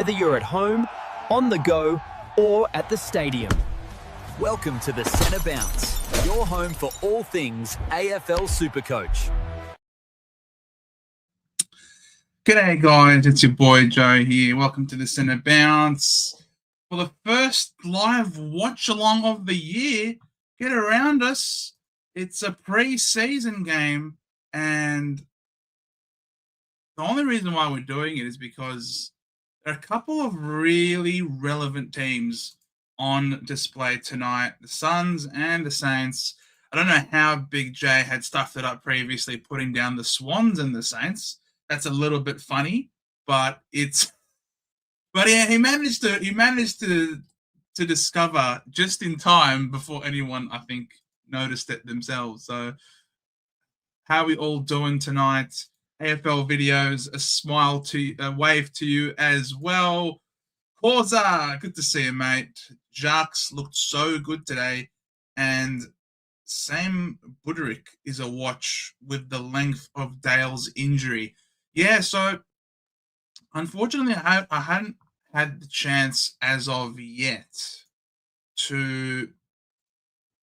whether you're at home, on the go, or at the stadium. Welcome to the Centre Bounce, your home for all things AFL Supercoach. G'day guys, it's your boy Joe here. Welcome to the Centre Bounce. For the first live watch-along of the year, get around us. It's a pre-season game, and the only reason why we're doing it is because there are a couple of really relevant teams on display tonight, the Suns and the Saints. I don't know how Big J had stuffed it up previously, putting down the Swans and the Saints. That's a little bit funny, but yeah, he managed to discover just in time before anyone, I think, noticed it themselves. So how are we all doing tonight? AFL videos, a wave to you as well. Corza, good to see you, mate. Jacques looked so good today, and Sam Buderick is a watch with the length of Dale's injury. Yeah, so unfortunately, I hadn't had the chance as of yet to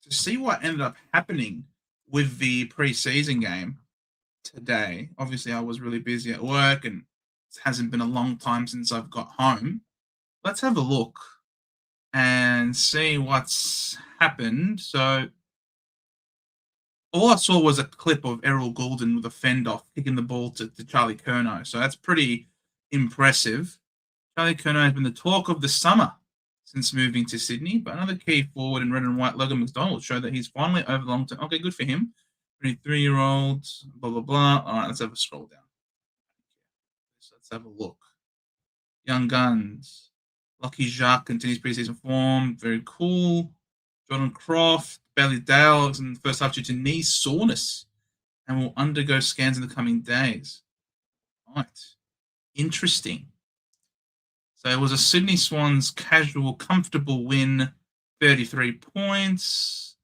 see what ended up happening with the preseason game today. Obviously, I was really busy at work, and it hasn't been a long time since I've got home. Let's have a look and see what's happened. So all I saw was a clip of Errol Goulden with a fend-off kicking the ball to Charlie Curnow. So that's pretty impressive. Charlie Curnow has been the talk of the summer since moving to Sydney, but another key forward in red and white, Logan McDonald, showed that he's finally over the long term. Okay, good for him. 23-year-old, blah, blah, blah. All right, let's have a scroll down. So let's have a look. Young Guns. Lucky Jacques continues preseason form. Very cool. Jordan Croft. Bailey Dale is in the first half due to knee soreness and will undergo scans in the coming days. Right. Interesting. So it was a Sydney Swans casual, comfortable win, 33 points.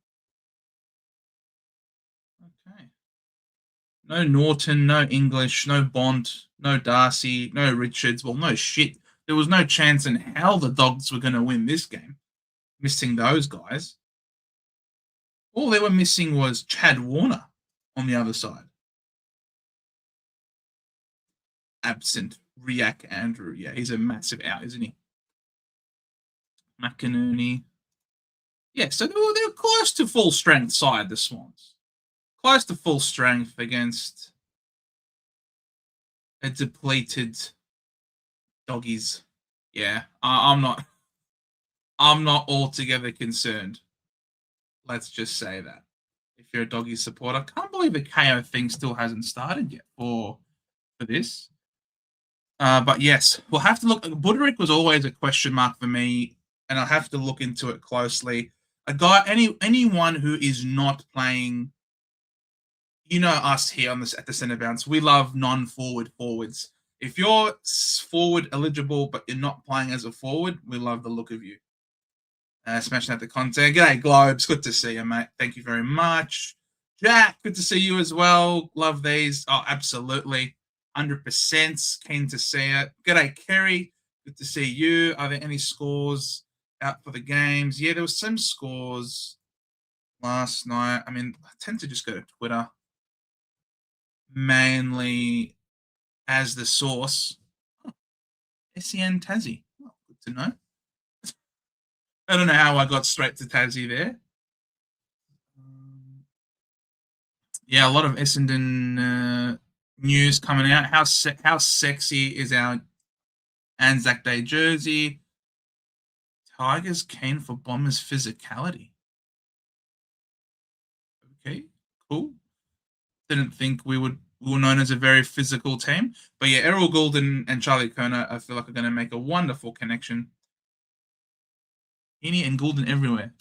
Okay. No Norton, no English, no Bond, no Darcy, no Richards. Well, no shit. There was no chance in hell the Dogs were going to win this game. Missing those guys. All they were missing was Chad Warner on the other side. Absent Riak Andrew. Yeah, he's a massive out, isn't he? McInerney. Yeah, so they were close to full strength side, the Swans. Close to full strength against a depleted Doggies. Yeah, I'm not altogether concerned. Let's just say that. If you're a Doggies supporter, I can't believe the KO thing still hasn't started yet for this. But yes, we'll have to look. Buderick was always a question mark for me, and I'll have to look into it closely. A guy, anyone who is not playing, you know us here at the Centre Bounce, we love non-forward forwards. If you're forward eligible but you're not playing as a forward, we love the look of you. Smashing out the content. G'day, Globes. Good to see you, mate. Thank you very much. Jack, good to see you as well. Love these. Oh, absolutely. 100%. Keen to see it. G'day, Kerry. Good to see you. Are there any scores out for the games? Yeah, there was some scores last night. I mean, I tend to just go to Twitter mainly as the source. Oh, SEN Tassie. Oh, good to know. I don't know how I got straight to Tassie there. Yeah, a lot of Essendon news coming out. How sexy is our Anzac Day jersey? Tigers keen for Bombers' physicality. Okay, cool. Didn't think we were known as a very physical team. But yeah, Errol Goulden and Charlie Curnow, I feel like, are going to make a wonderful connection. Heaney and Goulden everywhere.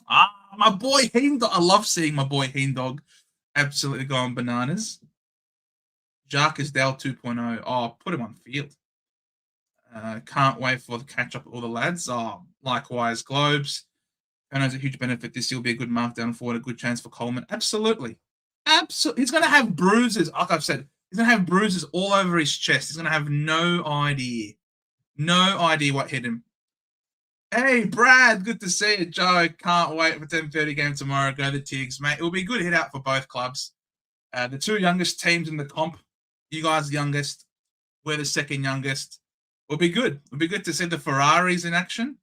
My boy Heendog. I love seeing my boy Heendog absolutely going bananas. Jacques is Dale 2.0. Oh, put him on field. Can't wait for the catch up with all the lads. Oh, likewise, Globes. Curnow's a huge benefit. This will be a good markdown forward, a good chance for Coleman. Absolutely. Absolutely. He's going to have bruises. Like I've said, he's going to have bruises all over his chest. He's going to have no idea No idea what hit him. Hey, Brad, good to see you. Joe, can't wait for 10:30 game tomorrow. Go the Tigs, mate. It will be a good hit out for both clubs. The two youngest teams in the comp. You guys youngest. We're the second youngest. It'll be good. It'll be good to see the Ferraris in action.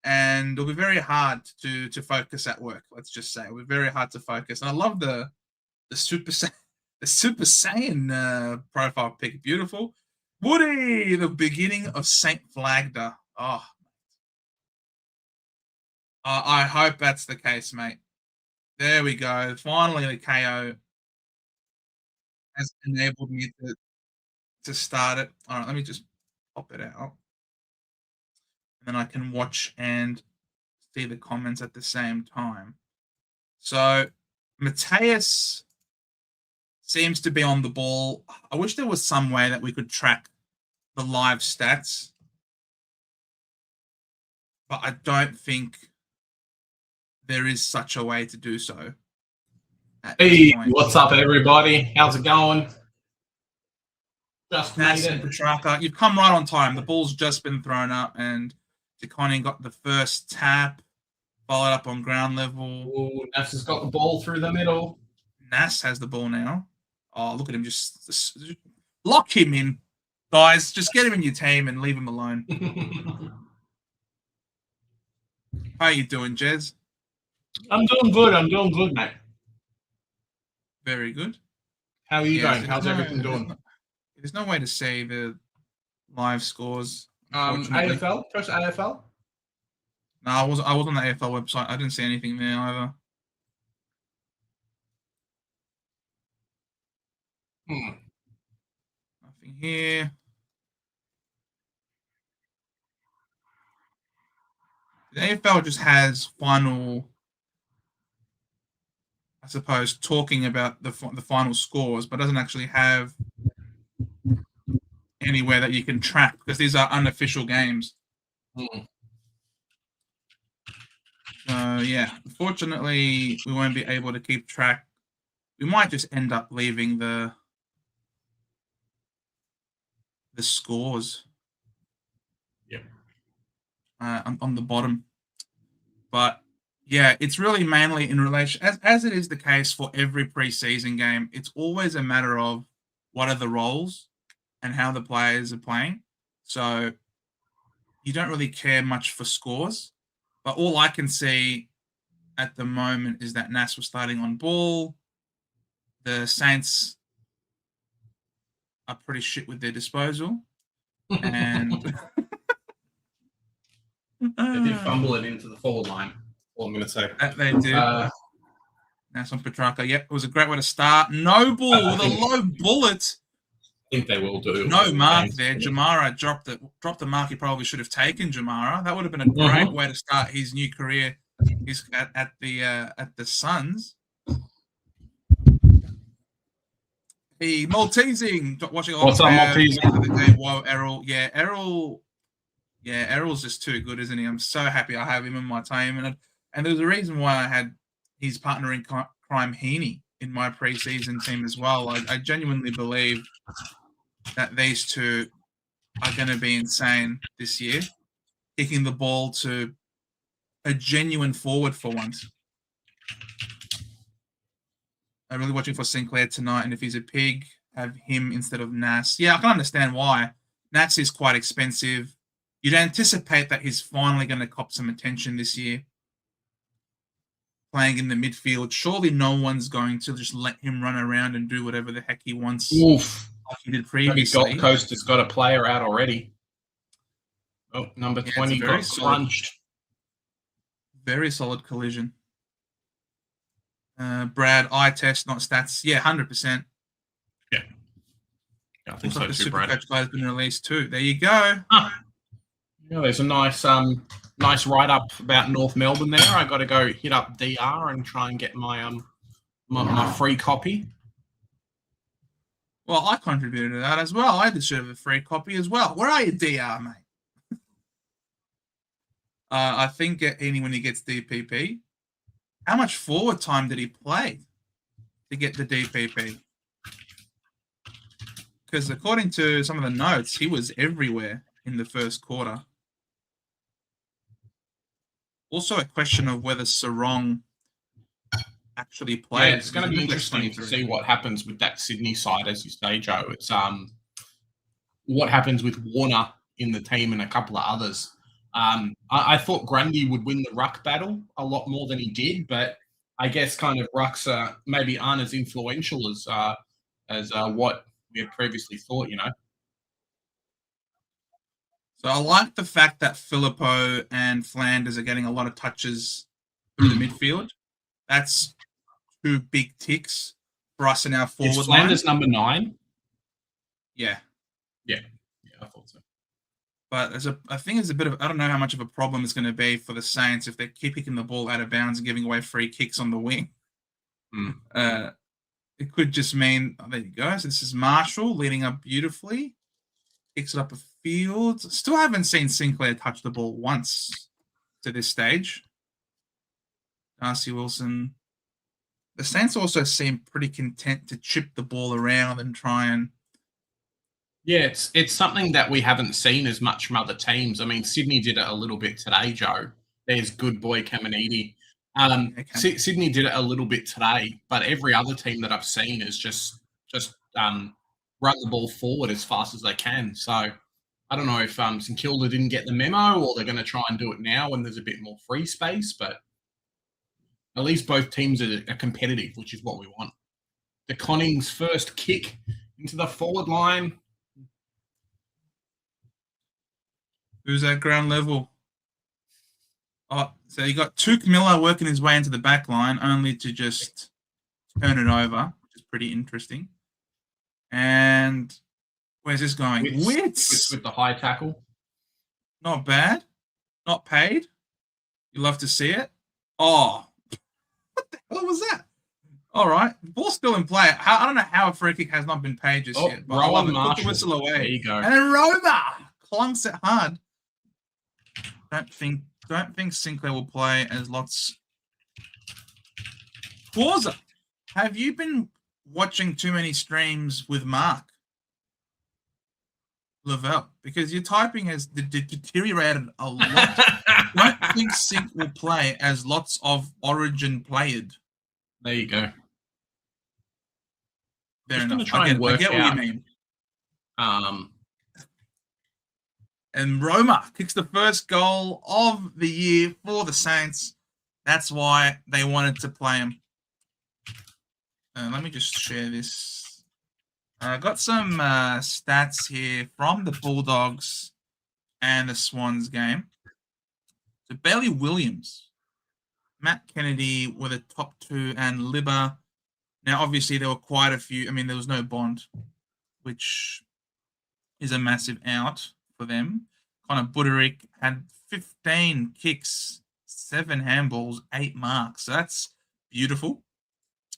And it'll be very hard to focus at work. Let's just say it'll be very hard to focus. And I love the Super Saiyan profile pic. Beautiful. Woody, the beginning of Saint Flagda. Oh, I hope that's the case, mate. There we go. Finally, the KO has enabled me to start it. All right, let me just pop it out. And then I can watch and see the comments at the same time. So, Mateus seems to be on the ball. I wish there was some way that we could track the live stats. But I don't think there is such a way to do so. Hey, what's up, everybody? How's it going? Just made it. Petrarca, you've come right on time. The ball's just been thrown up, and DeConning got the first tap, followed up on ground level. Ooh, Nass has got the ball through the middle. Nass has the ball now. Oh, look at him. Just lock him in, guys. Just get him in your team and leave him alone. How you doing, Jez? I'm doing good. I'm doing good, mate. Very good. How are you going? How's everything doing? There's no way to see the live scores. AFL? Press AFL? No, I was on the AFL website. I didn't see anything there either. Nothing here. The AFL just has final, I suppose, talking about the final scores, but doesn't actually have anywhere that you can track because these are unofficial games. So, yeah, unfortunately, we won't be able to keep track. We might just end up leaving the scores on the bottom. But, yeah, it's really mainly in relation, as it is the case for every preseason game, it's always a matter of what are the roles and how the players are playing. So you don't really care much for scores. But all I can see at the moment is that Nass was starting on ball. The Saints are pretty shit with their disposal. And they did fumble it into the forward line. All I'm going to say. That they did. Nass on Petrarca. Yep, it was a great way to start. No ball with a low bullet. I think they will do. No mark there. Jamara dropped the mark he probably should have taken, Jamara. That would have been a great way to start his new career. He's at the Suns. Hey, Maltesing. Watching What's up, Maltesing? Whoa, Errol. Errol's just too good, isn't he? I'm so happy I have him in my team. And there's a reason why I had his partner in crime, Heaney, in my preseason team as well. I genuinely believe that these two are going to be insane this year, kicking the ball to a genuine forward for once. I'm really watching for Sinclair tonight, and if he's a pig, have him instead of Nass. Yeah, I can understand why. Nass is quite expensive. You'd anticipate that he's finally going to cop some attention this year, playing in the midfield. Surely no one's going to just let him run around and do whatever the heck he wants. Oof. Like he did previously. Gold Coast has got a player out already. Oh, number 20 got crunched. Very solid collision. Brad, eye test, not stats. Yeah, 100%. Yeah, I think so the too, Brad. Supercoach player's been released too. There you go. Yeah, there's a nice write-up about North Melbourne there. I got to go hit up DR and try and get my my free copy. Well, I contributed to that as well. I deserve a free copy as well. Where are you, DR, mate? I think when he gets DPP. How much forward time did he play to get the DPP? Because according to some of the notes, he was everywhere. in the first quarter. Also, a question of whether Sarong actually played. Yeah, it's going to be interesting to see what happens with that Sydney side, as you say, Joe. It's what happens with Warner in the team and a couple of others. I thought Grundy would win the ruck battle a lot more than he did, but I guess kind of rucks maybe aren't as influential as what we had previously thought, you know. So I like the fact that Filippo and Flanders are getting a lot of touches through the midfield. That's 2 big ticks for us in our forward line. Flanders number 9? Yeah. Yeah, I thought so. But I think it's a bit of, I don't know how much of a problem it's going to be for the Saints if they keep kicking the ball out of bounds and giving away free kicks on the wing. It could just mean, there you go. So this is Marshall leading up beautifully. Kicks it up a field. Still haven't seen Sinclair touch the ball once to this stage. Darcy Wilson. The Saints also seem pretty content to chip the ball around and try and... Yeah, it's something that we haven't seen as much from other teams. I mean, Sydney did it a little bit today, Joe. There's good boy Caminiti. Sydney did it a little bit today, but every other team that I've seen is just run the ball forward as fast as they can. So I don't know if St Kilda didn't get the memo or they're going to try and do it now when there's a bit more free space, but at least both teams are competitive, which is what we want. The Connings' first kick into the forward line. Who's at ground level? Oh, so you got Tuke Miller working his way into the back line, only to just turn it over, which is pretty interesting. And where's this going? Wits with the high tackle. Not bad. Not paid. You love to see it. Oh, what the hell was that? All right. Ball's still in play. I don't know how a free kick has not been paid just yet. But Rowan Marshall. Put the whistle away. There you go. And then Roma clunks it hard. Don't think Sinclair will play as lots. Causa, have you been watching too many streams with Mark Lavelle? Because your typing has deteriorated a lot. Don't think Sync will play as lots of Origin played. There you go. Fair Just enough. try and work I get out. what you mean. And Roma kicks the first goal of the year for the Saints. That's why they wanted to play him. Let me just share this. I got some stats here from the Bulldogs and the Swans game. So Bailey Williams, Matt Kennedy were the top 2, and Libba. Now, obviously, there were quite a few. I mean, there was no Bond, which is a massive out for them. Connor Buderick had 15 kicks, 7 handballs, 8 marks. So that's beautiful.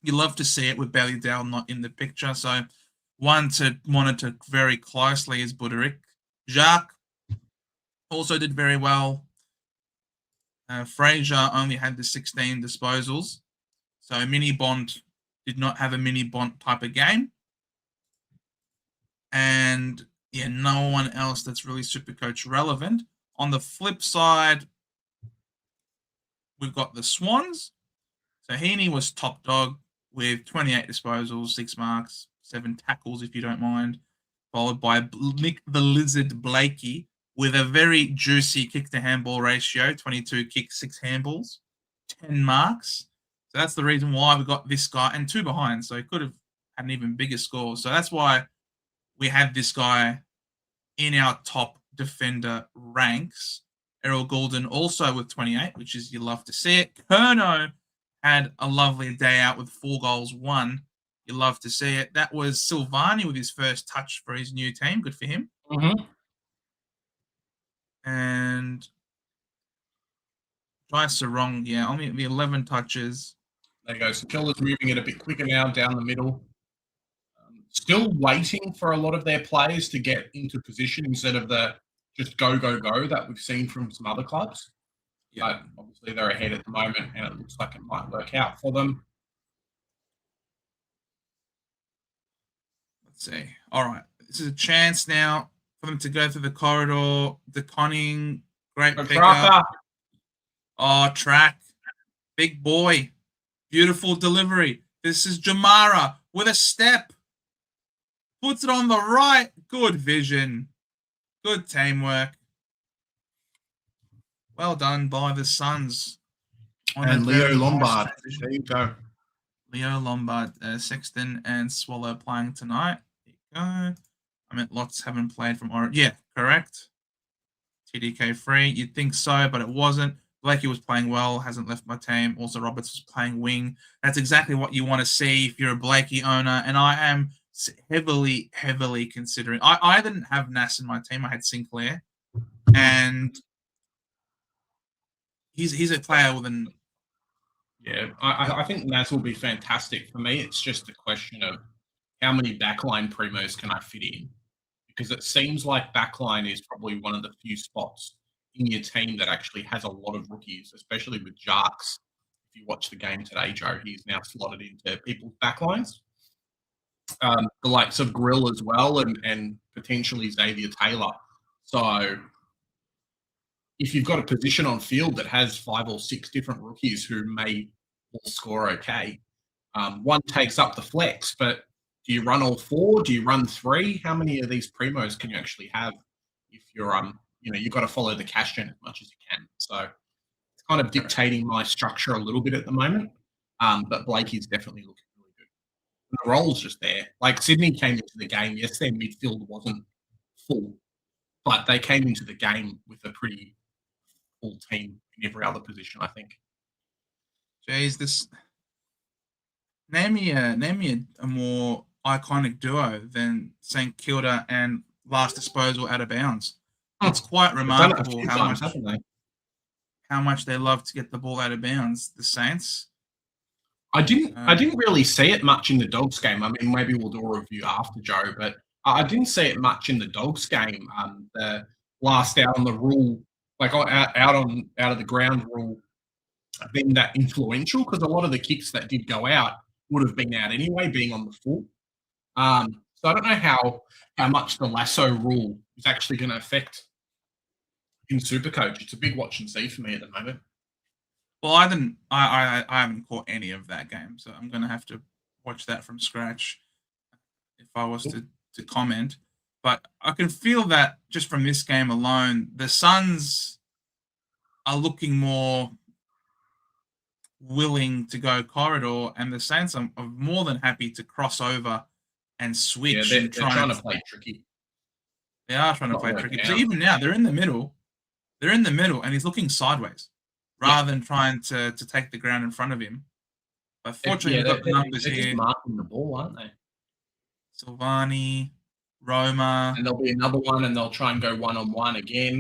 You love to see it with Bailey Dale not in the picture. So one to monitor very closely is Buderick. Jacques also did very well. Fraser only had the 16 disposals. So Mini Bond did not have a Mini Bond type of game. And yeah, no one else that's really Supercoach relevant. On the flip side, we've got the Swans. So Heaney was top dog with 28 disposals, 6 marks, 7 tackles, if you don't mind, followed by Nick the Lizard Blakey with a very juicy kick-to-handball ratio, 22 kicks, 6 handballs, 10 marks. So that's the reason why we got this guy, and 2 behind, so he could have had an even bigger score. So that's why we have this guy in our top defender ranks. Errol Goulden also with 28, which is, you love to see it. Kerno had a lovely day out with 4 goals, 1. You love to see it. That was Silvani with his first touch for his new team. Good for him. Mm-hmm. And Jai Sarong, yeah, only the 11 touches. There you go. So Kilda's moving it a bit quicker now down the middle. Still waiting for a lot of their players to get into position instead of the just go that we've seen from some other clubs. Yeah. But obviously they're ahead at the moment and it looks like it might work out for them. Let's see. All right. This is a chance now for them to go through the corridor. De Conning, great pickup. Tracker. Oh, track. Big boy. Beautiful delivery. This is Jamara with a step. Puts it on the right. Good vision. Good teamwork. Well done by the Suns. And Leo Lombard. There you go. Leo Lombard, Sexton and Swallow playing tonight. There you go. I meant lots haven't played from Orange. Yeah, correct. TDK free. You'd think so, but it wasn't. Blakey was playing well, hasn't left my team. Also, Roberts was playing wing. That's exactly what you want to see if you're a Blakey owner. And I am heavily considering. I didn't have Nass in my team. I had Sinclair. And he's a player with an... Yeah, I think Nass will be fantastic. For me, it's just a question of how many backline primos can I fit in? Because it seems like backline is probably one of the few spots in your team that actually has a lot of rookies, especially with Jarks. If you watch the game today, Joe, he's now slotted into people's backlines. The likes of Grill as well and potentially Xavier Taylor. So if you've got a position on field that has 5 or 6 different rookies who may all score okay, one takes up the flex, but do you run all 4? Do you run 3? How many of these primos can you actually have if you're you've got to follow the cash gen as much as you can. So it's kind of dictating my structure a little bit at the moment. But Blakey's definitely looking really good. And the role's just there. Like Sydney came into the game. Yes, their midfield wasn't full, but they came into the game with a pretty full team in every other position, I think. Jeez, name me a more iconic duo than St Kilda and last disposal out of bounds. It's quite remarkable how much they love to get the ball out of bounds. The Saints. I didn't really see it much in the Dogs game. I mean, maybe we'll do a review after, Joe, but I didn't see it much in the Dogs game. The last out on the rule, like out of the ground rule, being that influential, because a lot of the kicks that did go out would have been out anyway, being on the full. So I don't know how much the lasso rule is actually going to affect in Supercoach. It's a big watch and see for me at the moment. Well, I haven't caught any of that game, so I'm going to have to watch that from scratch if I was to comment. But I can feel that just from this game alone, the Suns are looking more willing to go corridor, and the Saints are more than happy to cross over and switch. Yeah, they're trying to play tricky. They are trying to play tricky. So even now, they're in the middle. They're in the middle, and he's looking sideways rather than trying to take the ground in front of him. But fortunately, they've got the numbers here. Just marking the ball, aren't they? Silvani, Roma. And there'll be another one, and they'll try and go one-on-one again.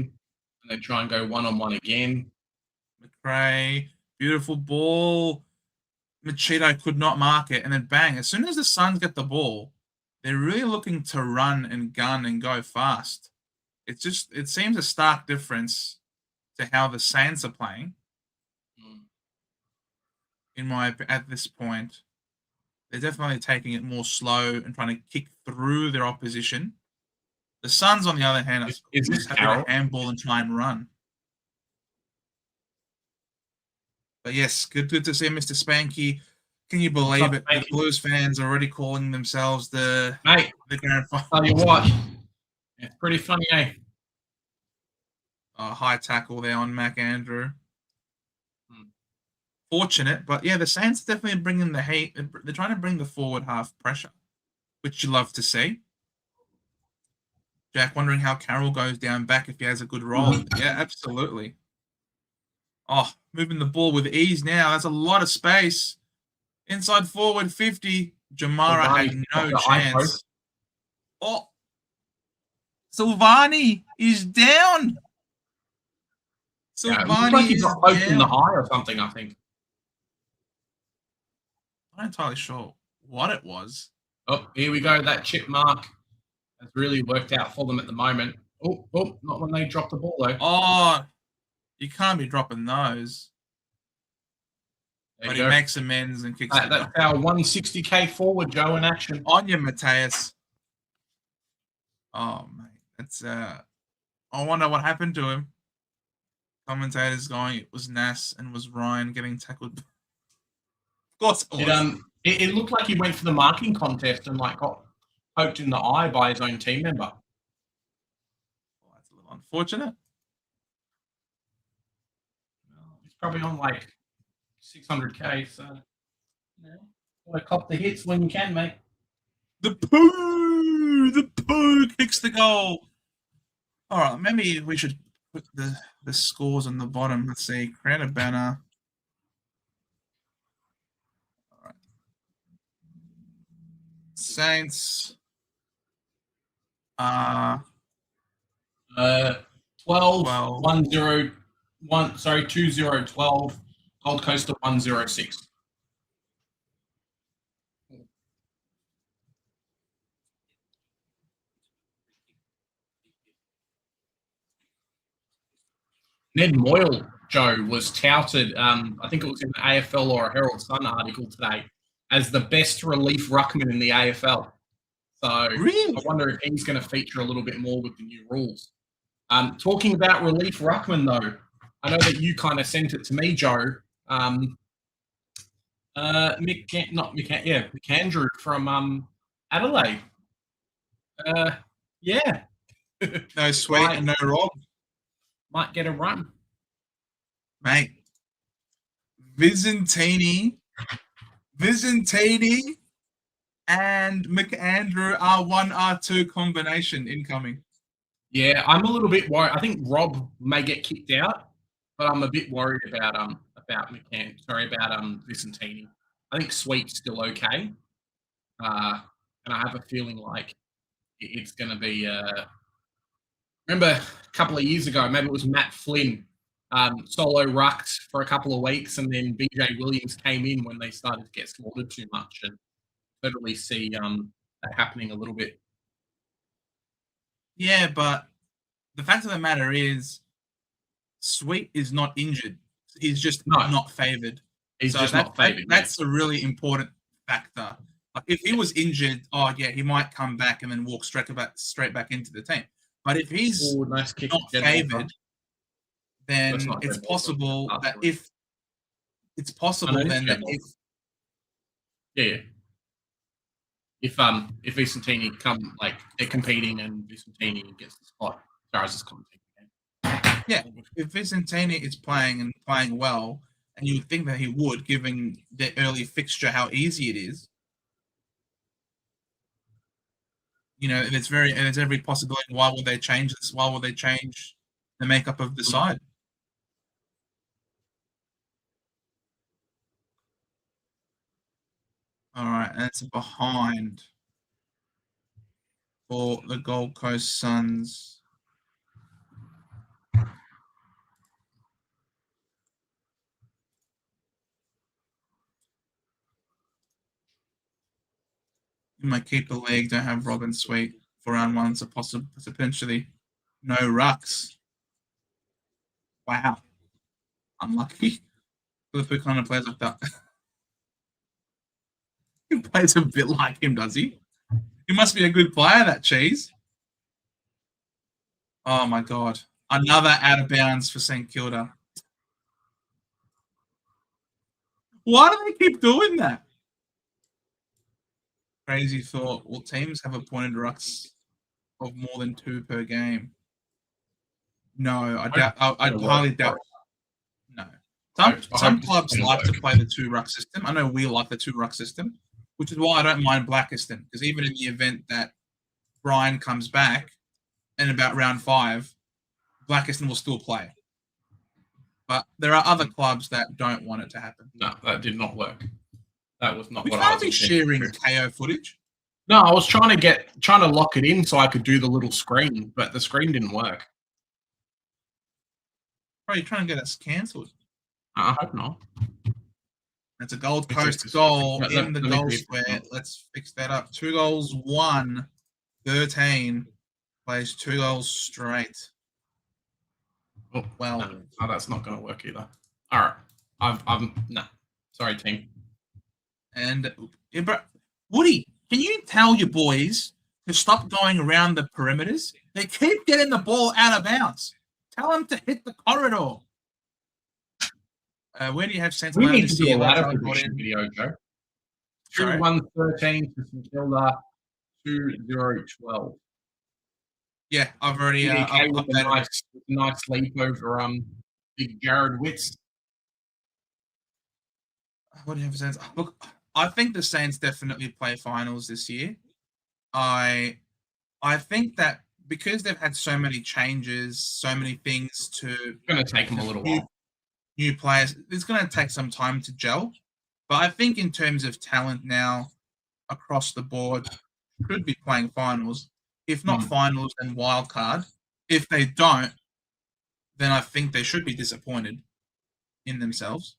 And they try and go one-on-one again. McRae, beautiful ball. Machito could not mark it. And then bang, as soon as the Suns get the ball, they're really looking to run and gun and go fast. It seems a stark difference to how the Saints are playing. At this point, they're definitely taking it more slow and trying to kick through their opposition. The Suns, on the other hand, are just having a handball and try and run. But yes, good to see Mr. Spanky. Can you believe it? The Blues fans are already calling themselves the grand final. Tell you what, it's pretty funny, eh? High tackle there on Mac Andrew. Fortunate, but yeah, the Saints definitely bringing the heat. They're trying to bring the forward half pressure, which you love to see. Jack wondering how Carroll goes down back if he has a good role. Yeah, absolutely. Oh, moving the ball with ease now. That's a lot of space. Inside forward 50. Jamara had no chance. Oh, Silvani is down. Silvani like he's not open the eye or something, I think. I'm not entirely sure what it was. Oh, here we go. That chip mark has really worked out for them at the moment. Oh, not when they drop the ball, though. Oh, you can't be dropping those. But he makes amends and kicks it. That's our 160k forward, Joe, in action. On you, Mateus. Oh, mate. It's I wonder what happened to him. Commentators going, it was Nas and was Ryan getting tackled. Of course it was. It looked like he went for the marking contest and like got poked in the eye by his own team member. Well, that's a little unfortunate. He's probably on like 600K, so gotta cop the hits when you can, mate. The poo kicks the goal. All right, maybe we should put the scores on the bottom. Let's see, create a banner. All right. Saints. 12, 1 0 1 sorry 2 0 12, Gold Coast at 1 0 6. Ned Moyle, Joe, was touted, I think it was in the AFL or a Herald Sun article today, as the best relief ruckman in the AFL. So Really? I wonder if he's going to feature a little bit more with the new rules. Talking about relief ruckman, though, I know that you kind of sent it to me, Joe. McAndrew from Adelaide. Yeah. No Sweet and no Rob. Might get a run. Mate. Vizentini and McAndrew R1, R2 combination incoming. Yeah, I'm a little bit worried. I think Rob may get kicked out, but I'm a bit worried about Vicentini. I think Sweet's still okay. And I have a feeling like it's going to be remember a couple of years ago, maybe it was Matt Flynn, solo rucked for a couple of weeks, and then BJ Williams came in when they started to get slaughtered too much, and totally see that happening a little bit. Yeah, but the fact of the matter is, Sweet is not injured. He's just not favoured. He's just not favoured. That's a really important factor. Like if he was injured, he might come back and then walk straight back into the team. But if he's not favoured, then it's possible that if if Vicentini they're competing and Vicentini gets the spot, Stars is commentating. Yeah, if Vicentini is playing well, and you would think that he would, given the early fixture, how easy it is. You know, and there's every possibility. Why would they change this? Why would they change the makeup of the side? All right, that's behind for the Gold Coast Suns. You might keep the leg, don't have Robin Sweet for round one, so potentially no rucks. Wow. Unlucky. Philippa kind of plays like that. He plays a bit like him, does he? He must be a good player, that cheese. Oh my God. Another out of bounds for St. Kilda. Why do they keep doing that? Crazy thought. Will teams have appointed rucks of more than 2 per game? No, I highly doubt. No. Some clubs like to play the 2 ruck system. I know we like the 2 ruck system, which is why I don't mind Blackiston, because even in the event that Brian comes back in about round 5, Blackiston will still play. But there are other clubs that don't want it to happen. No, that did not work. That was not we what can't I was be sharing KO footage. No, I was trying to lock it in so I could do the little screen, but the screen didn't work. Bro, you're trying to get us cancelled. I hope not. That's a Gold Coast goal in the goal square. Let's fix that up. 2 goals, 1, 13. Plays 2 goals straight. Oh, well, no, that's not going to work either. All right. No. Sorry, team. And Woody, can you tell your boys to stop going around the perimeters They keep getting the ball out of bounds. Tell them to hit the corridor. Where do you have Saints? We need to do a ladder prediction video, Joe. Sorry? 2-1-13 to St Kilda, 2-0-12. Yeah, I've already okay with updated a nice leap over big Jared Witts. What do you have for Saints? Look, I think the Saints definitely play finals this year. I think that because they've had so many changes, so many things to... It's going to take them a little while. New players, it's going to take some time to gel. But I think in terms of talent now, across the board, should be playing finals. If not finals, then wild card. If they don't, then I think they should be disappointed in themselves.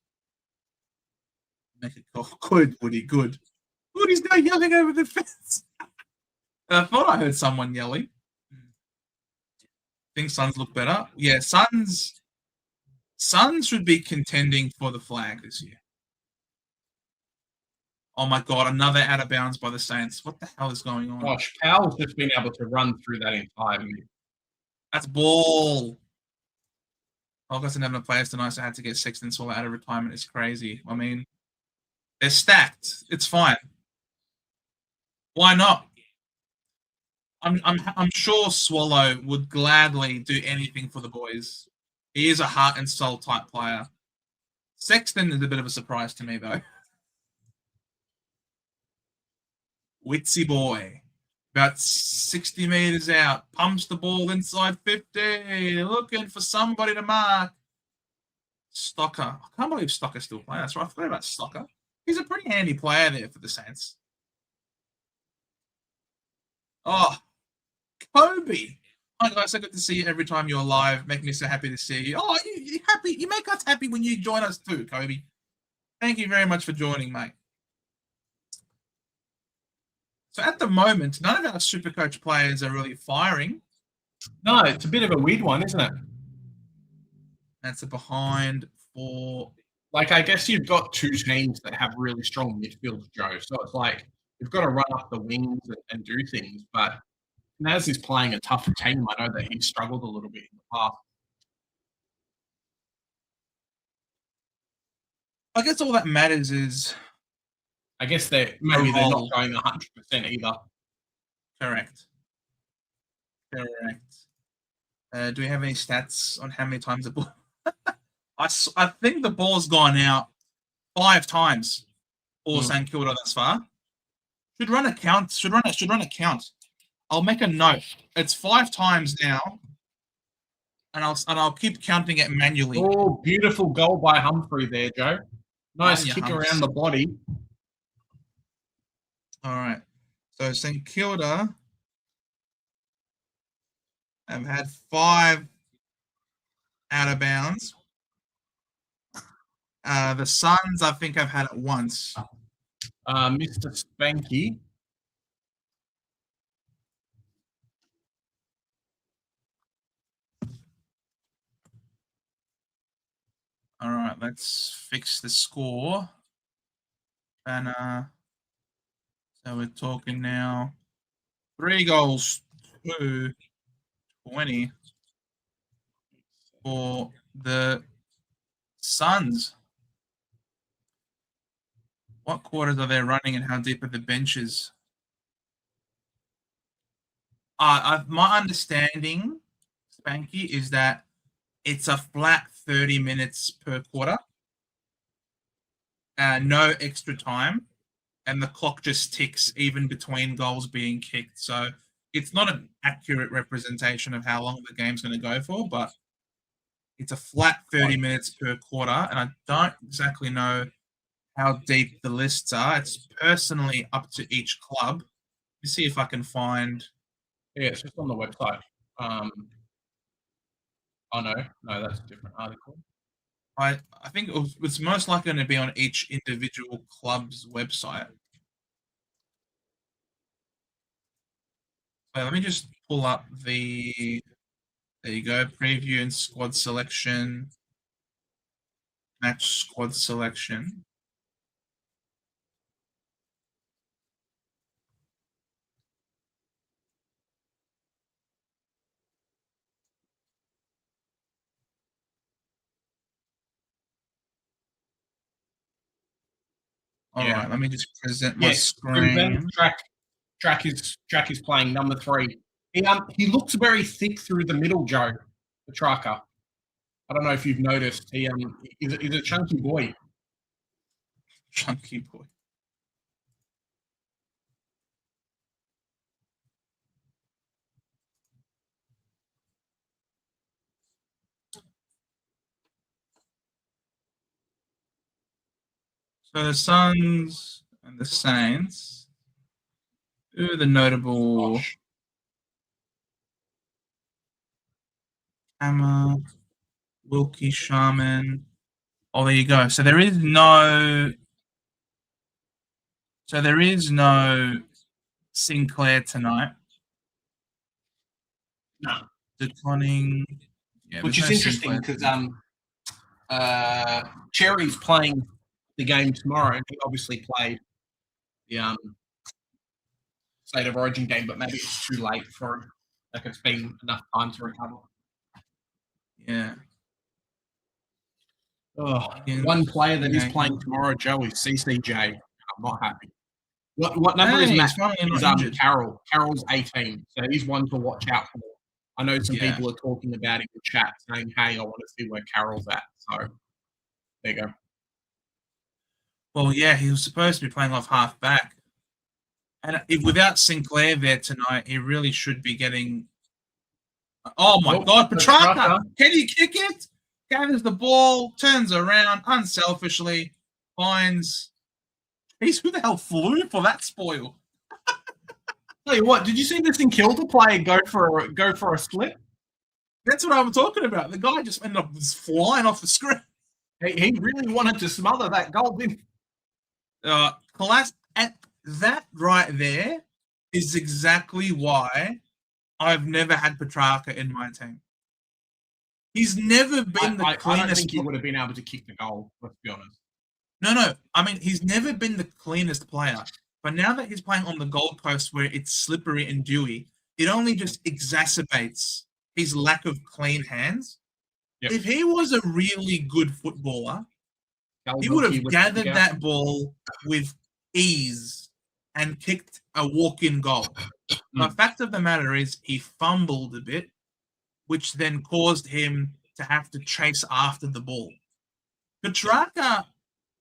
Make it good, Woody, good. Woody's now yelling over the fence. I thought I heard someone yelling. Think Suns look better. Yeah, Suns should be contending for the flag this year. Oh my God, another out of bounds by the Saints. What the hell is going on? Gosh, Powell's just been able to run through that entire move. That's ball. Hulk doesn't have enough players tonight, so I had to get Sexton Swallow out of retirement. It's crazy. I mean, they're stacked. It's fine. Why not? I'm sure Swallow would gladly do anything for the boys. He is a heart and soul type player. Sexton is a bit of a surprise to me, though. Witsy boy. About 60 meters out. Pumps the ball inside 50. Looking for somebody to mark. Stocker. I can't believe Stocker's still playing. That's right. I forgot about Stocker. He's a pretty handy player there for the Saints. Oh, Kobe. Hi guys, so good to see you every time you're live. Make me so happy to see you. Oh, you're happy. You make us happy when you join us too, Kobe. Thank you very much for joining, mate. So at the moment, none of our Supercoach players are really firing. No, it's a bit of a weird one, isn't it? That's a behind for... Like, I guess you've got two teams that have really strong midfields, Joe. So it's like, you've got to run up the wings and do things. But Naz is playing a tougher team. I know that he's struggled a little bit in the past. I guess all that matters is... I guess maybe they're not going 100% either. Correct. Do we have any stats on how many times the ball... I think the ball's gone out 5 times for St Kilda thus far. Should run a count. Should run a count. I'll make a note. It's 5 times now, and I'll keep counting it manually. Oh, beautiful goal by Humphrey there, Joe. Nice kick around the body. All right. So St Kilda have had 5 out of bounds. The Suns, I think, have had it once. Mr. Spanky. All right, let's fix the score. Banner. So we're talking now 3 goals to 20 for the Suns. What quarters are they running and how deep are the benches? My understanding, Spanky, is that it's a flat 30 minutes per quarter. No extra time. And the clock just ticks even between goals being kicked. So it's not an accurate representation of how long the game's going to go for, but it's a flat 30 minutes per quarter. And I don't exactly know how deep the lists are. It's personally up to each club. Let me see if I can find... Yeah, it's just on the website. Oh, no, that's a different article. I think it's most likely going to be on each individual club's website. So let me just pull up the... There you go. Preview and squad selection. Match squad selection. All right, let me just present my Yes, screen. Track is playing number 3. He looks very thick through the middle, Joe. Petrarca. I don't know if you've noticed. He's a chunky boy. Chunky boy. So the Suns and the Saints. Who are the notable? Hammer, Wilkie, Sharman. Oh, there you go. So there is no Sinclair tonight. No. Declining. Yeah, which is interesting because Cherry's playing the game tomorrow. He obviously played the State of Origin game, but maybe it's too late for him. Like it's been enough time to recover. Yeah. Oh, one player that is playing tomorrow, Joe, is CCJ. I'm not happy. What number is Matt? Is Carroll. Carroll's 18, so he's one to watch out for. I know some people are talking about in the chat saying, hey, I want to see where Carroll's at. So there you go. Well, yeah, he was supposed to be playing off half back. And without Sinclair there tonight, he really should be getting. Oh my God, Petrarca! Can he kick it? Gathers the ball, turns around unselfishly, finds. He's who the hell flew for that spoil? Tell you what, did you see this in Kilda player go for a slip? That's what I'm talking about. The guy just ended up flying off the screen. He really wanted to smother that goal, didn't he? That right there is exactly why I've never had Petrarca in my team. He's never been the cleanest. I don't think he would have been able to kick the goal, let's be honest. No. I mean, he's never been the cleanest player. But now that he's playing on the Gold Coast where it's slippery and dewy, it only just exacerbates his lack of clean hands. Yep. If he was a really good footballer, he would have gathered that ball with ease and kicked a walk-in goal. The fact of the matter is he fumbled a bit, which then caused him to have to chase after the ball. Petrarca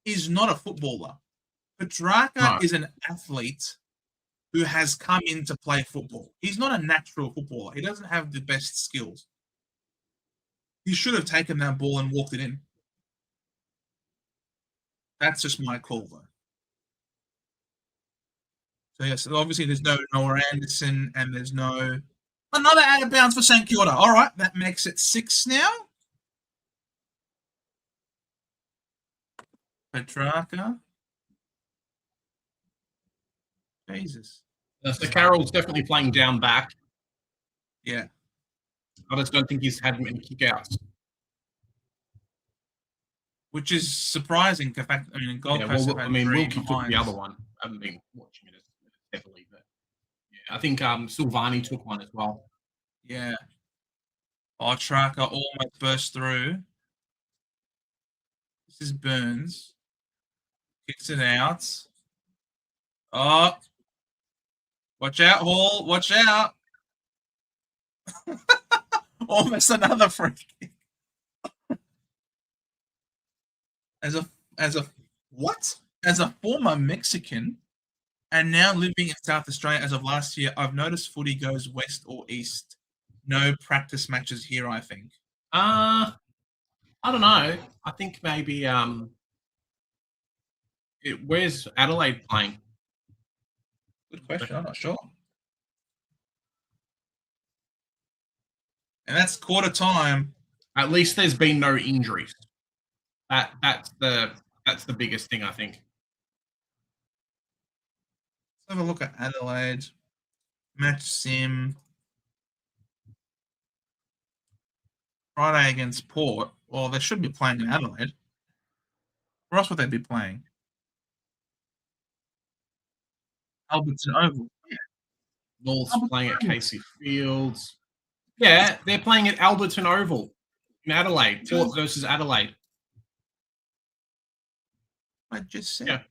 is not a footballer. Petrarca is an athlete who has come in to play football. He's not a natural footballer. He doesn't have the best skills. He should have taken that ball and walked it in. That's just my call, though. So, yes, obviously there's no Noah Anderson and there's no... Another out of bounds for St Kilda. All right, that makes it 6 now. Petrarca. Jesus. So Carroll's definitely playing down back. Yeah. I just don't think he's had many kickouts. Which is surprising. In fact, I mean, Gold Coast Wilkie took the other one. I haven't been watching it as heavily, but yeah, I think Silvani took one as well. Yeah. Oh, Tracker almost burst through. This is Burns. Kicks it out. Oh. Watch out, Hall. Watch out. Almost another free kick. As a former Mexican and now living in South Australia as of last year, I've noticed footy goes west or east. No practice matches here, I think. I don't know. I think maybe where's Adelaide playing? Good question. I'm not sure. And that's quarter time. At least there's been no injuries. That's the biggest thing, I think. Let's have a look at Adelaide. Match sim. Friday against Port. Well, they should be playing in Adelaide. Where else would they be playing? Alberton Oval. Yeah. North's playing at Casey Fields. Yeah, they're playing at Alberton Oval in Adelaide. Port versus Adelaide. I just said. Yeah.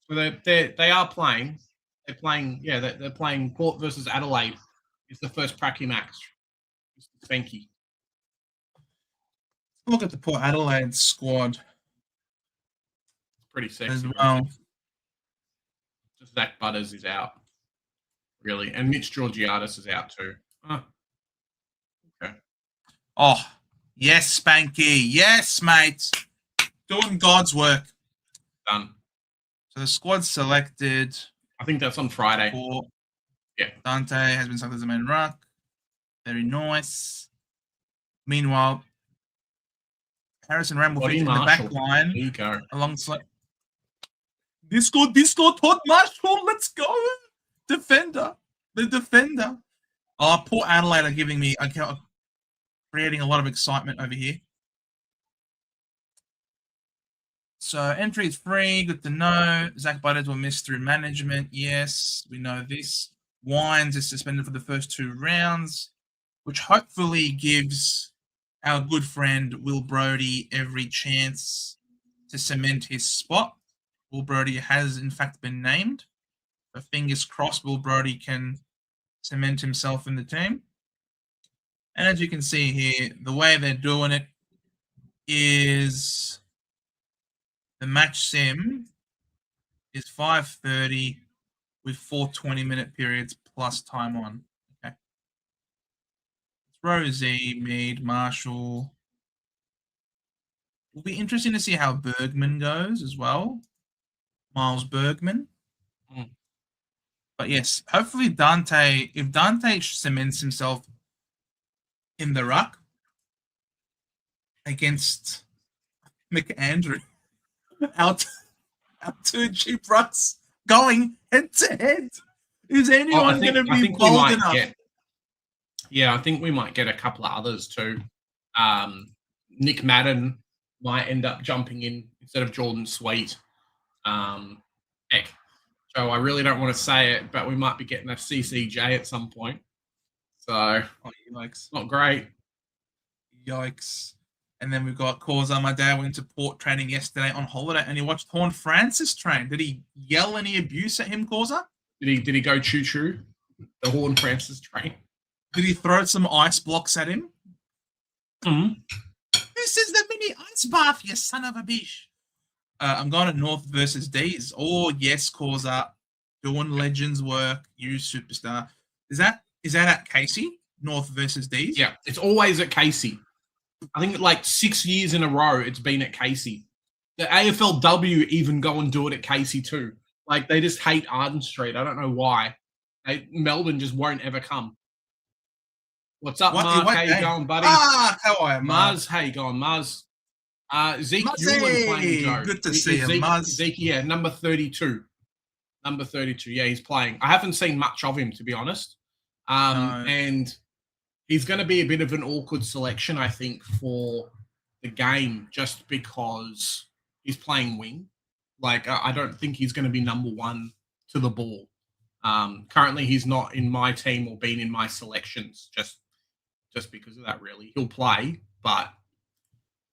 So they are playing. They're playing. Yeah, they're playing Port versus Adelaide. It's the first pracky match. It's Spanky. Look at the Port Adelaide squad. Pretty sexy as well. Just Zach Butters is out, really, and Mitch Georgiadis is out too. Okay. Oh, yes, Spanky. Yes, mate. Doing God's work. Done. So the squad's selected. I think that's on Friday. Yeah. Dante has been selected as the main ruck. Very nice. Meanwhile, Harrison Ram will feature in the back line. There you go. Alongside Disco, Todd Marshall. Let's go. Defender. The defender. Oh, Port Adelaide are giving me, creating a lot of excitement over here. So entry is free. Good to know. Zach Butters will miss through management. Yes, we know this. Wines is suspended for the first 2 rounds, which hopefully gives our good friend Will Brodie every chance to cement his spot. Will Brodie has, in fact, been named. So fingers crossed Will Brodie can cement himself in the team. And as you can see here, the way they're doing it is the match sim is 5:30 with 4 20-minute periods plus time on. Okay. It's Rosie, Mead, Marshall. Will be interesting to see how Bergman goes as well. Miles Bergman. But yes, hopefully Dante, if Dante cements himself in the ruck against McAndrew, our 2 cheap rucks going head to head. Is anyone going to be bold enough? I think we might get a couple of others too. Nick Madden might end up jumping in instead of Jordan Sweet. Heck, Joe, I really don't want to say it, but we might be getting a CCJ at some point. So, yikes. Not great. Yikes. And then we've got Causa. My dad went to Port training yesterday on holiday, and he watched Horn Francis train. Did he yell any abuse at him, Causa? Did he go choo-choo? The Horn Francis train? Did he throw some ice blocks at him? Mm-hmm. This is the mini ice bath, you son of a bitch. I'm going to North versus D's. Oh, yes, Causa. Doing Legends work. You superstar. Is that at Casey? North versus D's? Yeah, it's always at Casey. I think like 6 years in a row it's been at Casey. The AFLW even go and do it at Casey too. Like they just hate Arden Street. I don't know why. Melbourne just won't ever come. What's up, Mark? How you going, buddy? How are you, Mars? How you going, Mars? Zeke Ewan playing, Joe. Good to see you, Mars. Zeke, yeah, number 32. Number 32, yeah, he's playing. I haven't seen much of him, to be honest. No. And he's going to be a bit of an awkward selection, I think, for the game, just because he's playing wing. Like, I don't think he's going to be number 1 to the ball. Currently, he's not in my team or been in my selections, just because of that, really. He'll play, but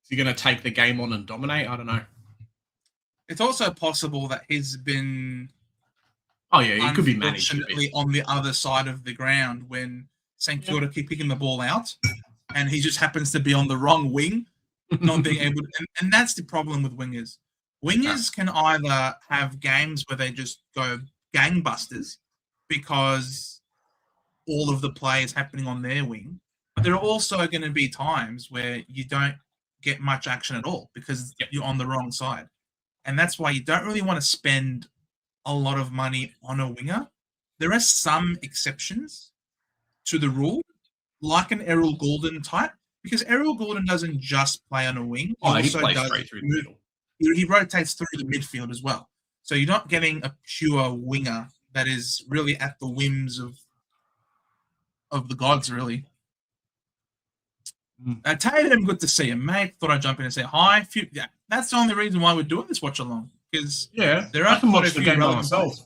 is he going to take the game on and dominate? I don't know. It's also possible that he's been... Oh, yeah, he could be managed on the other side of the ground when St. Kilda keep picking the ball out, and he just happens to be on the wrong wing, not being able to... And that's the problem with wingers. Wingers can either have games where they just go gangbusters because all of the play is happening on their wing, but there are also going to be times where you don't get much action at all because you're on the wrong side. And that's why you don't really want to spend a lot of money on a winger. There are some exceptions to the rule, like an Errol Goulden type, because Errol Goulden doesn't just play on a wing. He plays straight through the middle. He rotates through the midfield as well. So you're not getting a pure winger that is really at the whims of the gods, really. Tatum, good to see you, mate. Thought I'd jump in and say hi. That's the only reason why we're doing this watch along. Because there are I can watch the game by myself.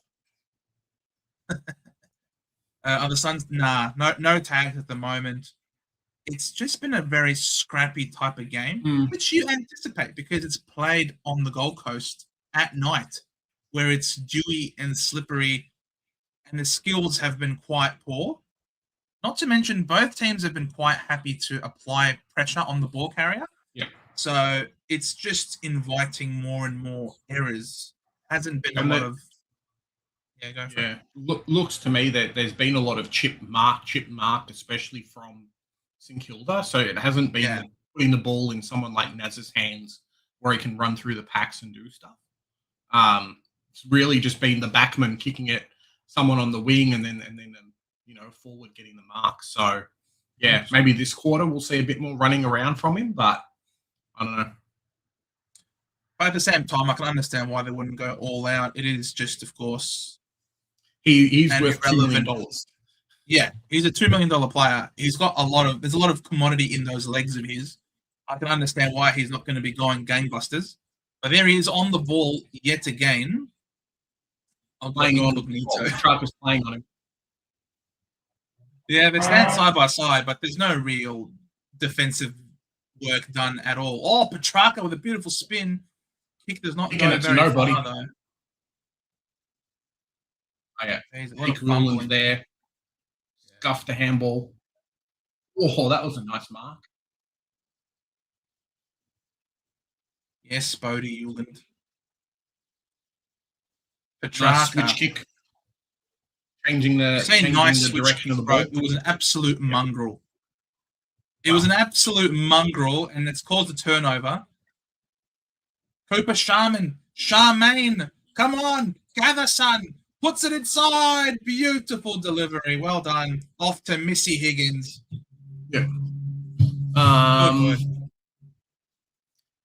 Are the Suns? No tags at the moment. It's just been a very scrappy type of game, which you anticipate because it's played on the Gold Coast at night. where it's dewy and slippery, and the skills have been quite poor. Not to mention, both teams have been quite happy to apply pressure on the ball carrier. Yeah. So it's just inviting more and more errors. Hasn't been a lot of. Yeah, go for it. Looks to me that there's been a lot of chip mark, especially from St Kilda. So it hasn't been putting the ball in someone like Naz's hands where he can run through the packs and do stuff. It's really just been the backman kicking it, someone on the wing, and then forward getting the mark. So yeah, maybe this quarter we'll see a bit more running around from him, but I don't know. But at the same time, I can understand why they wouldn't go all out. It is just, of course, he's worth $2 million. Yeah, he's a $2 million player. He's got there's a lot of commodity in those legs of his. I can understand why he's not going to be going gangbusters. But there he is on the ball yet again. Playing on him. Yeah, they stand side by side, but there's no real defensive work done at all. Oh, Petrarca with a beautiful spin. Kick does not go very far, though. Oh, yeah. Nick Ruland there. Scuffed a handball. Oh, that was a nice mark. Yes, Bodie Uland. Petrarca. Nice switch kick. Changing the direction of the ball. It was an absolute mongrel. It was an absolute mongrel, and it's caused a turnover. Cooper Charmaine, come on, gather, son. Puts it inside. Beautiful delivery. Well done. Off to Missy Higgins. Yeah.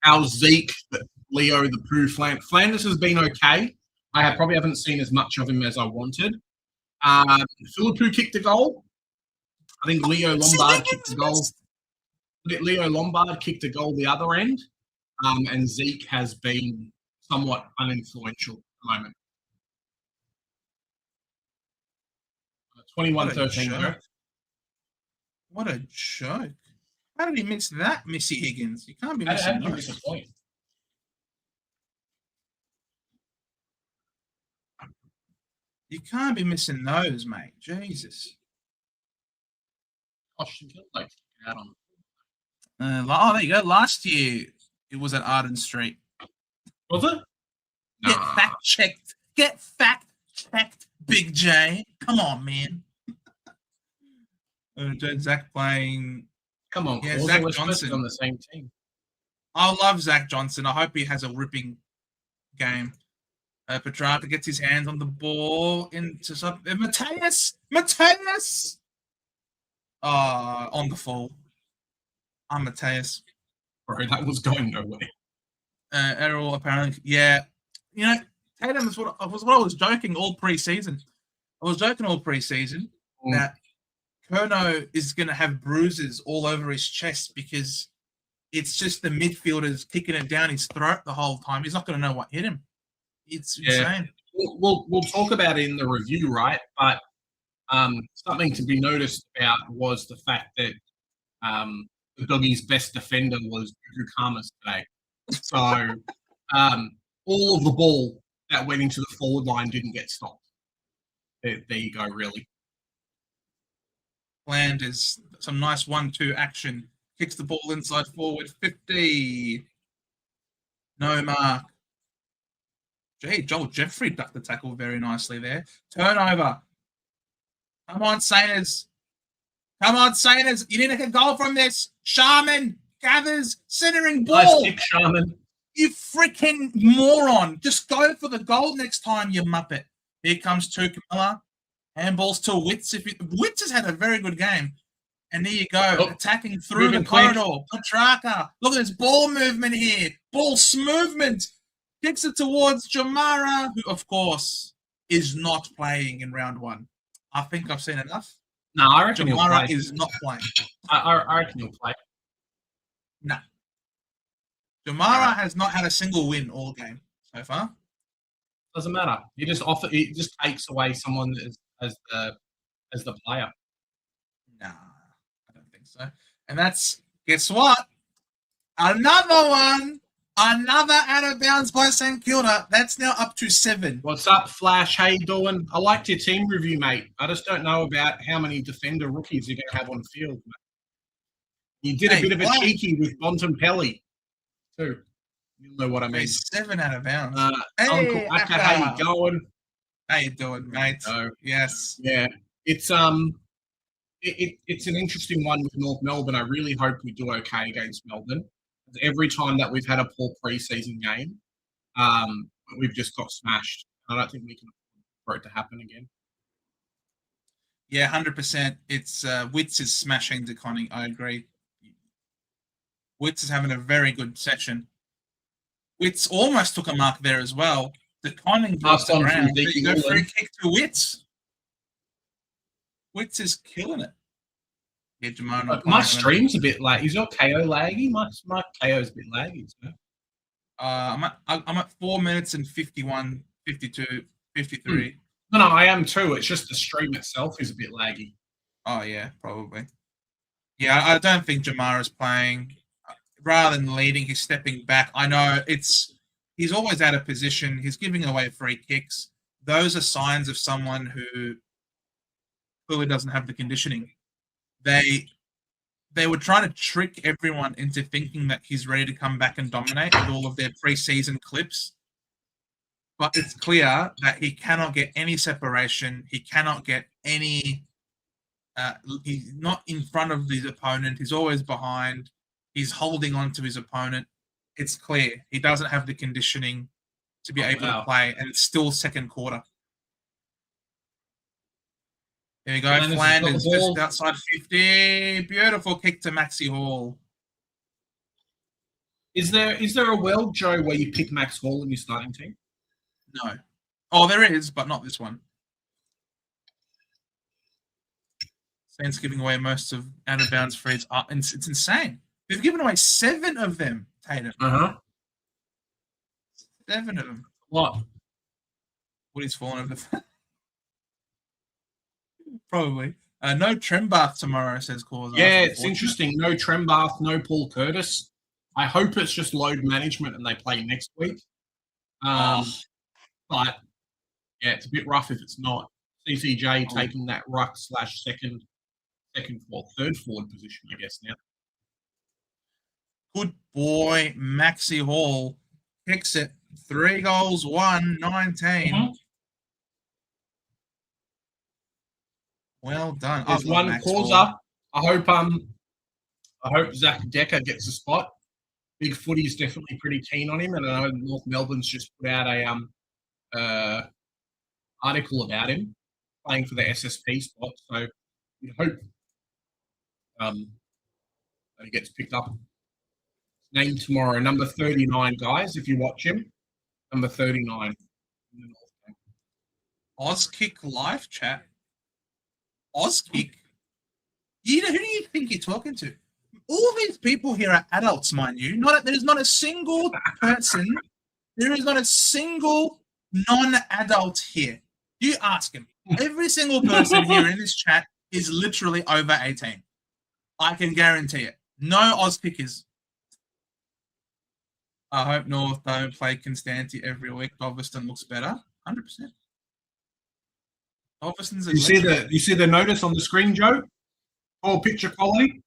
Our Zeke, Leo the Pooh, Flanders has been okay. I probably haven't seen as much of him as I wanted. Philippou kicked a goal. I think Leo Lombard kicked a goal. Leo Lombard kicked a goal the other end. And Zeke has been somewhat uninfluential at the moment. 21-13. What a joke. How did he miss that, Missy Higgins? You can't be missing those. You can't be missing those, mate. Jesus. Oh, there you go. Last year, it was at Arden Street. Was it? Get fact-checked. Get fact-checked, Big J. Come on, man. Zach playing. Come on, yeah, Zach Johnson on the same team. I love Zach Johnson. I hope he has a ripping game. Petrarca gets his hands on the ball into something. Mateus! On the fall. I'm Mateus. Bro, that was going nowhere. Errol apparently, yeah. You know, Tatum was what I was joking all preseason. That Kerno is going to have bruises all over his chest because it's just the midfielders kicking it down his throat the whole time. He's not going to know what hit him. It's insane. We'll talk about it in the review, right? But something to be noticed about was the fact that the doggies' best defender was Kamas today. So all of the ball that went into the forward line didn't get stopped. There you go, really. Flanders, some nice 1-2 action. Kicks the ball inside forward, 50. No mark. Gee, Joel Jeffrey ducked the tackle very nicely there. Turnover. Come on, Sainers. You need to get a goal from this. Sharman gathers, centering ball. Nice kick, Sharman. You freaking moron. Just go for the goal next time, you muppet. Here comes Tukamilla. Handballs to Witz. Witz has had a very good game. And there you go. Attacking through the corridor. Petrarca. Look at this ball movement here. Ball smoothment. Kicks it towards Jamara, who, of course, is not playing in round one. I think I've seen enough. No, I reckon Jamara is not playing. I reckon he'll play. No. Jamara has not had a single win all game so far. Doesn't matter. He just takes away someone as the player. Nah, I don't think so. And that's, guess what? Another one Another out of bounds by St Kilda. That's now up to 7. What's up, Flash? How you doing? I liked your team review, mate. I just don't know about how many defender rookies you're going to have on the field, mate. You did a bit of a cheeky with Bontempelli, too. You'll know what I mean. 7 out of bounds. Hey, Uncle Akka, how you going? How you doing, mate? Yes. Yeah. It's it's an interesting one with North Melbourne. I really hope we do okay against Melbourne. Every time that we've had a poor preseason game, we've just got smashed. I don't think we can afford for it to happen again. Yeah, 100%. It's Witts is smashing DeConning. I agree. Witts is having a very good session. Witts almost took a mark there as well. DeConning goes around. You go for a kick to Witts. Witts is killing it. Yeah, my stream's a bit laggy. Is your KO laggy? My KO's a bit laggy. So. I'm at 4 minutes and 51, 52, 53. No, I am too. It's just the stream itself is a bit laggy. Oh, yeah, probably. Yeah, I don't think Jamar is playing. Rather than leading, he's stepping back. I know he's always out of position. He's giving away free kicks. Those are signs of someone who clearly doesn't have the conditioning. They were trying to trick everyone into thinking that he's ready to come back and dominate with all of their preseason clips. But it's clear that he cannot get any separation. He cannot get any... he's not in front of his opponent. He's always behind. He's holding on to his opponent. It's clear he doesn't have the conditioning to be able to play, and it's still second quarter. There we go. Flanders just outside 50. Beautiful kick to Maxi Hall. Is there a world, Joe, where you pick Max Hall in your starting team? No. Oh, there is, but not this one. Saints giving away most of out of bounds frees. It's insane. They've given away 7 of them, Tatum. 7 of them. What? Woody's fallen over the... Probably. No Trembath tomorrow, says Cause. Yeah, it's interesting. No Trembath, no Paul Curtis. I hope it's just load management and they play next week. But, yeah, it's a bit rough if it's not. CCJ taking that ruck / third forward position, I guess, now. Good boy, Maxi Hall. Kicks it. 3 goals, 1, 19. Well done. There's one causer. I hope Zach Decker gets a spot. Big Footy's definitely pretty keen on him, and I know North Melbourne's just put out a article about him playing for the SSP spot. So we hope that he gets picked up. Name tomorrow, number 39, guys. If you watch him, number 39. Auskick live chat. Auskick? Who do you think you're talking to? All these people here are adults, mind you. There's not a single person. There is not a single non-adult here. You ask him. Every single person here in this chat is literally over 18. I can guarantee it. No Auskickers. I hope North don't play Constanti every week. Doveston looks better. 100%. Doveston's you see the notice on the screen, Joe? Poor picture quality.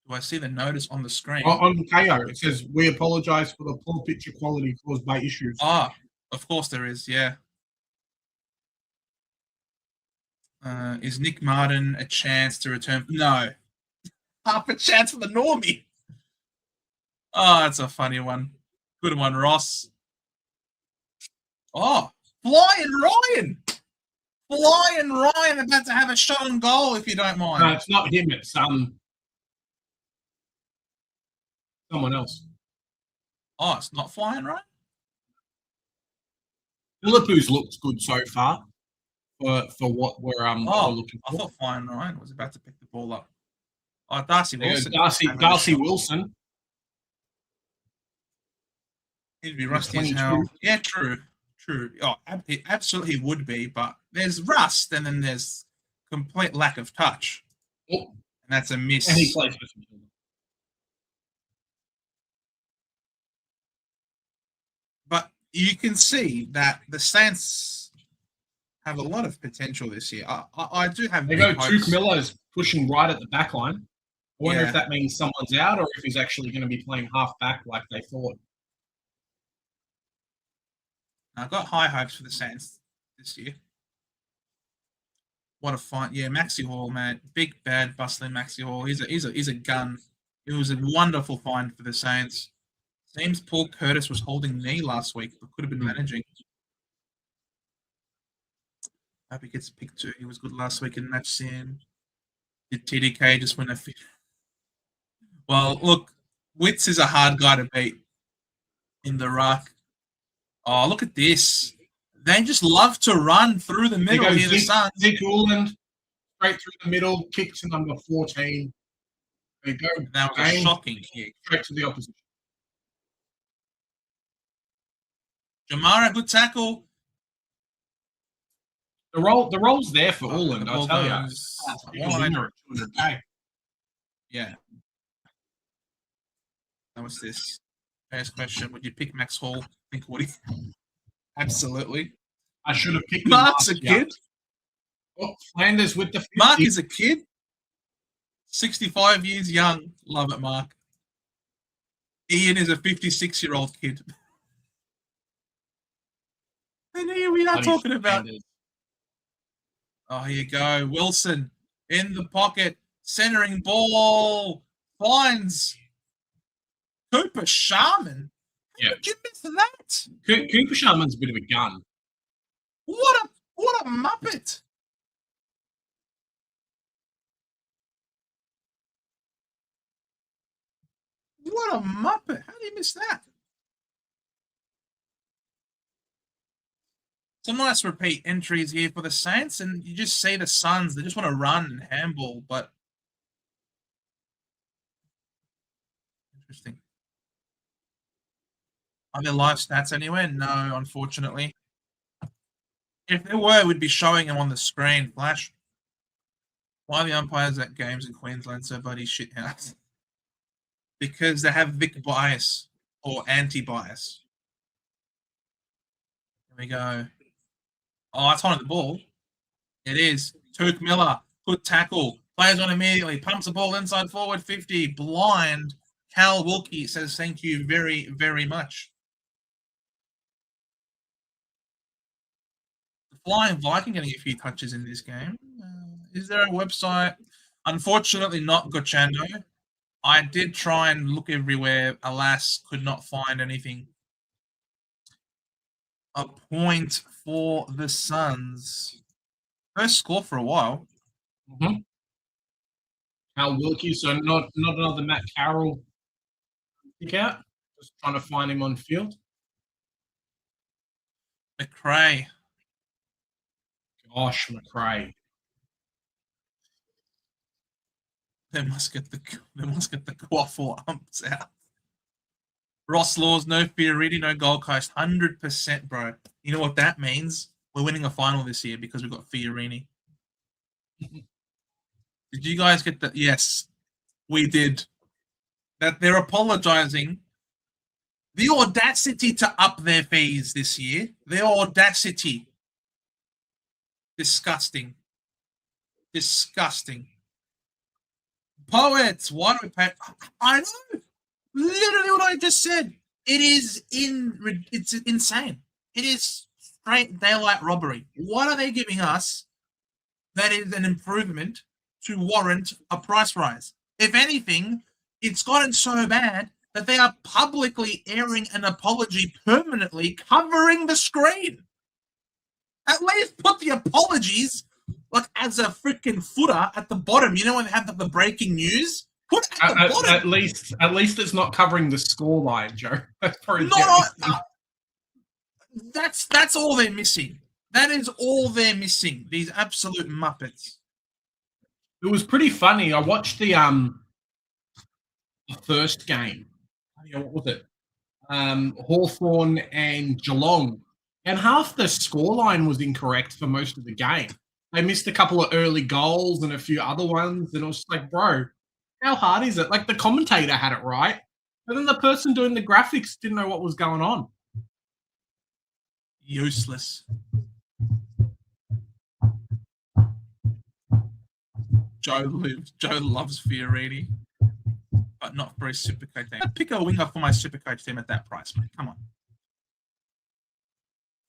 Do I see the notice on the screen? On KO, it says, we apologise for the poor picture quality caused by issues. Ah, of course there is, yeah. Is Nick Martin a chance to return? No. Half a chance for the normie. Oh, that's a funny one. Good one, Ross. Oh, Flying Ryan. Flying Ryan about to have a shot on goal, if you don't mind. No, it's not him. It's someone else. Oh, it's not Flying Ryan? Philippo's looked good so far for what we're looking for. I thought Flying Ryan was about to pick the ball up. Oh, Darcy Wilson. Darcy Wilson. He'd be rusty as hell. Yeah, true. Oh, it absolutely would be, but there's rust and then there's complete lack of touch. Oh. And that's a miss. And he plays for you can see that the Saints have a lot of potential this year. I do have. They go. Tuke Miller's pushing right at the back line. I wonder if that means someone's out or if he's actually going to be playing half back like they thought. I've got high hopes for the Saints this year. What a fight! Yeah, Maxi Hall, man, big bad bustling Maxi Hall. He's a gun. It was a wonderful find for the Saints. Seems Paul Curtis was holding knee last week, but could have been managing. Hope he gets picked too. He was good last week in match sim. Did TDK just win a fit? Well, look, Witz is a hard guy to beat in the ruck. Oh, look at this. They just love to run through the middle here, the Suns. Nick Uland, straight through the middle, kick to number 14. There you go. That was a shocking kick. Straight to the opposition. Jamara, good tackle. The role's there for Uland, I'll tell you. Yeah. That was this. First question: would you pick Max Hall? I think Woody. Absolutely. I should have picked Mark's a kid. Oh, Flanders with the 50. Mark is a kid. 65 years young. Love it, Mark. Ian is a 56-year-old kid. And here we are talking about. Flanders. Oh, here you go. Wilson in the pocket. Centering ball. Finds Cooper Sharman. Yeah. Did you miss that? Cooper Sharman's a bit of a gun. What a muppet. What a muppet. How do you miss that? Some nice repeat entries here for the Saints, and you just see the Suns. They just want to run and handball, but interesting. Are there live stats anywhere? No, unfortunately. If there were, we'd be showing them on the screen. Flash. Why are the umpires at games in Queensland so bloody shithouse? Because they have Vic bias or anti-bias. Here we go. Oh, it's on the ball. It is. Tuke Miller. Good tackle. Plays on immediately. Pumps the ball inside forward 50. Blind. Cal Wilkie says thank you very, very much. Flying Viking getting a few touches in this game. Is there a website? Unfortunately, not Gochando. I did try and look everywhere. Alas, could not find anything. A point for the Suns. First score for a while. Mm-hmm. Cal Wilkie, so not another Matt Carroll kick out. Just trying to find him on field. McRae. Gosh, McRae. They must get the quaffle umps out. Ross Laws, no Fiorini, no Gold Coast, 100%, bro. You know what that means? We're winning a final this year because we've got Fiorini. Did you guys get that? Yes, we did. That they're apologizing. The audacity to up their fees this year. The audacity. Disgusting. Disgusting. Poets, why do we pay? I know. Literally what I just said. It's insane. It is straight daylight robbery. What are they giving us that is an improvement to warrant a price rise? If anything, it's gotten so bad that they are publicly airing an apology permanently covering the screen. At least put the apologies like as a freaking footer at the bottom. You know when they have the breaking news? Put at the bottom. At least it's not covering the scoreline, Joe. That's all they're missing. That is all they're missing. These absolute muppets. It was pretty funny. I watched the first game. What was it? Hawthorn and Geelong. And half the scoreline was incorrect for most of the game. They missed a couple of early goals and a few other ones. And it was just like, bro, how hard is it? Like the commentator had it right. But then the person doing the graphics didn't know what was going on. Useless. Joe loves Fiorini, but not for his Supercoach team. I'd pick a winger for my Supercoach team at that price, mate. Come on.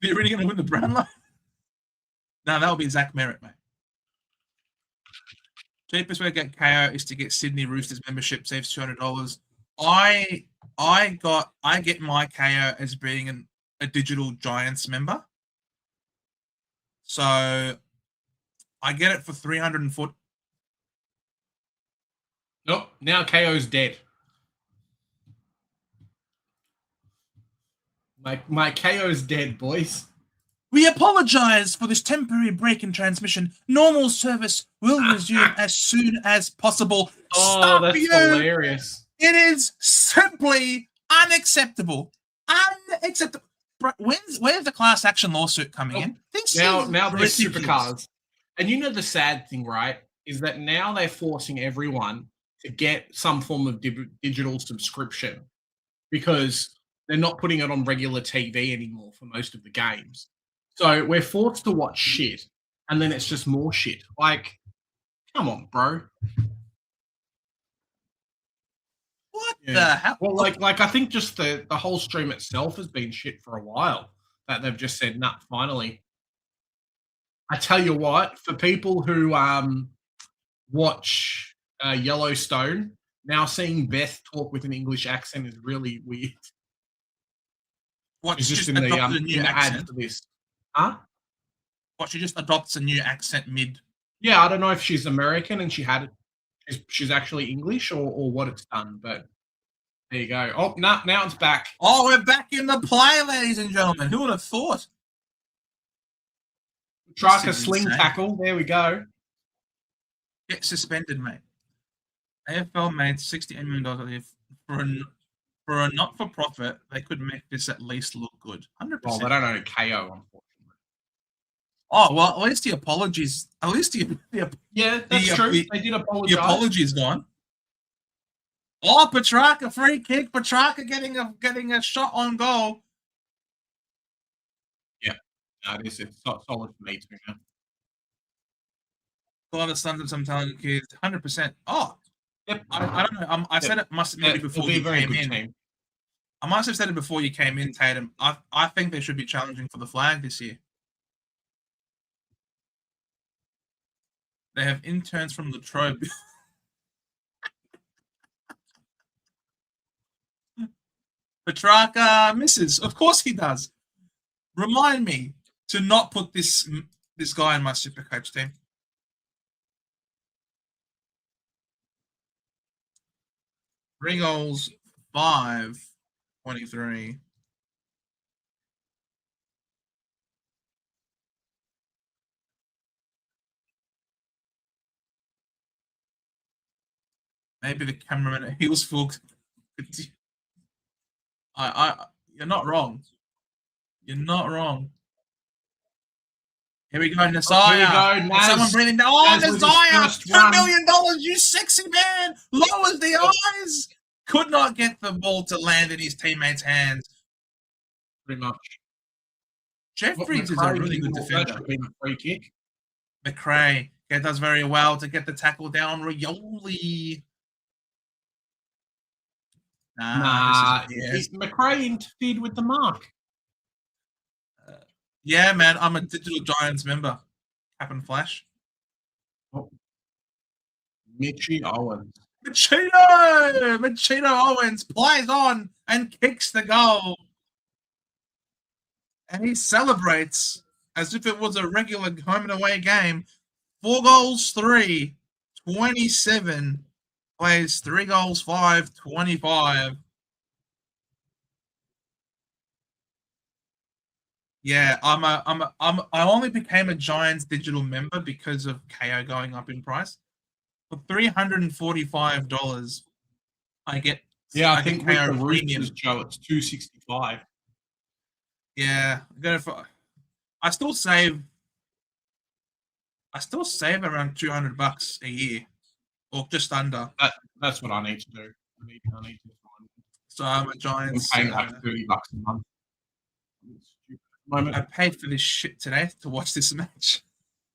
Fiorini going to win the Brownlow? No, that'll be Zach Merritt, mate. Cheapest way to get KO is to get Sydney Roosters membership, saves $200. I get my KO as being a digital Giants member. So I get it for 340. Nope. Now KO's dead. My KO's dead, boys. We apologize for this temporary break in transmission. Normal service will resume as soon as possible. Oh, Stop that's you. hilarious. It is simply unacceptable. Unacceptable. Where's the class action lawsuit coming in? Now there's supercars. And you know the sad thing, right, is that now they're forcing everyone to get some form of digital subscription because they're not putting it on regular TV anymore for most of the games. So we're forced to watch shit, and then it's just more shit. Like, come on, bro. What the hell? Well, like I think just the whole stream itself has been shit for a while. That they've just said, nah, finally. I tell you what, for people who watch Yellowstone, now seeing Beth talk with an English accent is really weird. What, it's just in a the new ad for this. Huh? What, she just adopts a new accent mid? Yeah, I don't know if she's American and she's actually English or what it's done, but there you go. Oh, now it's back. Oh, we're back in the play, ladies and gentlemen. Who would have thought? Strike a sling tackle. There we go. Get suspended, mate. AFL made $68 million for a not-for-profit. They could make this at least look good. 100%. Well, they don't own KO, unfortunately. Oh, well, at least the apologies. At least yeah, that's true. They did apologize. The apology is gone. Oh, Petrarca, free kick. Petrarca getting a shot on goal. Yeah, no, it's solid for me too now. A lot of sons of some talented kids. 100%. Oh, yep. I don't know. I said it must maybe before you came in. Team. I must have said it before you came in, Tatum. I think they should be challenging for the flag this year. They have interns from Latrobe. Petrarca misses. Of course he does. Remind me to not put this guy in my Supercoach team. Three goals, 5-23. Maybe the cameraman at Heelsford. You're not wrong. You're not wrong. Here we go, Nasaya. Here we go, Someone breathing down. Oh, Nasaya! $2 million, you sexy man! Lowers the eyes! Could not get the ball to land in his teammates' hands. Pretty much. Jeffries is a really good defender. That should be a free kick. McRae does very well to get the tackle down. Rioli. McRae interfered with the mark. Yeah, man, I'm a Digital Giants member. Cap and Flash. Oh. Mitchie Owens. Machino Owens plays on and kicks the goal. And he celebrates as if it was a regular home and away game. 4 goals, 3, 27. Plays 3 goals, 5, 25. Yeah, I only became a Giants digital member because of KO going up in price. For $345, I get. Yeah, I think with the Roosters, Joe, it's $265. Yeah, I still save around $200 a year, or just under. That's what I need to do. I need to find. So I'm a Giants. I'm paying like $30 a month. moment. I paid for this shit today to watch this match.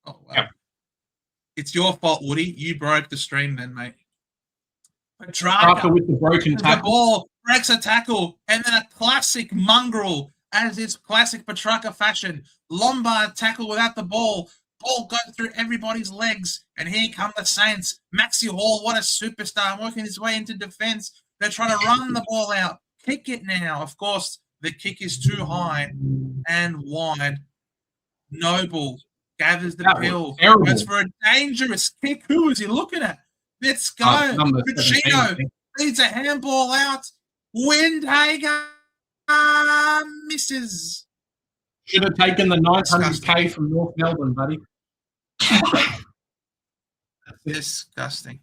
Oh, wow. Yep. It's your fault, Woody. You broke the stream then, mate. After with the broken the tackle. ball, breaks a tackle, and then a classic mongrel, as is classic Petrarca fashion. Lombard tackle without the ball. Ball goes through everybody's legs, and here come the Saints. Maxi Hall, what a superstar, working his way into defense. They're trying to run the ball out. Kick it now. Of course, the kick is too high and wide. Noble gathers the pill. Goes for a dangerous kick. Who is he looking at? Let's go. Pacino leads a handball out. Windhager misses. Should have taken the 900K from North Melbourne, buddy. Disgusting.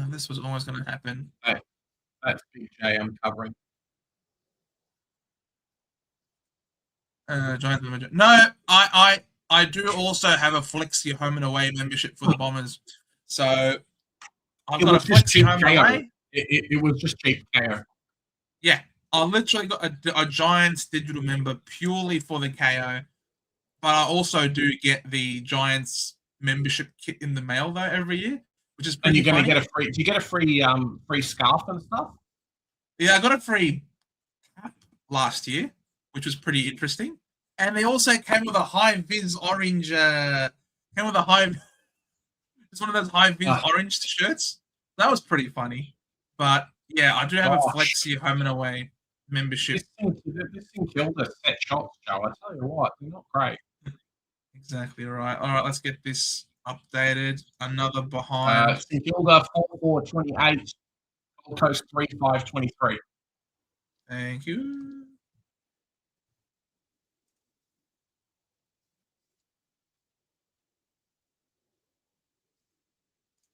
This was always going to happen. Hey, that's Big J I'm covering. No, I do also have a Flexi home and away membership for the Bombers. So I've got a Flexi home and away. It was just cheap KO. Yeah, I literally got a Giants digital member purely for the KO. But I also do get the Giants membership kit in the mail though every year, which is pretty. And you're going to get a free. Do you get a free scarf and stuff? Yeah, I got a free cap last year, which was pretty interesting. And they also came with a high vis orange. It's one of those high vis orange shirts. That was pretty funny. But yeah, I do have a Flexi home and away membership. This thing killed us set shots, Joe. I tell you what, they're not great. Exactly right. All right, let's get this updated. Another behind. St Kilda 4-4-28, Gold Coast 3-5-23. Thank you.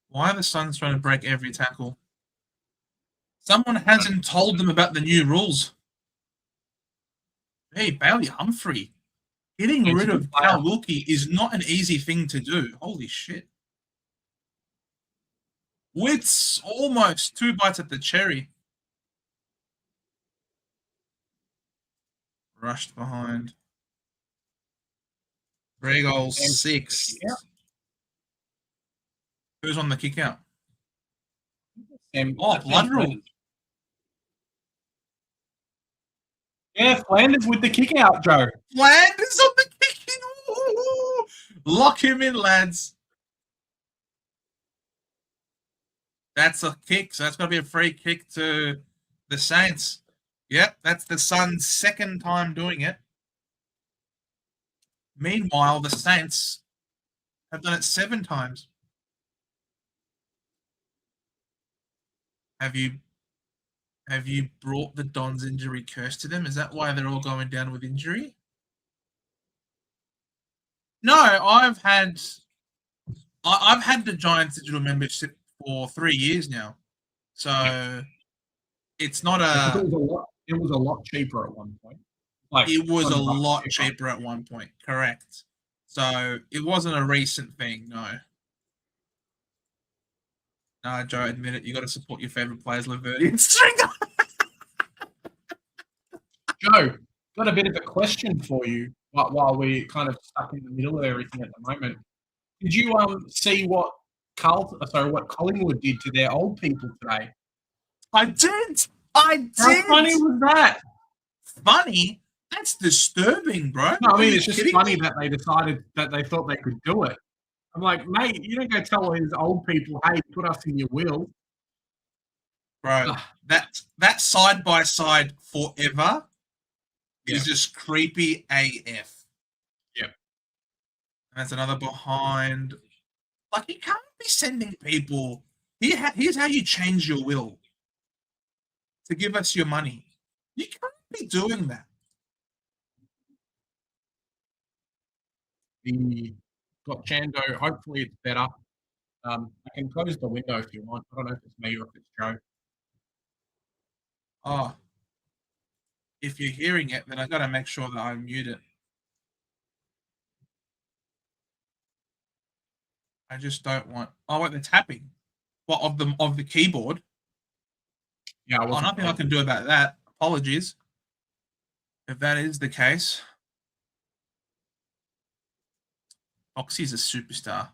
Why are the Suns trying to break every tackle? Someone hasn't told them about the new rules. Hey, Bailey Humphrey. Getting rid of Cal Wilkie is not an easy thing to do. Holy shit. Wits almost 2 bites at the cherry. Rushed behind. 3 goals, 6. Yeah. Who's on the kick out? Blood rule. Yeah, Flanders with the kick out, Joe. Flanders on the kicking. Ooh. Lock him in, lads. That's a kick, so that's going to be a free kick to the Saints. Yep, that's the Suns' second time doing it. Meanwhile, the Saints have done it 7 times. Have you brought the Dons injury curse to them? Is that why they're all going down with injury? No, I've had the Giants digital membership for 3 years now, so it's not a. It was a lot cheaper at one point. It was a lot cheaper at one point, correct? So it wasn't a recent thing, no. No, Joe, admit it. You got to support your favorite players, Laverty and Stringer. Joe, got a bit of a question for you while we're kind of stuck in the middle of everything at the moment. Did you see what Collingwood did to their old people today? I did. How funny was that? Funny? That's disturbing, bro. No, I mean, it's just funny that they decided that they thought they could do it. I'm like, mate, you don't go tell these old people, hey, put us in your will. Bro, that side-by-side forever is just creepy AF. Yep. And that's another behind. Like, you can't be sending people, here's how you change your will to give us your money. You can't be doing that. Got Chando. Hopefully it's better. I can close the window if you want. I don't know if it's me or if it's Joe. Oh. If you're hearing it, then I got to make sure that I mute it. I just don't want. Oh, wait, the tapping. What, of the keyboard? Yeah. Nothing I can do about that. Apologies if that is the case. Oxy's a superstar.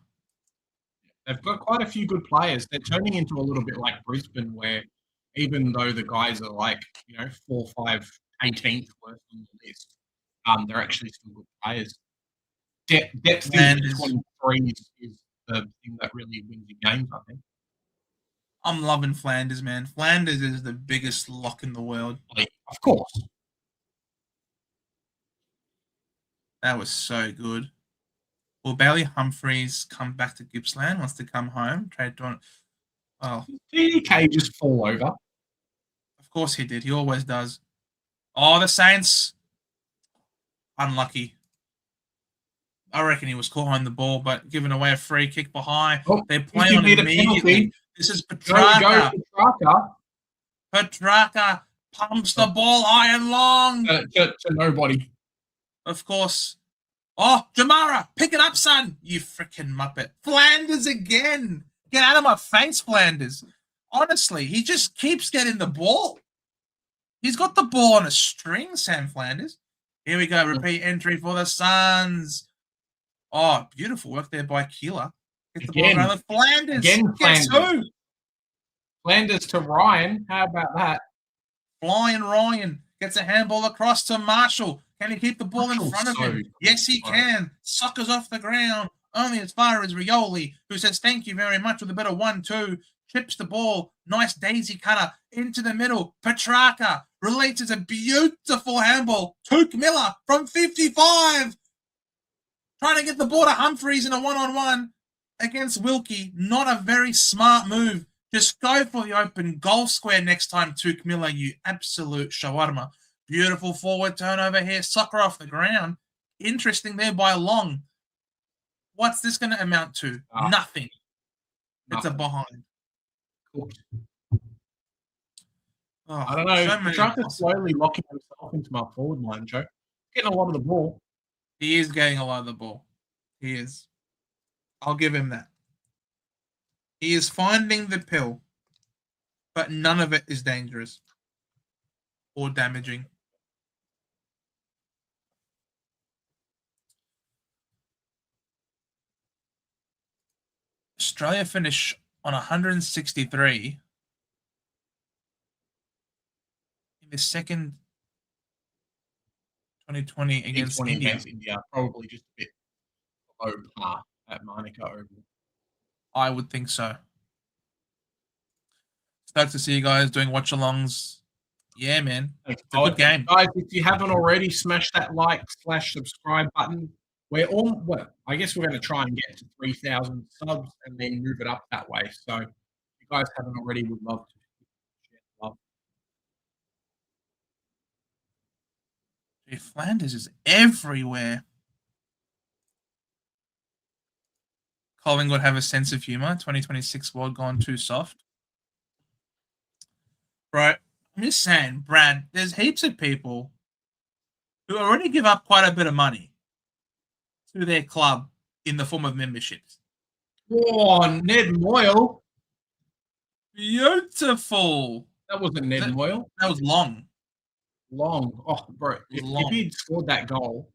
They've got quite a few good players. They're turning into a little bit like Brisbane, where even though the guys are like, 4, 5, 18th worst on the list, they're actually still good players. Depth in 23 is the thing that really wins you games, I think. I'm loving Flanders, man. Flanders is the biggest lock in the world. Of course. That was so good. Will Bailey Humphreys come back to Gippsland? Wants to come home? Trade to DDK just fall over. Of course he did. He always does. Oh, the Saints. Unlucky. I reckon he was caught on the ball, but giving away a free kick behind. Oh, they're playing on immediately. This is Petrarca. Petrarca pumps the ball high and long. To nobody. Of course. Oh, Jamara, pick it up, son. You freaking muppet. Flanders again. Get out of my face, Flanders. Honestly, he just keeps getting the ball. He's got the ball on a string, Sam Flanders. Here we go. Repeat entry for the Suns. Oh, beautiful work there by Keeler. Get the ball around Flanders. Again, Guess who? Flanders to Ryan. How about that? Flying Ryan gets a handball across to Marshall. Can he keep the ball in front of him? Yes, he can. Suckers off the ground. Only as far as Rioli, who says thank you very much with a bit of 1-2. Chips the ball. Nice daisy cutter into the middle. Petrarca releases a beautiful handball. Took Miller from 55. Trying to get the ball to Humphreys in a one-on-one against Wilkie. Not a very smart move. Just go for the open goal square next time, Took Miller, you absolute shawarma. Beautiful forward turnover here. Soccer off the ground. Interesting there by Long. What's this going to amount to? Nothing. It's a behind. Oh, I don't know. Petrarca's slowly locking himself into my forward line, Joe. Getting a lot of the ball. He is getting a lot of the ball. He is. I'll give him that. He is finding the pill, but none of it is dangerous or damaging. Australia finish on 163 in the second 2020 against India. Probably just a bit below par at Monica Oval. I would think so. Stoked to see you guys doing watch-alongs. Yeah, man. It's a good game. Guys, if you haven't already, smash that like/subscribe button. I guess we're going to try and get to 3,000 subs and then move it up that way. So if you guys haven't already, would love to share love. Flanders is everywhere. Collingwood have a sense of humor. 2026 world gone too soft. Bro, I'm just saying, Brad, there's heaps of people who already give up quite a bit of money to their club in the form of memberships. Oh, Ned Moyle. Beautiful. That wasn't Ned Moyle. That was Long. Long. Oh, bro. If he'd scored that goal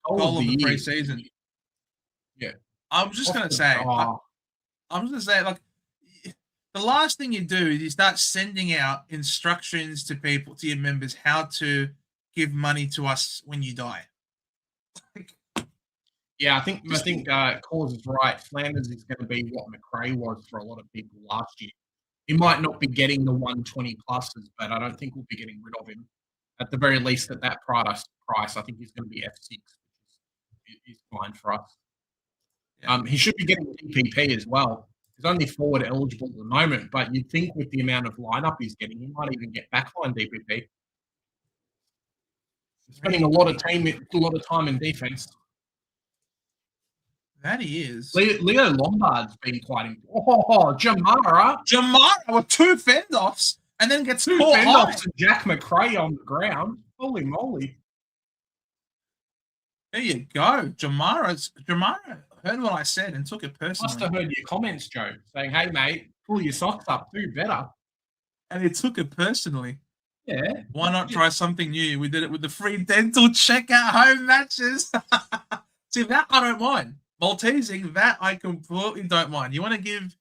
of the preseason. Yeah. I'm just going to say, like, the last thing you do is you start sending out instructions to people, to your members, how to give money to us when you die. Yeah, I think Cause is right. Flanders is going to be what McRae was for a lot of people last year. He might not be getting the 120 pluses, but I don't think we'll be getting rid of him. At the very least, at that price, I think he's going to be F6, which is fine for us. Yeah. He should be getting DPP as well. He's only forward eligible at the moment, but you'd think with the amount of lineup he's getting, he might even get backline DPP. He's spending a lot of time in defense. That he is. Leo Lombard's been quite important. Oh, Jamara with 2 fend-offs and then gets 2 fend-offs and Jack McRae on the ground. Holy moly. There you go. Jamara heard what I said and took it personally. Must have heard your comments, Joe, saying, hey, mate, pull your socks up, do better. And he took it personally. Yeah. Why not try something new? We did it with the free dental checkout home matches. See, that I don't mind. Maltesing, that I completely don't mind. You want to give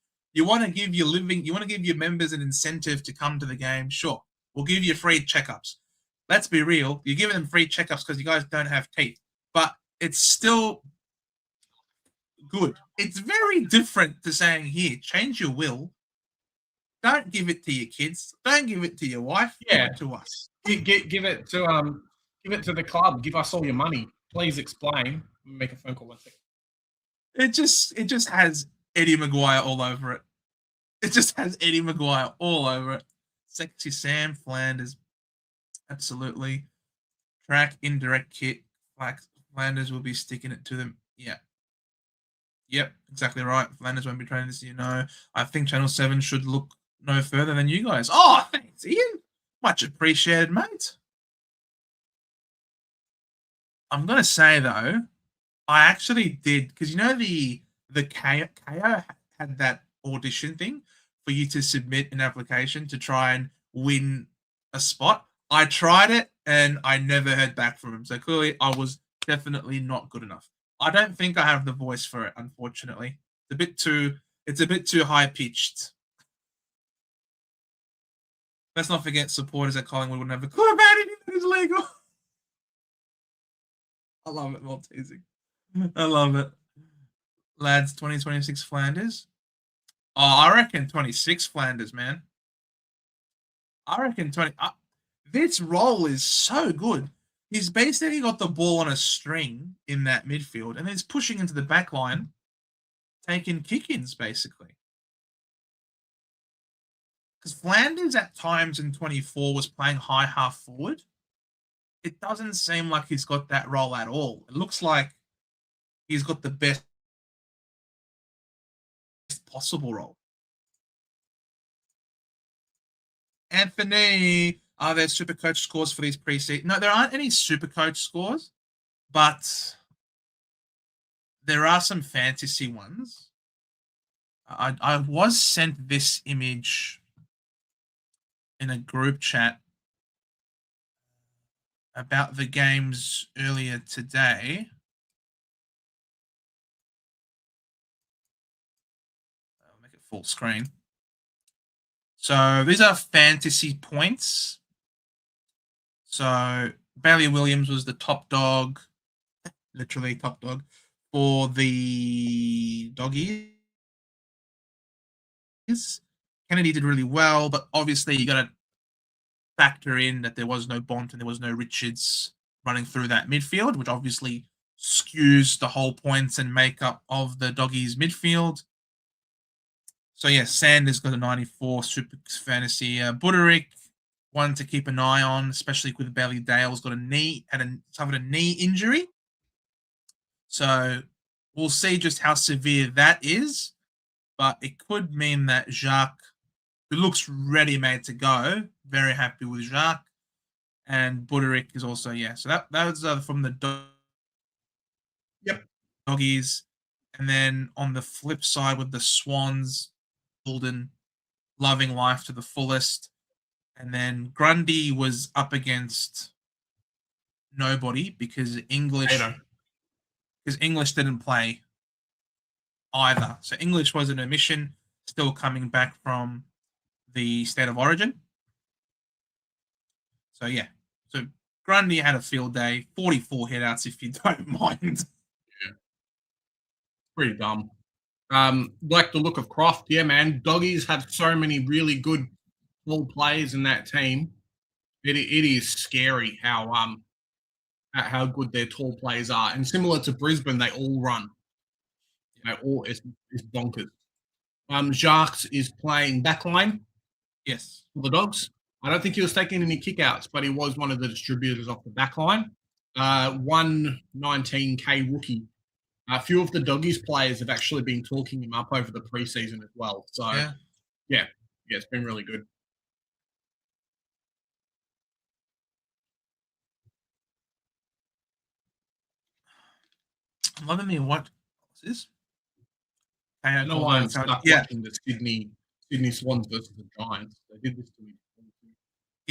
your members an incentive to come to the game? Sure. We'll give you free checkups. Let's be real. You're giving them free checkups because you guys don't have teeth. But it's still good. It's very different to saying, here, change your will. Don't give it to your kids. Don't give it to your wife. Yeah. Give it to us. Give it to the club. Give us all your money. Please explain. Make a phone call 1 second. It just has Eddie Maguire all over it. It just has Eddie Maguire all over it. Sexy Sam Flanders. Absolutely. Track indirect kit. Flanders will be sticking it to them. Yeah. Yep, exactly right. Flanders won't be training this year. No, I think Channel 7 should look no further than you guys. Oh, thanks, Ian. Much appreciated, mate. I'm going to say, though, I actually did, because you know the KO had that audition thing for you to submit an application to try and win a spot. I tried it, and I never heard back from him. So clearly, I was definitely not good enough. I don't think I have the voice for it, unfortunately. It's a bit too high pitched. Let's not forget supporters at Collingwood will never clue about anything that is legal. I love it, Maltesing. I love it. Lads, 2026 Flanders. Oh, I reckon 26 Flanders, man. I reckon 20. This role is so good. He's basically got the ball on a string in that midfield, and then he's pushing into the back line, taking kick-ins, basically. Because Flanders at times in 24 was playing high half forward. It doesn't seem like he's got that role at all. It looks like he's got the best possible role. Anthony, are there super coach scores for these preseason? No, there aren't any super coach scores, but there are some fantasy ones. I was sent this image in a group chat about the games earlier today. I'll make it full screen. So these are fantasy points. So Bailey Williams was the top dog, literally top dog, for the doggies. Kennedy did really well, but obviously you got to factor in that there was no Bont and there was no Richards running through that midfield, which obviously skews the whole points and makeup of the doggies midfield. So yeah, Sanders got a 94 super fantasy. Buderick, one to keep an eye on, especially with Bailey Dale's got suffered a knee injury. So we'll see just how severe that is, but it could mean that Jacques, who looks ready-made to go, very happy with Jacques, and Buderick is also, yeah. So that was from the doggies. And then on the flip side with the Swans, Golden, loving life to the fullest. And then Grundy was up against nobody because English didn't play either. So English was an omission, still coming back from the State of Origin. So yeah. So Grundy had a field day, 44 headouts if you don't mind. Yeah. Pretty dumb. Like the look of Croft, yeah, man. Doggies have so many really good ball players in that team. It is scary how good their tall players are. And similar to Brisbane, they all run. It's bonkers. Jacques is playing backline. Yes. For the Dogs. I don't think he was taking any kickouts, but he was one of the distributors off the backline. 119K rookie. A few of the Doggies players have actually been talking him up over the preseason as well. So, yeah, it's been really good. I'm loving me. What's this? I know why I'm stuck watching the Sydney Swans versus the Giants. They did this to me.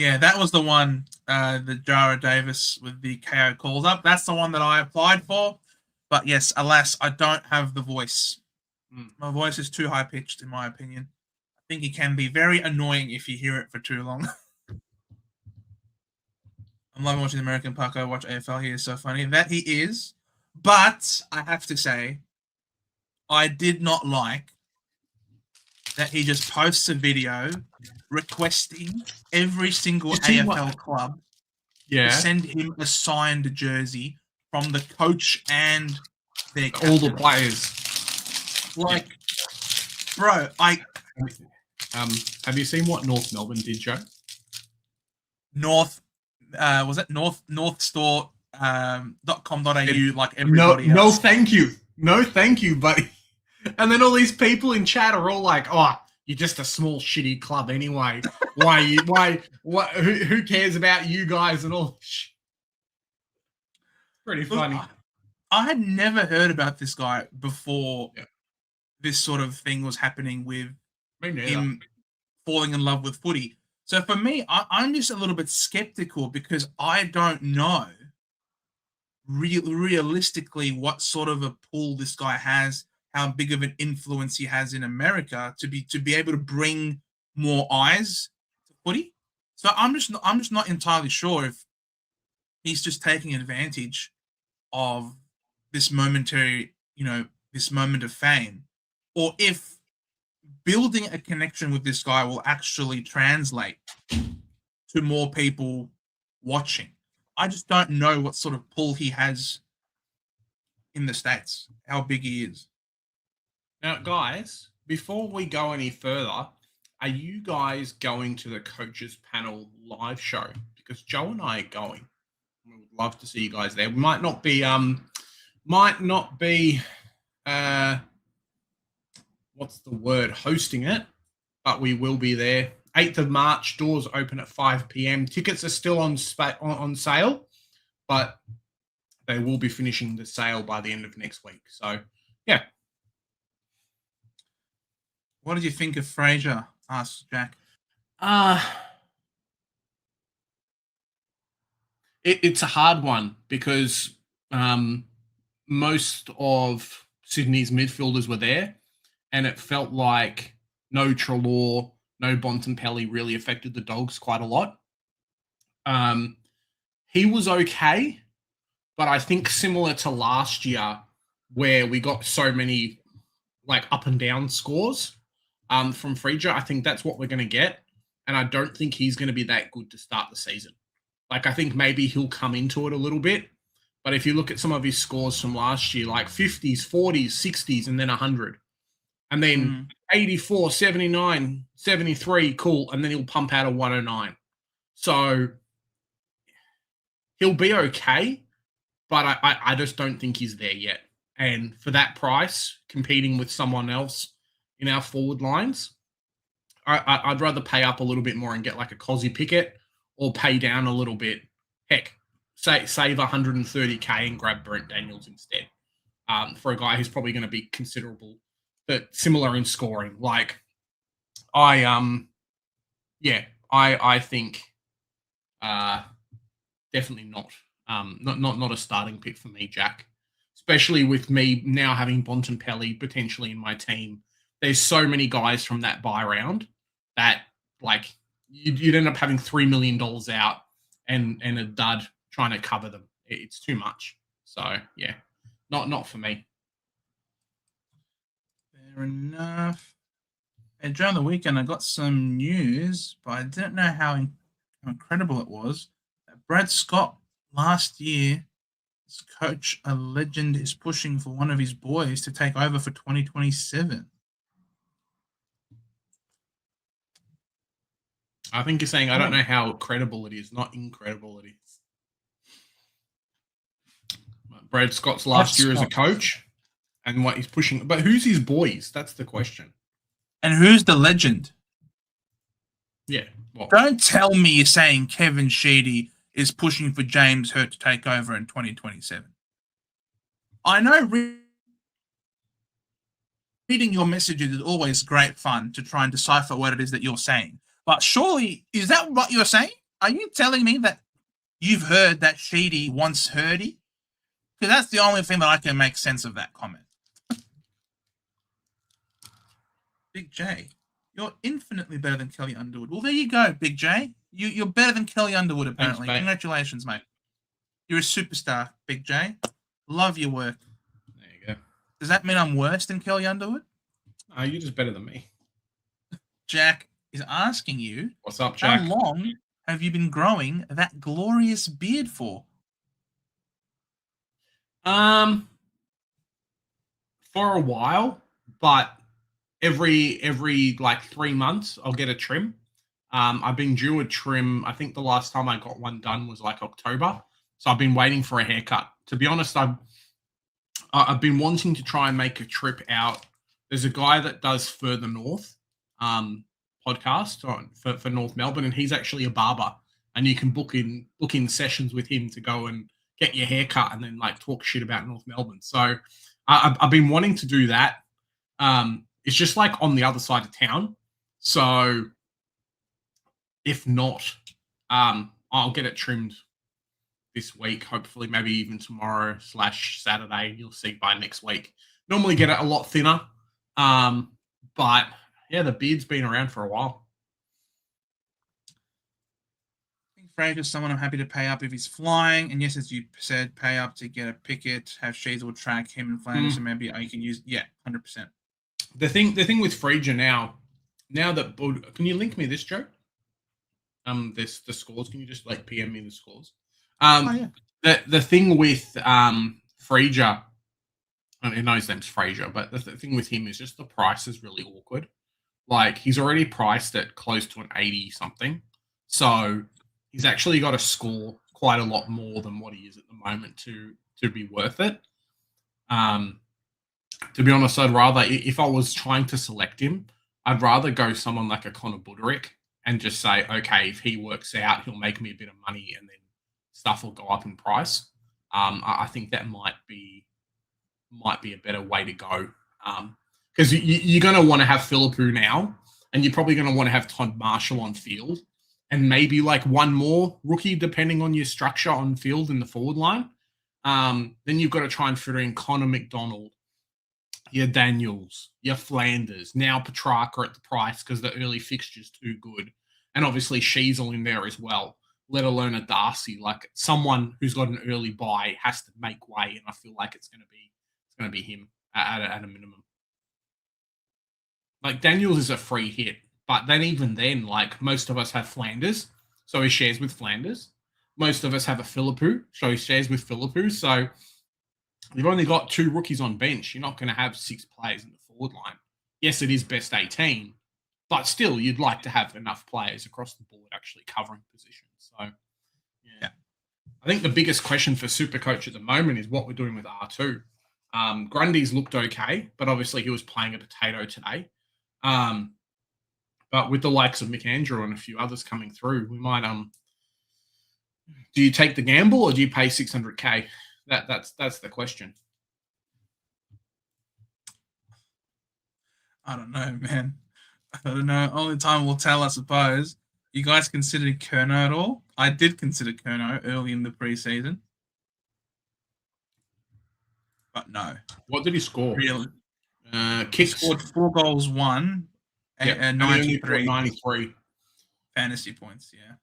Yeah, that was the one, the Jara Davis with the KO calls up. That's the one that I applied for. But yes, alas, I don't have the voice. My voice is too high-pitched, in my opinion. I think it can be very annoying if you hear it for too long. I'm loving watching American Paco watch AFL. He is so funny. That he is. But I have to say, I did not like that he just posts a video requesting every single AFL club to send him a signed jersey from the coach and their captain. All the players. Like, bro, have you seen what North Melbourne did, Joe? Was it northstore.com.au like everybody else? No, thank you. No, thank you, buddy. And then all these people in chat are all like, "Oh, you're just a small shitty club anyway. Who cares about you guys and all?" Pretty funny. I had never heard about this guy before this sort of thing was happening with him falling in love with footy. So for me, I'm just a little bit skeptical because I don't know realistically what sort of a pull this guy has, how big of an influence he has in America to be able to bring more eyes to footy. So I'm just not entirely sure if he's just taking advantage of this momentary, this moment of fame, or if building a connection with this guy will actually translate to more people watching. I just don't know what sort of pull he has in the States, how big he is. Now, guys, before we go any further, are you guys going to the coaches panel live show? Because Joe and I are going. We would love to see you guys there. We might not be what's the word, hosting it, but we will be there. 8th of March, doors open at 5 p.m. Tickets are still on sale, but they will be finishing the sale by the end of next week. So, yeah. What did you think of Fraser? Asked Jack. It's a hard one because most of Sydney's midfielders were there, and it felt like no Treloar, no Bontempelli really affected the Dogs quite a lot. He was okay, but I think similar to last year where we got so many like up and down scores from Fraser, I think that's what we're going to get. And I don't think he's going to be that good to start the season. Like, I think maybe he'll come into it a little bit. But if you look at some of his scores from last year, like 50s, 40s, 60s, and then 100. And then 84, 79, 73, cool. And then he'll pump out a 109. So he'll be okay, but I just don't think he's there yet. And for that price, competing with someone else in our forward lines, I'd rather pay up a little bit more and get like a Cozzy Pickett, or pay down a little bit. Heck, save 130K and grab Brent Daniels instead. For a guy who's probably going to be considerable, but similar in scoring. Like, I think definitely not a starting pick for me, Jack. Especially with me now having Bontempelli potentially in my team. There's so many guys from that buy round that, like, you'd end up having $3 million out and a dud trying to cover them. It's too much. So, yeah, not for me. Fair enough. And during the weekend, I got some news, but I didn't know how incredible it was. Brad Scott, last year, his coach, a legend, is pushing for one of his boys to take over for 2027. I think you're saying I don't know how credible it is, not incredible it is. Brad Scott's last year as a coach and what he's pushing. But who's his boys? That's the question. And who's the legend? Yeah. Well, don't tell me you're saying Kevin Sheedy is pushing for James Hurt to take over in 2027. I know reading your messages is always great fun to try and decipher what it is that you're saying. But surely, is that what you're saying? Are you telling me that you've heard that Sheedy once heardy? Because that's the only thing that I can make sense of that comment. Big J, you're infinitely better than Kelly Underwood. Well, there you go, Big J. You're better than Kelly Underwood, apparently. Thanks, mate. Congratulations, mate. You're a superstar, Big J. Love your work. There you go. Does that mean I'm worse than Kelly Underwood? Oh, you're just better than me. Jack is asking you, what's up, Jack? How long have you been growing that glorious beard for? For a while, but every like 3 months I'll get a trim. I've been due a trim. I think the last time I got one done was like October. So I've been waiting for a haircut. To be honest, I've been wanting to try and make a trip out. There's a guy that does Further North podcast for North Melbourne, and he's actually a barber, and you can book in sessions with him to go and get your hair cut and then like talk shit about North Melbourne. So I've been wanting to do that. It's just like on the other side of town. So if not, I'll get it trimmed this week, hopefully maybe even tomorrow/Saturday. You'll see by next week. Normally get it a lot thinner. But yeah, the beard's been around for a while. Fraser's someone I'm happy to pay up if he's flying. And yes, as you said, pay up to get a picket, have Sheasel track him and Flanders, and maybe I can use 100%. The thing with Fraser now that can you link me this, Joe? The scores. Can you just like PM me the scores? The thing with Fraser, I know his name's Fraser, but the thing with him is just the price is really awkward. Like he's already priced at close to an 80 something, so he's actually got to score quite a lot more than what he is at the moment to be worth it. To be honest, I'd rather, if I was trying to select him, I'd rather go someone like a Connor Buderick and just say, okay, if he works out, he'll make me a bit of money and then stuff will go up in price. I think that might be a better way to go. Because you're going to want to have Philippou now, and you're probably going to want to have Todd Marshall on field, and maybe like one more rookie, depending on your structure on field in the forward line. Then you've got to try and fit in Connor McDonald, your Daniels, your Flanders, now Petrarca at the price because the early fixture's too good. And obviously Sheasel in there as well, let alone a Darcy. Like someone who's got an early buy has to make way, and I feel like it's going to be him at a minimum. Like Daniels is a free hit, but then even then, like most of us have Flanders, so he shares with Flanders. Most of us have a Philippou, so he shares with Philippou. So you've only got 2 rookies on bench. You're not going to have 6 players in the forward line. Yes, it is best 18, but still, you'd like to have enough players across the board actually covering positions. So, yeah. I think the biggest question for Supercoach at the moment is what we're doing with R2. Grundy's looked okay, but obviously he was playing a potato today. But with the likes of Mick Andrew and a few others coming through, we might do you take the gamble or do you pay 600K? That's the question. I don't know, man. I don't know. Only time will tell, I suppose. You guys considered Kerno at all? I did consider Kerno early in the preseason. But no. What did he score? Really? He scored 4 goals, 1, and 93 fantasy points, yeah.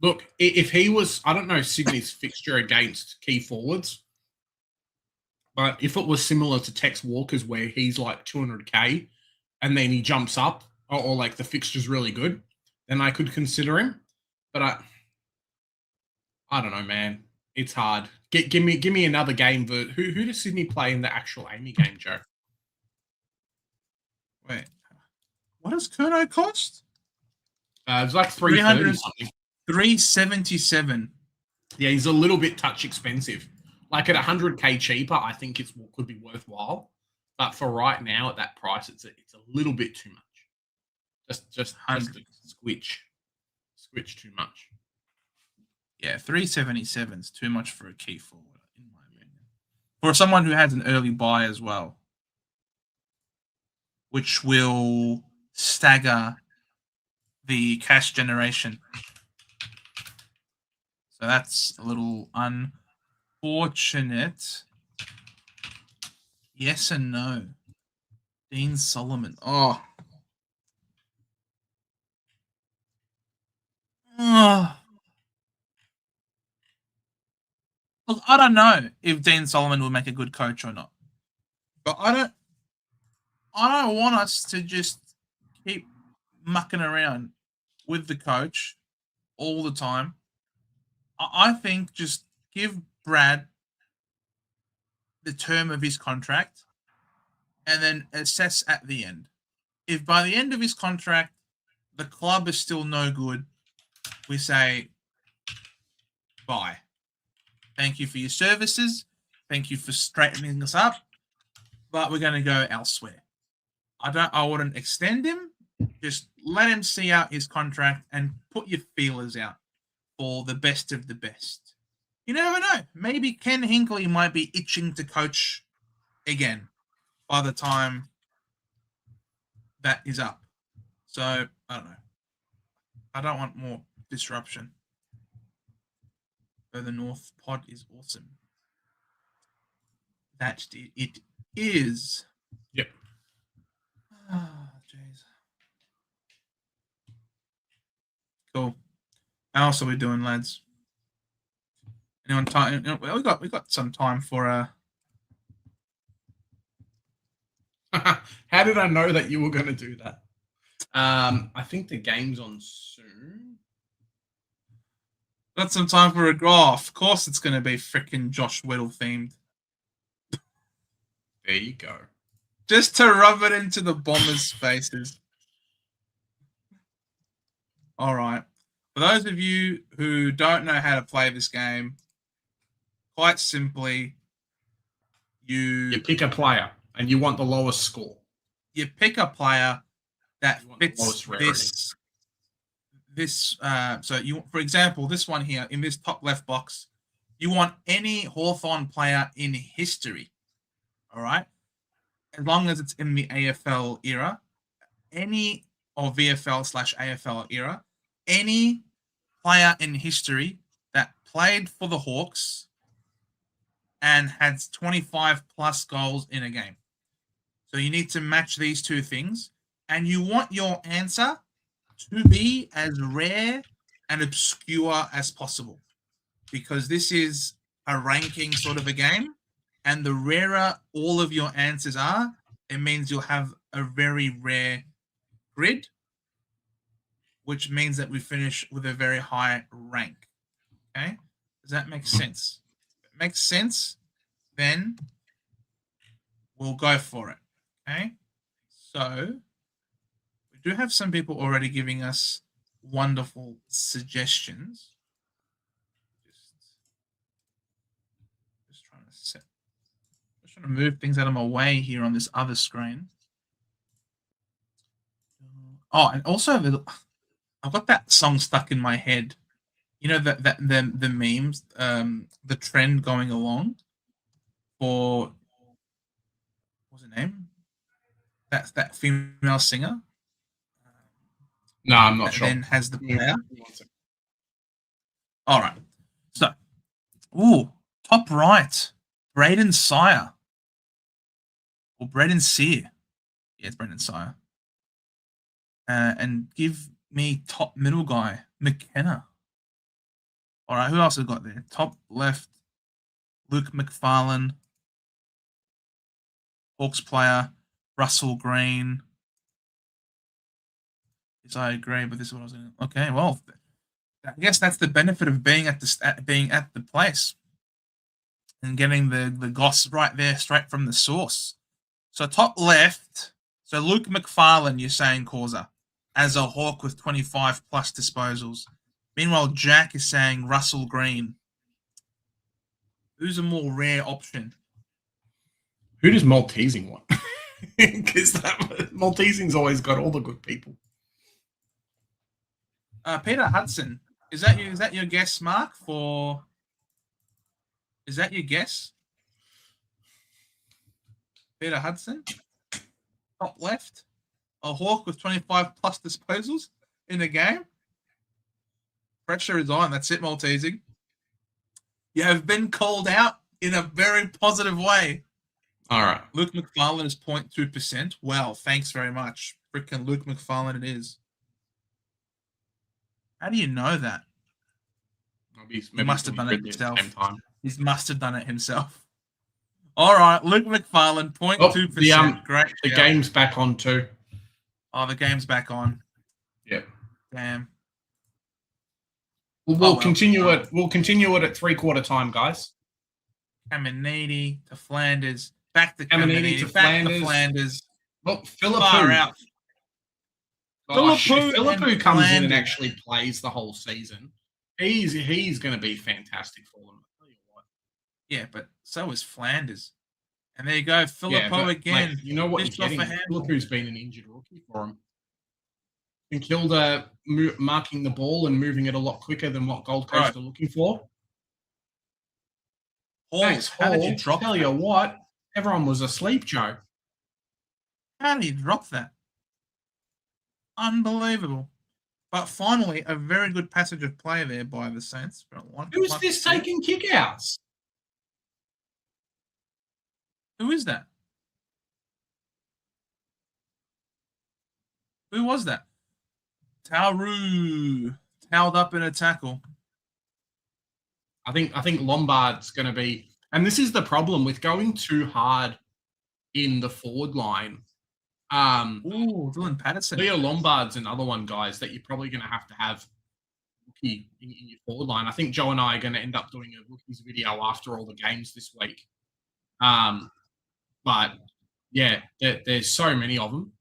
Look, if he was, I don't know Sydney's fixture against key forwards, but if it was similar to Tex Walker's where he's like 200K and then he jumps up or like the fixture's really good, then I could consider him. But I don't know, man. It's hard. Give me another game. Who does Sydney play in the actual Amy game, Joe? Wait. What does Kerno cost? It's like 330 something. 377. Yeah, he's a little bit touch expensive. Like at 100K cheaper, I think it could be worthwhile. But for right now, at that price, it's a little bit too much. Just a squitch too much. Yeah, 377 is too much for a key forward, in my opinion. For someone who has an early buy as well, which will stagger the cash generation So that's a little unfortunate. Yes and no. Dean Solomon. Oh. Look, I don't know if Dean Solomon will make a good coach or not. But I don't want us to just keep mucking around with the coach all the time. I think just give Brad the term of his contract and then assess at the end. If by the end of his contract, the club is still no good, we say, bye. Thank you for your services. Thank you for straightening us up. But we're going to go elsewhere. I wouldn't extend him. Just let him see out his contract and put your feelers out for the best of the best. You never know. Maybe Ken Hinckley might be itching to coach again by the time that is up. So, I don't know. I don't want more disruption. But the North pod is awesome. That it is. Yep. Oh, jeez. Cool. How else are we doing, lads? Anyone time? Well, we got some time for How did I know that you were going to do that? I think the game's on soon. Got some time for a golf. Of course, it's going to be freaking Josh Weddle themed. There you go. Just to rub it into the Bombers' faces. All right. For those of you who don't know how to play this game, quite simply, you pick a player and you want the lowest score. You pick a player that fits this. So you, for example, this one here in this top left box, you want any Hawthorn player in history. All right. As long as it's in the AFL era, any or VFL/AFL era, any player in history that played for the Hawks and had 25 plus goals in a game. So you need to match these two things, and you want your answer to be as rare and obscure as possible, because this is a ranking sort of a game, and the rarer all of your answers are, it means you'll have a very rare grid, which means that we finish with a very high rank. Okay? Does that make sense? If it makes sense, then we'll go for it. Okay? So we do have some people already giving us wonderful suggestions. Just trying to move things out of my way here on this other screen. Oh, and also I've got that song stuck in my head. You know that the memes, the trend going along for, what's her name? That's that female singer. No, I'm not sure. Then has the player. All right. So, top right, Braden Sire or Braden Sear. Yeah, it's Braden Sire. And give me top middle guy, McKenna. All right, who else have got there? Top left, Luke McFarlane. Hawks player, Russell Green. Yes, I agree, but this is what I was going to... Okay, well, I guess that's the benefit of being at the place and getting the goss right there, straight from the source. So top left, so Luke McFarlane, you're saying, Causa, as a Hawk with 25 plus disposals. Meanwhile, Jack is saying Russell Green. Who's a more rare option? Who does Maltesing want? Because Maltesing's always got all the good people. Peter Hudson. Is that your guess, Mark? Is that your guess? Peter Hudson, top left, a Hawk with 25 plus disposals in the game. Pressure is on. That's it, Maltesing. You have been called out in a very positive way. All right. Luke McFarlane is 0.2%. Well, thanks very much. Freaking Luke McFarlane it is. How do you know that? Maybe He must have done it at the himself. same time. He must have done it himself. All right, Luke McFarlane, 0.2%. Great. The game's back on too. Oh, the game's back on. Yeah. Damn. We'll continue it. We'll continue it at 3/4 time, guys. Caminiti to Flanders. Back to Caminiti Caminiti. Back to Flanders. Well, Far out. Gosh, if Philippou Philippou comes in and Flanders. actually plays the whole season, he's going to be fantastic for them. I'll tell you what. Yeah, but so is Flanders. And there you go, Philippou again. Mate, you know what you're getting. Philippou's been an injured rookie for him. And Kilda marking the ball and moving it a lot quicker than what Gold Coast are looking for. Thanks, how did you drop Tell you what, everyone was asleep, Joe. How did he drop that? Unbelievable. But finally, a very good passage of play there by the Saints. Who's this taking kickouts? Who is that? Who was that? Tauru towed up in a tackle. I think Lombard's going to be, and this is the problem with going too hard in the forward line. Dylan Patterson. Leo Lombard's another one, guys, that you're probably going to have rookie in your forward line. I think Joe and I are going to end up doing a rookies video after all the games this week. But yeah, there's so many of them.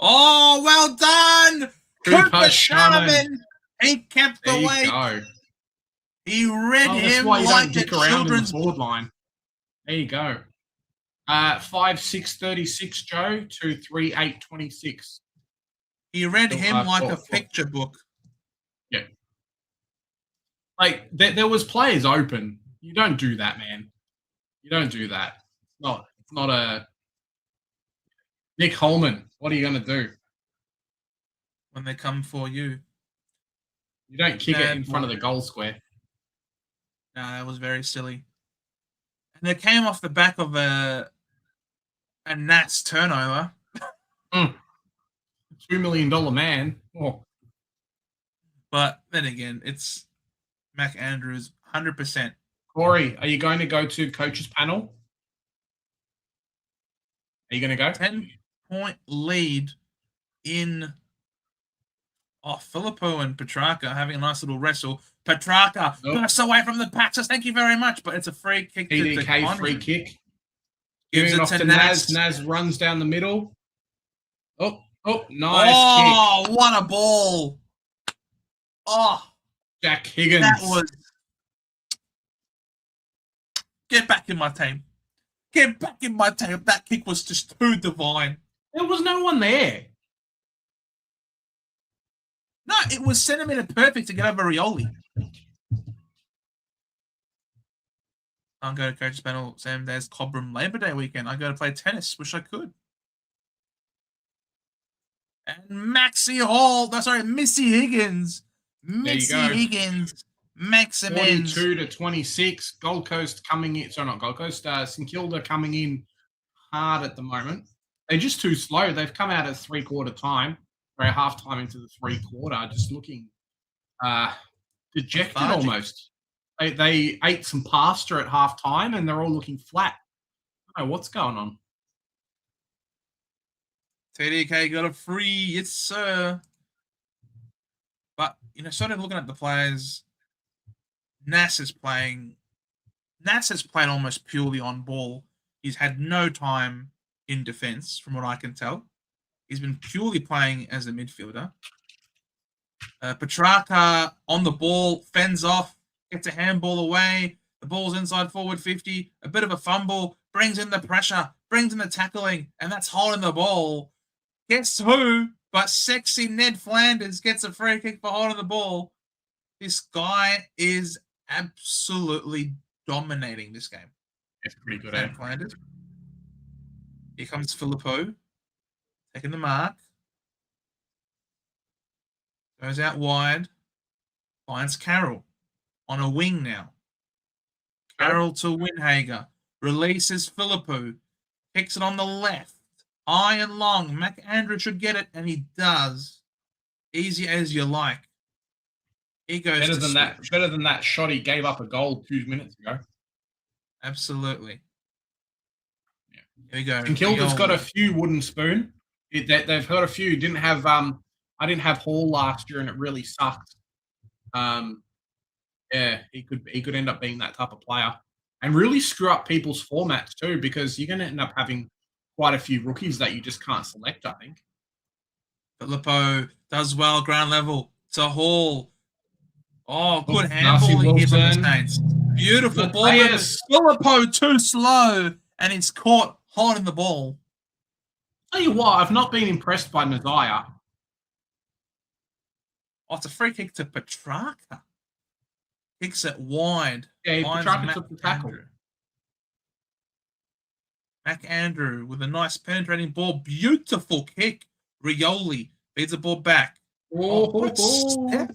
Oh, well done! Cooper Sharman! He kept the weight. Go. He read him why you like don't dick a around children's in the forward line. There you go. 5-6-36, Joe, to 3-8-26. He read him like a picture book. Yeah. Like, there was players open. You don't do that, man. You don't do that. It's not a... Nick Holman, what are you going to do? When they come for you. You don't kick it in front of the goal square. No, that was very silly. And it came off the back of a Nats turnover. $2 million man. Oh. But then again, it's Mac Andrews, 100%. Corey, are you going to go to coach's panel? Are you going to go? 10-point lead in Philippou and Petrarca having a nice little wrestle. Petrarca bursts away from the Paxos. Thank you very much. But it's a free kick. PDK free kick. Gives it off to Naz. Naz runs down the middle. Oh, nice kick. Oh, what a ball. Oh. Jack Higgins. That was... Get back in my team. Get back in my team. That kick was just too divine. There was no one there. No, it was centimetre perfect to get over Rioli. I'll go to coach's panel. Sam, there's Cobram Labor Day weekend. I go to play tennis. Wish I could. And Missy Higgins. Missy Higgins makes amends. 42-26. Gold Coast coming in. Sorry, not Gold Coast. St Kilda coming in hard at the moment. They're just too slow. They've come out at 3/4 time. Or half time into the 3/4, just looking dejected almost. They ate some pasta at half time and they're all looking flat. I don't know what's going on. TDK got a free, yes sir. But sort of looking at the players, Nas has played almost purely on ball. He's had no time in defense, from what I can tell. He's been purely playing as a midfielder. Petrarca on the ball, fends off, gets a handball away. The ball's inside forward 50. A bit of a fumble, brings in the pressure, brings in the tackling, and that's holding the ball. Guess who? But sexy Ned Flanders gets a free kick for holding the ball. This guy is absolutely dominating this game. It's pretty good, Ned Flanders. Here comes Philippou. Taking the mark. Goes out wide. Finds Carroll on a wing now. Carroll to Winhager. Releases Philippou. Kicks it on the left. High and long. McAndrew should get it, and he does. Easy as you like. He goes better than that shot he gave up a goal 2 minutes ago. Absolutely. Yeah. Here we go. And Kilda's got a few wooden spoon. They've got a few. Didn't have I didn't have Hall last year, and it really sucked. Yeah, he could end up being that type of player and really screw up people's formats too, because you're going to end up having quite a few rookies that you just can't select, I think. Filippo does well, ground level to Hall. Oh, good handballing here from the Saints. Beautiful ball. Filippo too slow, and he's caught holding the ball. Tell you what, I've not been impressed by Nazaya. Oh, it's a free kick to Petrarca. Kicks it wide. Yeah, Petrarca took the tackle. McAndrew with a nice penetrating ball. Beautiful kick. Rioli feeds the ball back. What step.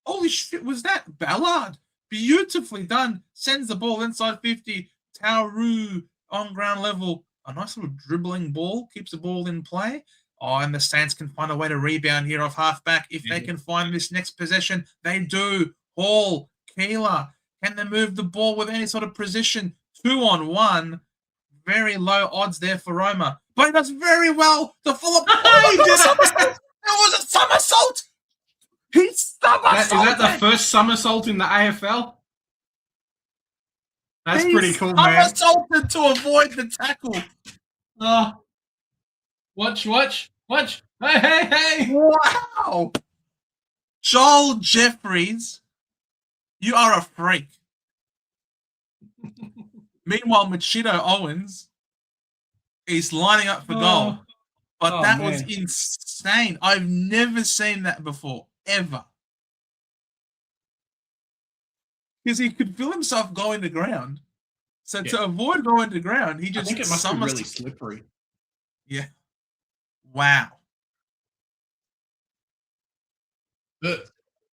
Holy shit, was that Ballard? Beautifully done. Sends the ball inside 50. Tauru on ground level. A nice little dribbling ball. Keeps the ball in play. Oh, and the Saints can find a way to rebound here off halfback. If they can find this next possession, they do. Hall, Keeler, can they move the ball with any sort of precision? 2-on-1. Very low odds there for Roma. But he does very well to follow up. Oh, he did it! It was a somersault! He somersaulted! Is that the first somersault in the AFL? That's pretty cool, man. Somersaulted to avoid the tackle. Watch. Hey. Wow. Joel Jeffries, you are a freak. Meanwhile, Machito Owens is lining up for goal. But that was insane. I've never seen that before, ever. Because he could feel himself going to ground. So to avoid going to ground, he just... I think it must be really slippery. Yeah. Wow.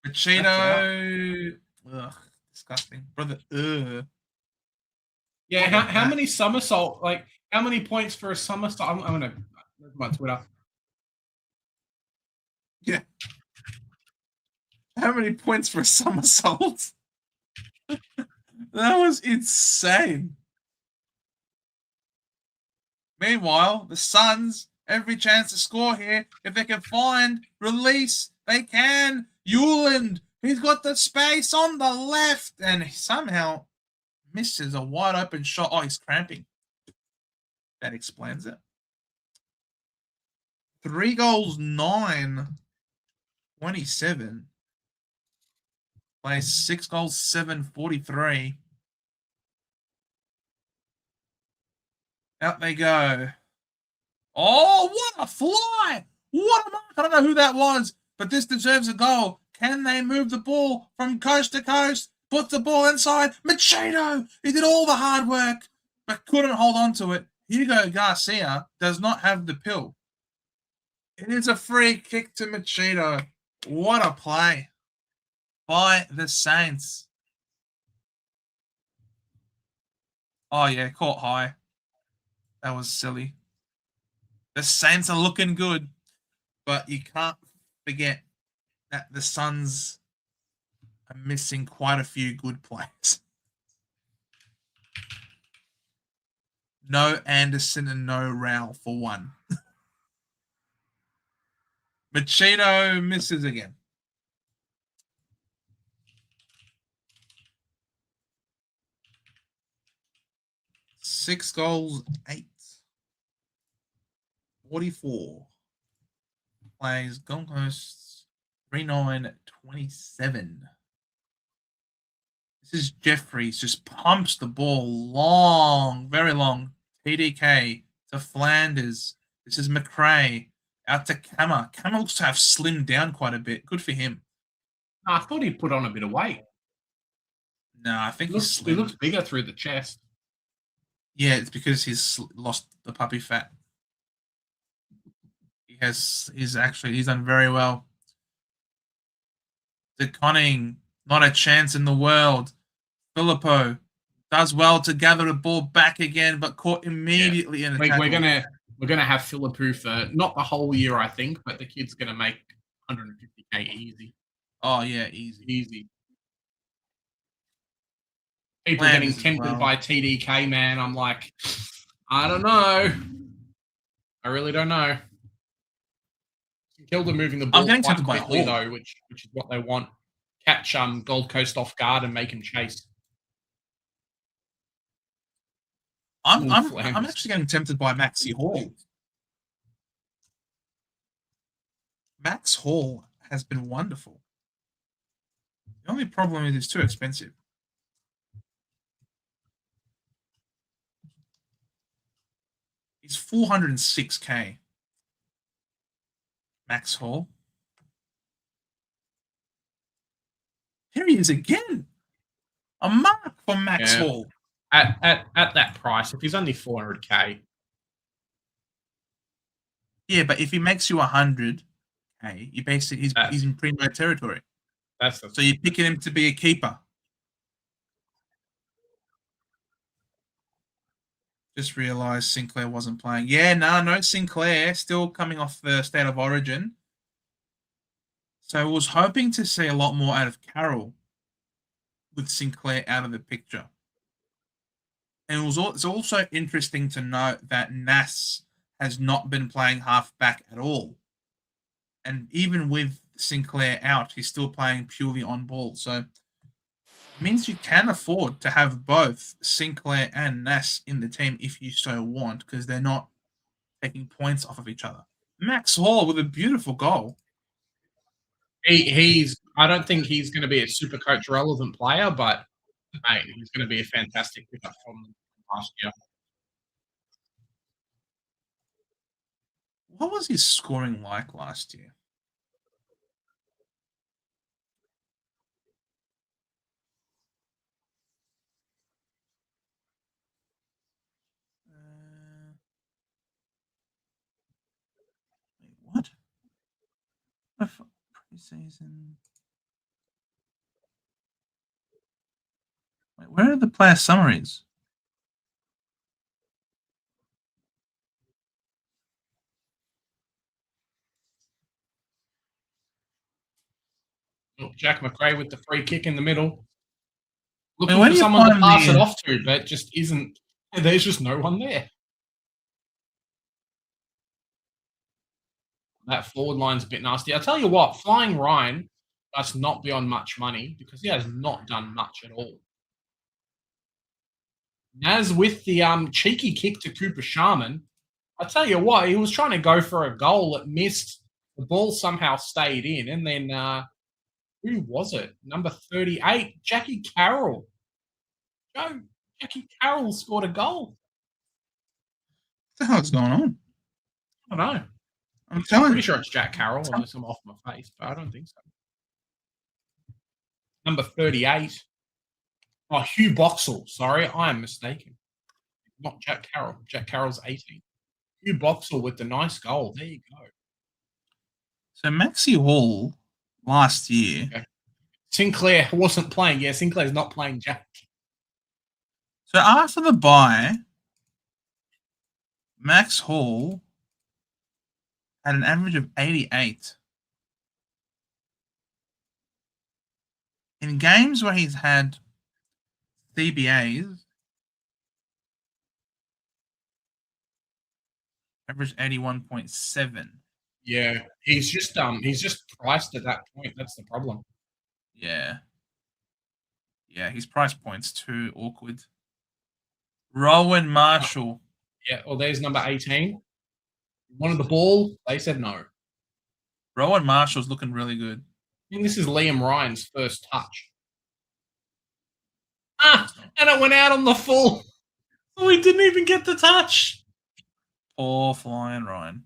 Machito. Ugh, disgusting. Brother, Yeah, how many somersault, like, how many points for a somersault? I'm going to... my Twitter. Yeah. How many points for a somersault? That was insane. Meanwhile, the Suns, every chance to score here. If they can find release, they can. Euland, he's got the space on the left, and he somehow misses a wide open shot. Oh, he's cramping. That explains it. 3 goals, 9, 27. Plays 6 goals, 7, 43. Out they go. Oh, what a fly! What a mark! I don't know who that was, but this deserves a goal. Can they move the ball from coast to coast? Put the ball inside. Machado! He did all the hard work, but couldn't hold on to it. Hugo Garcia does not have the pill. It is a free kick to Machado. What a play by the Saints. Oh, yeah, caught high. That was silly. The Saints are looking good, but you can't forget that the Suns are missing quite a few good players. No Anderson and no Rao for one. Machado misses again. Six goals, 8. 44. Plays Gold Coast 39-27. This is Jeffries, just pumps the ball long, very long. TDK to Flanders. This is McRae out to Kammer. Kammer looks to have slimmed down quite a bit. Good for him. I thought he'd put on a bit of weight. No, I think he looks bigger through the chest. Yeah, it's because he's lost the puppy fat. He's done very well. DeConning, not a chance in the world. Filippo Does well to gather the ball back again, but caught immediately in a tackle. We're gonna have Philippou for not the whole year, I think, but the kid's gonna make 150K easy. Oh yeah, easy. People getting tempted by TDK, man. I'm like, I don't know. I really don't know. Kilda moving the ball quite quickly though, which is what they want. Catch Gold Coast off guard and make him chase. I'm actually getting tempted by Maxi Hall. Max Hall has been wonderful. The only problem is it's too expensive. He's 406K. Max Hall. Here he is again. A mark for Max Hall. At that price, if he's only 400K. Yeah, but if he makes you 100K, you basically he's in primo territory. So you're picking him to be a keeper. Just realised Sinclair wasn't playing. Yeah, no Sinclair. Still coming off the State of Origin. So I was hoping to see a lot more out of Carroll with Sinclair out of the picture. And it's also interesting to note that Nas has not been playing halfback at all. And even with Sinclair out, he's still playing purely on ball. So it means you can afford to have both Sinclair and Nas in the team if you so want, because they're not taking points off of each other. Max Hall with a beautiful goal. I don't think he's going to be a super coach relevant player, but mate, he's going to be a fantastic pickup from last year. What was his scoring like last year? Wait, what? Preseason. Wait, where are the player summaries? Jack McRae with the free kick in the middle. Looking for someone to pass it off to, but just isn't. There's just no one there. That forward line's a bit nasty. I'll tell you what, Flying Ryan must not be on much money because he has not done much at all. Naz with the cheeky kick to Cooper Sharman. I'll tell you what, he was trying to go for a goal. It missed. The ball somehow stayed in. And then, who was it? Number 38, Jackie Carroll. Jackie Carroll scored a goal. What the hell's going on? I don't know. I'm pretty sure it's Jack Carroll, unless I'm off my face, but I don't think so. Number 38. Oh, Hugh Boxall. Sorry, I am mistaken. Not Jack Carroll. Jack Carroll's 18. Hugh Boxall with the nice goal. There you go. So Maxi Hall last year. Okay. Sinclair wasn't playing. Yeah, Sinclair's not playing Jack. So after the bye, Max Hall had an average of 88. In games where he's had CBAs, average 81.7. Yeah, he's just priced at that point. That's the problem. Yeah. Yeah, his price point's too awkward. Rowan Marshall. Yeah, well, there's number 18. Wanted the ball. They said no. Rowan Marshall's looking really good. I think this is Liam Ryan's first touch. And it went out on the full. So he didn't even get the touch. Poor Flying Ryan.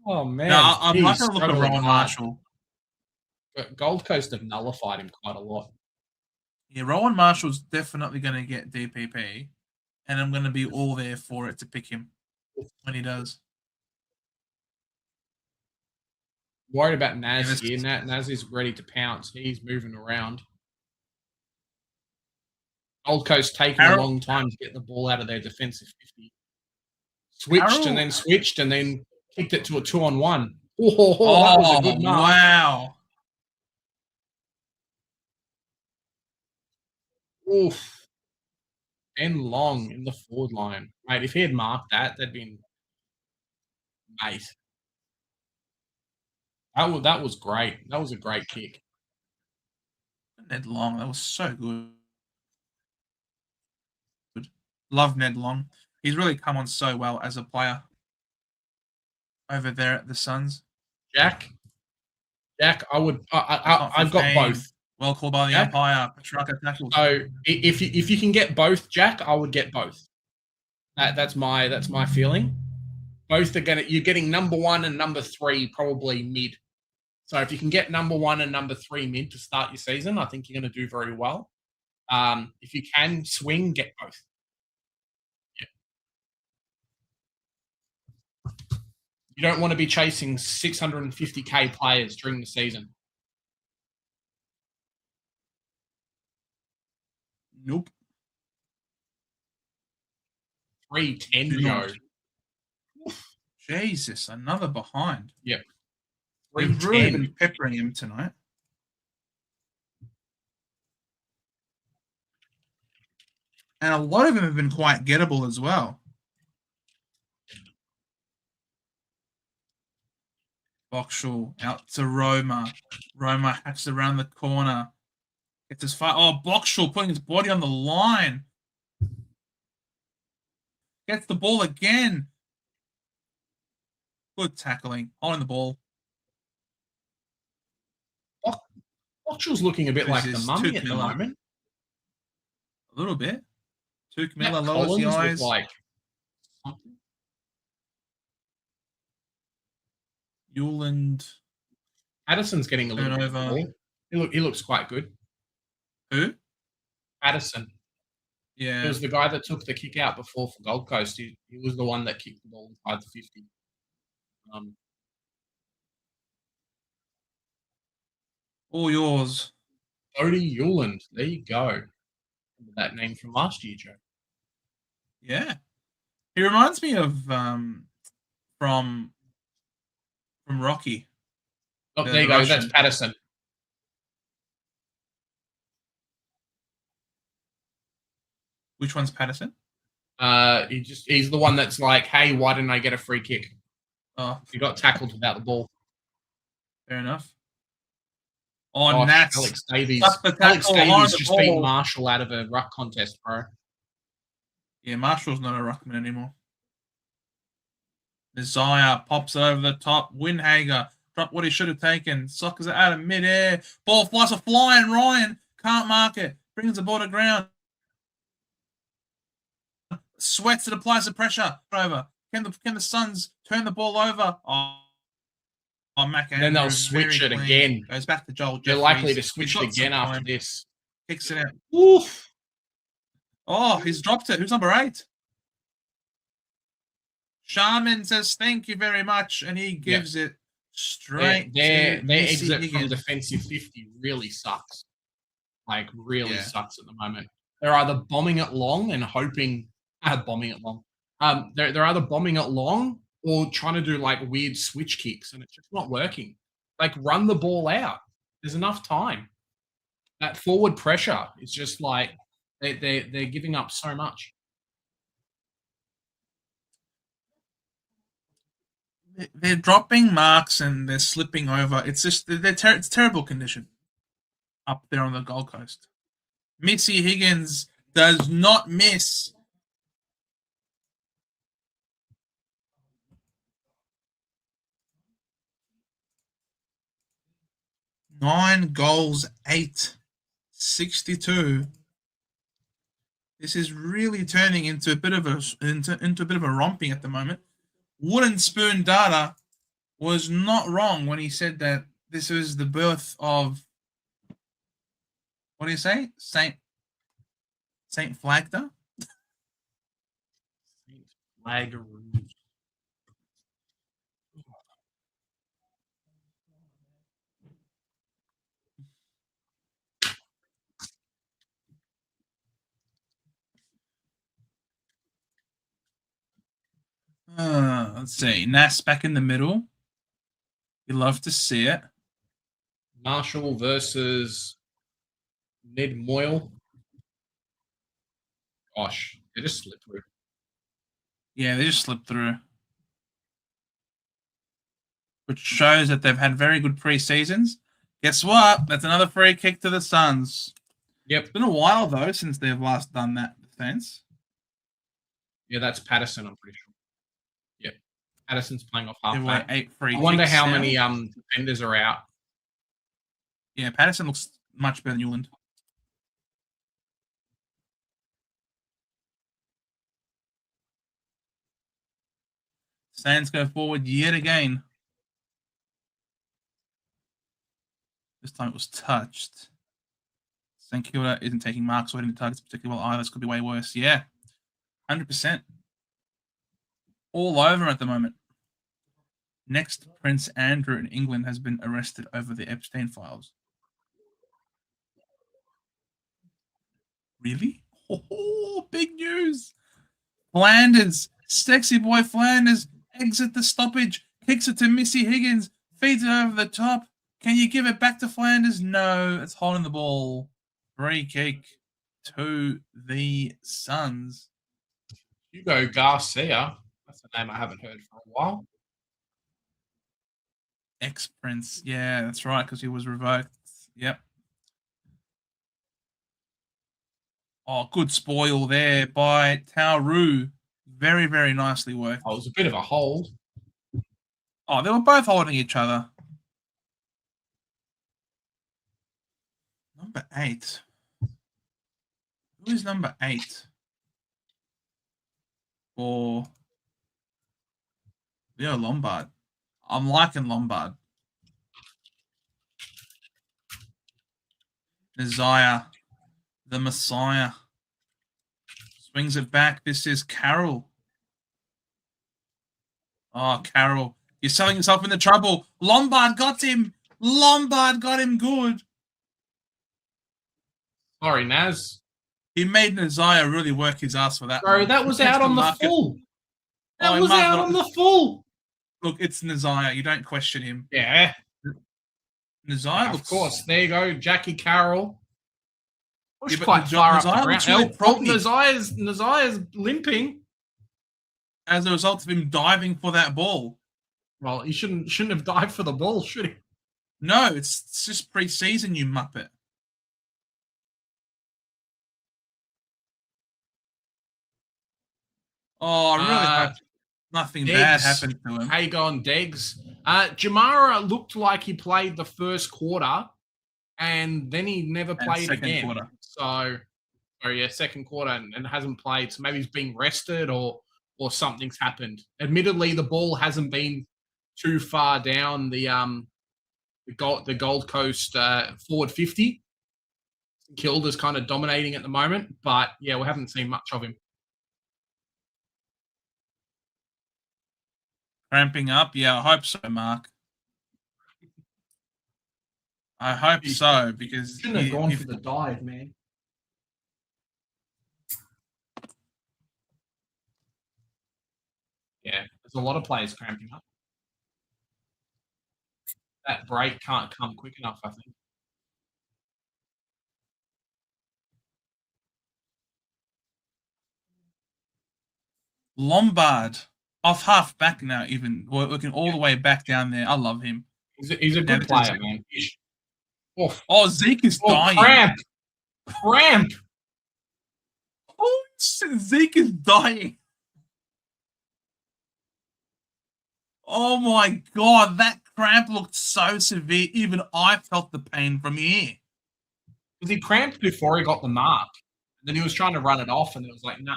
Oh, man. No, I'm not going to look at Rowan Marshall. But Gold Coast have nullified him quite a lot. Yeah, Rowan Marshall's definitely going to get DPP, and I'm going to be all there for it to pick him when he does. Worried about Naz here. Naz is ready to pounce. He's moving around. Gold Coast taking a long time to get the ball out of their defensive 50. Switched and then switched and then kicked it to a 2-on-1. Oh, that was a good mark. Wow. Oof. Ben Long in the forward line. Mate, if he had marked that, that'd been mate. That was great. That was a great kick. Ned Long, that was so good. Love Ned Long. He's really come on so well as a player over there at the Suns. Jack, I've got both. Well called by the umpire. Petrarca tackles. So if you can get both, Jack, I would get both. That's my feeling. Both are you're getting number 1 and number 3 probably mid. So if you can get number 1 and number 3 mid to start your season, I think you're going to do very well. If you can swing, get both. Yeah. You don't want to be chasing 650K players during the season. Nope. 310, Joe. Jesus, another behind. Yep. We've really been peppering him tonight. And a lot of them have been quite gettable as well. Boxall out to Roma. Roma hacks around the corner. Gets his far. Oh, Boxall putting his body on the line. Gets the ball again. Good tackling. Holding the ball. Boxall's looking a bit like the mummy at the moment. A little bit. Tuke Miller lowers the eyes. Yuland. Addison's getting a little bit over. He looks quite good. Who? Addison. Yeah. He was the guy that took the kick out before for Gold Coast. He was the one that kicked the ball inside the 50. All yours. Odie Yuland. There you go. Remember that name from last year, Joe. Yeah. He reminds me of from Rocky. Oh, there you go. That's Patterson. Which one's Patterson? He's the one that's like, hey, why didn't I get a free kick? Oh, he got tackled without the ball. Fair enough. Oh, Nats. Alex Davies. Alex Davies just beat Marshall out of a ruck contest, bro. Yeah, Marshall's not a ruckman anymore. Desire pops it over the top. Windhager dropped what he should have taken. Sockers it out of midair. Ball flies a flying. Ryan can't mark it. Brings the ball to ground. Sweats it, applies the pressure. Over. Can the Suns turn the ball over? Oh, Mac. And then they'll switch it again. Goes back to Joel. They're likely to switch it again after this. Kicks it out. Oof. Oh, he's dropped it. Who's number 8? Sharman says thank you very much, and he gives it straight. Their exit from defensive 50 really sucks. Like really sucks at the moment. They're either bombing it long and hoping bombing it long. They're either bombing it long or trying to do like weird switch kicks, and it's just not working. Like run the ball out. There's enough time. That forward pressure is just like they're giving up so much. They're dropping marks and they're slipping over. It's just it's terrible condition up there on the Gold Coast. Missy Higgins does not miss. Nine goals, 8-62. This is really turning into a bit of a romping at the moment. Wooden Spoon Data was not wrong when he said that this was the birth of, what do you say? Saint Flagda? Saint Flaggaroo. Let's see. Nas back in the middle. You love to see it. Marshall versus Ned Moyle. Gosh, they just slipped through. Yeah, they just slipped through. Which shows that they've had very good preseasons. Guess what? That's another free kick to the Suns. Yep. It's been a while, though, since they've last done that defense. Yeah, that's Patterson, I'm pretty sure. Yep. Patterson's playing off halfback. 8 free I wonder kicks how now. many defenders are out. Yeah, Patterson looks much better than Newland. Sands go forward yet again. This time it was touched. St Kilda isn't taking marks or hitting the targets particularly well either. This could be way worse. Yeah, 100%. All over at the moment. Next, Prince Andrew in England has been arrested over the Epstein files. Really? Oh, big news. Flanders, sexy boy Flanders, exit the stoppage, kicks it to Missy Higgins, feeds it over the top. Can you give it back to Flanders? No, it's holding the ball. Free kick to the Suns. Hugo Garcia. That's a name I haven't heard for a while. Ex-Prince. Yeah, that's right, because he was revoked. Yep. Oh, good spoil there by Tauru. Very, very nicely worked. Oh, it was a bit of a hold. Oh, they were both holding each other. Number 8. Who is number 8? For Leo Lombard. I'm liking Lombard. Desire. The Messiah. Swings it back. This is Carroll. Oh, Carroll. You're selling yourself into trouble. Lombard got him. Lombard got him good. Sorry, Naz. He made Nazaya really work his ass for that. Bro, that was out on the full. That was out on the full. Look, it's Nazaya. You don't question him. Yeah. Nazaya Of course. There you go. Jackie Carroll. Yeah, Quite far up the Nazaya ground. looks really proppy. Nazaya's limping. As a result of him diving for that ball. Well, he shouldn't have dived for the ball, should he? No, it's just preseason, you muppet. Oh, I really hope nothing bad happened to him. How you going, Deggs? Jamara looked like he played the first quarter, and then he never played again. Quarter. So yeah, second quarter and hasn't played. So maybe he's been rested or something's happened. Admittedly, the ball hasn't been too far down the Gold Coast forward 50. Kilda's kind of dominating at the moment, but yeah, we haven't seen much of him. Cramping up? Yeah, I hope so, Mark. I hope so, because... Shouldn't have gone for the dive, man. Yeah, there's a lot of players cramping up. That break can't come quick enough, I think. Lombard. Off half back now, even looking all the way back down there. I love him. He's a good player, man. Oh, Zeke is dying. Cramp. Oh, Zeke is dying. Oh my God, that cramp looked so severe. Even I felt the pain from here. Because he cramped before he got the mark. And then he was trying to run it off, and it was like, nah.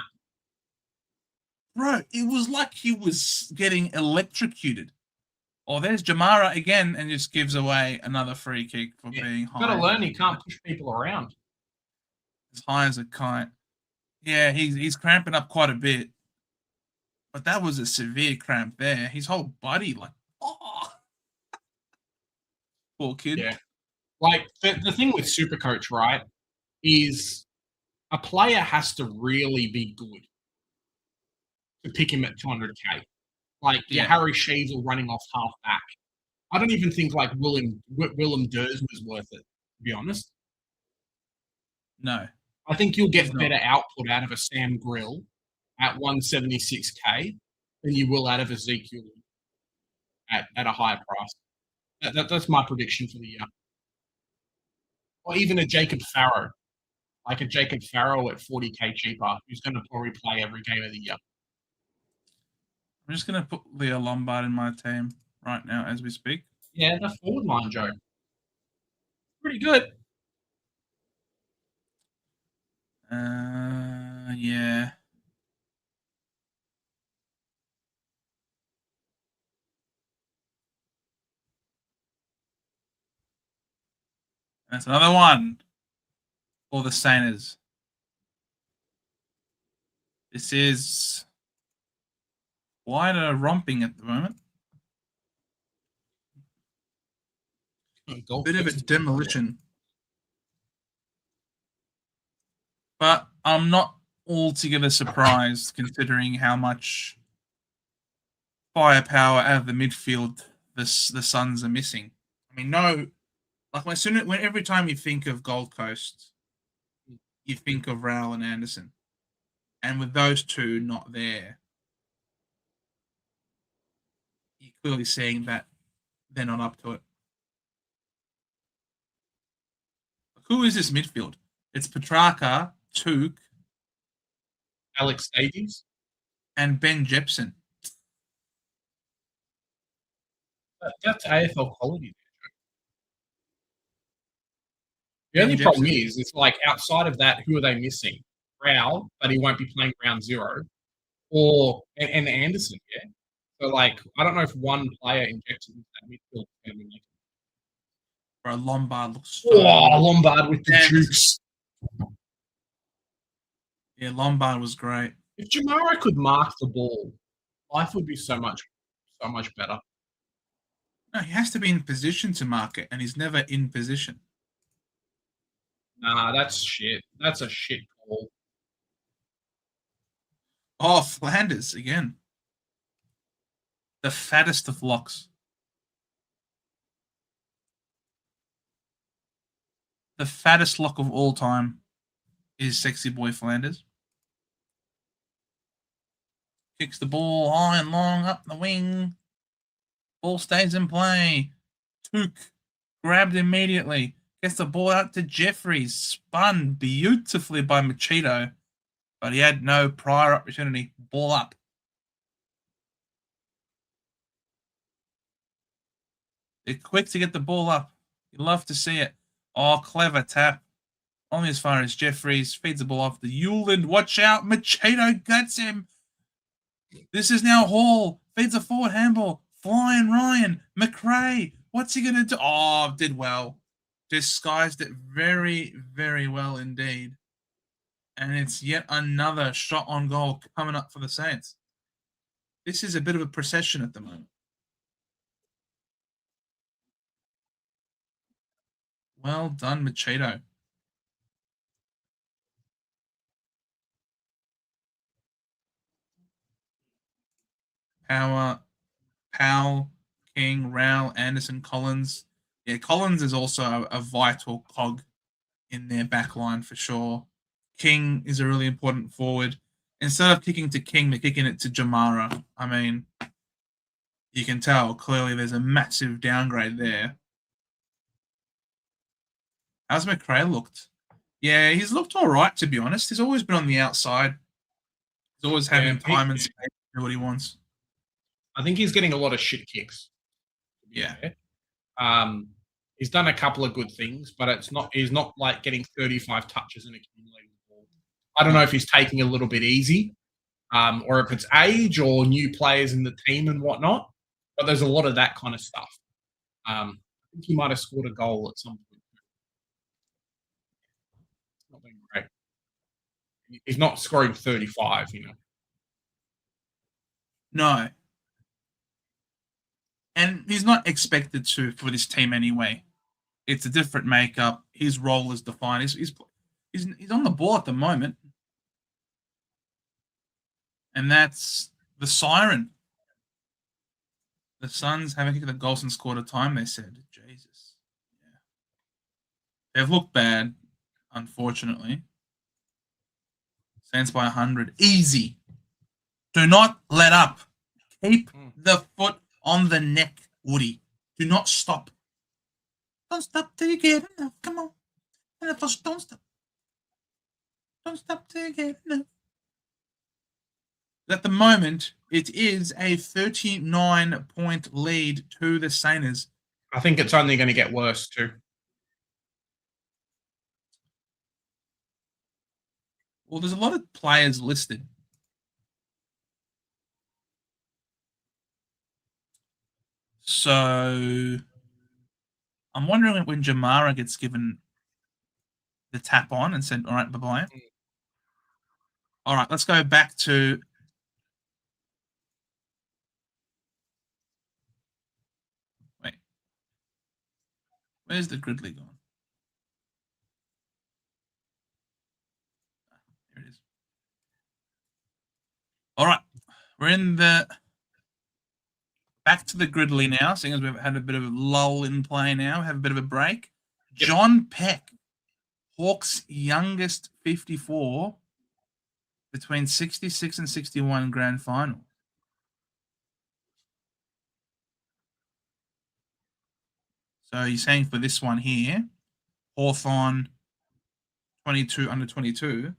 Bro, it was like he was getting electrocuted. Oh, there's Jamara again and just gives away another free kick for being high. You've got to learn he can't push people around. As high as a kite. Yeah, he's cramping up quite a bit. But that was a severe cramp there. His whole body, like, oh. Poor kid. Yeah. Like, the thing with Supercoach, right, is a player has to really be good to pick him at 200K. Like your Harry Sheezel running off half back. I don't even think like Willem Durs was worth it, to be honest. No. I think you'll get better output out of a Sam Grill at 176K than you will out of Ezekiel at a higher price. That's my prediction for the year. Or even a Jacob Farrow. Like a Jacob Farrow at 40K cheaper, who's going to probably play every game of the year. I'm just going to put Leo Lombard in my team right now as we speak. Yeah, the forward line, Joe. Pretty good. Yeah. That's another one for the Sainers. This is quite a romping at the moment. Bit of a demolition. But I'm not altogether surprised considering how much firepower out of the midfield the Suns are missing. I mean, no, like when every time you think of Gold Coast, you think of Rowell and Anderson. And with those two not there, you're clearly seeing that they're not up to it. Who is this midfield? It's Petrarca, Took, Alex Davies, and Ben Jepson. That's AFL quality. The only problem is, it's like outside of that, who are they missing? Rowell, but he won't be playing round 0, and Anderson, yeah. So like, I don't know if one player injects into that midfield is going to be making. Bro, Lombard looks. Lombard with the juice. Yeah, Lombard was great. If Jamara could mark the ball, life would be so much better. No, he has to be in position to mark it, and he's never in position. Nah, that's shit. That's a shit call. Oh, Flanders again. The fattest of locks. The fattest lock of all time is Sexy Boy Flanders. Kicks the ball high and long up the wing. Ball stays in play. Took grabbed immediately. Gets the ball out to Jeffries. Spun beautifully by Machito. But he had no prior opportunity. Ball up. They're quick to get the ball up. You love to see it. Oh, clever tap. Only as far as Jeffries. Feeds the ball off the Euland. Watch out. Machito gets him. This is now Hall. Feeds a forward handball. Flying Ryan. McRae. What's he going to do? Oh, did well. Disguised it very, very well indeed. And it's yet another shot on goal coming up for the Saints. This is a bit of a procession at the moment. Well done, Machito. Power, Powell, King, Rowell, Anderson, Collins. Yeah, Collins is also a vital cog in their back line for sure. King is a really important forward. Instead of kicking to King, they're kicking it to Jamara. I mean, you can tell clearly there's a massive downgrade there. How's McRae looked? Yeah, he's looked all right, to be honest. He's always been on the outside. He's always having time and space to do what he wants. I think he's getting a lot of shit kicks. Yeah. He's done a couple of good things, but he's not like getting 35 touches and accumulating the ball. I don't know if he's taking a little bit easy, or if it's age or new players in the team and whatnot. But there's a lot of that kind of stuff. I think he might have scored a goal at some point. It's not been great. He's not scoring 35, you know. No. And he's not expected to for this team anyway. It's a different makeup. His role is defined. He's on the ball at the moment. And that's the siren. The Suns haven't kicked the goal since quarter time, they said. Jesus. Yeah. They've looked bad, unfortunately. Saints by 100. Easy. Do not let up. Keep the foot on the neck, Woody. Do not stop. Don't stop till you get enough. Come on. Don't stop. Don't stop till you get enough. At the moment, it is a 39-point lead to the Saints. I think it's only going to get worse too. Well, there's a lot of players listed. So I'm wondering when Jamara gets given the tap on and said, all right, bye-bye. All right, let's go back to wait. Where's the Gridley gone? Here it is. All right. We're in the back to the Gridley now, seeing as we've had a bit of a lull in play now. We have a bit of a break. Yep. John Peck, Hawks' youngest 54 between 66 and 61 grand final. So you're saying for this one here, Hawthorn 22 under 22.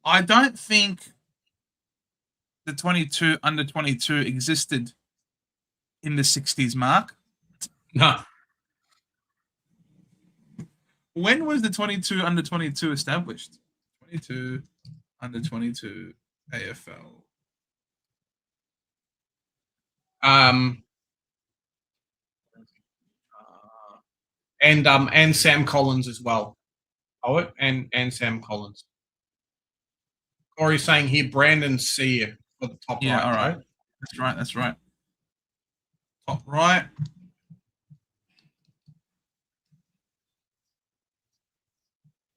I don't think the 22 under 22 existed in the 60s, Mark. No. When was the 22 under 22 established? 22 under 22 AFL. And Sam Collins as well. Oh, and Sam Collins. Corey's saying here Brandon Sear for the top right. All right. That's right. Top right.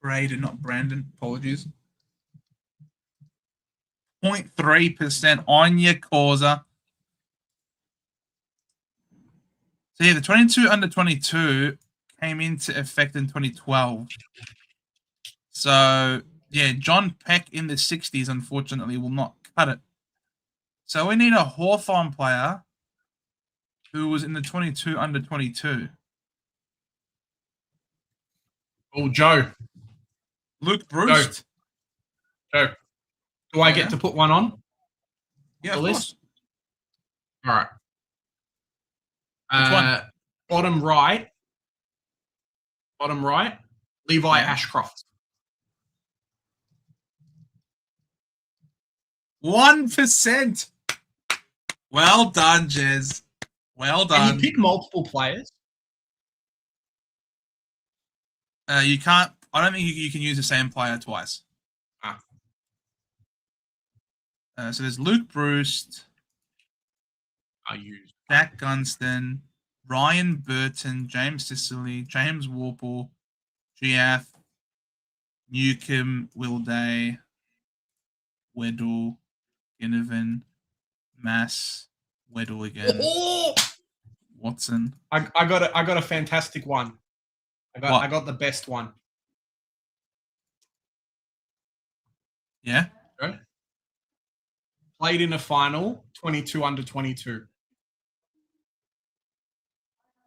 Braden, not Brandon. Apologies. 0.3% on your causer. So yeah, the 22 under 22 came into effect in 2012. So yeah, John Peck in the 60s, unfortunately, will not cut it. So we need a Hawthorn player who was in the 22 under 22. Oh, Joe. Luke Bruce. Joe. Do I get to put one on? Yeah, the list? All right. Which one? Bottom right. Levi Ashcroft. 1%. Well done, Jez. Well done. Can you pick multiple players? You can't. I don't think you can use the same player twice. So there's Luke Bruce. Jack Gunston, Ryan Burton, James Sicily, James Warple, GF, Newcomb, Wilday, Weddle, Ginnivan, Mass, Weddle again. Oh! Watson. I got a fantastic one. I got the best one. Yeah. Okay. Played in a final, 22 under 22.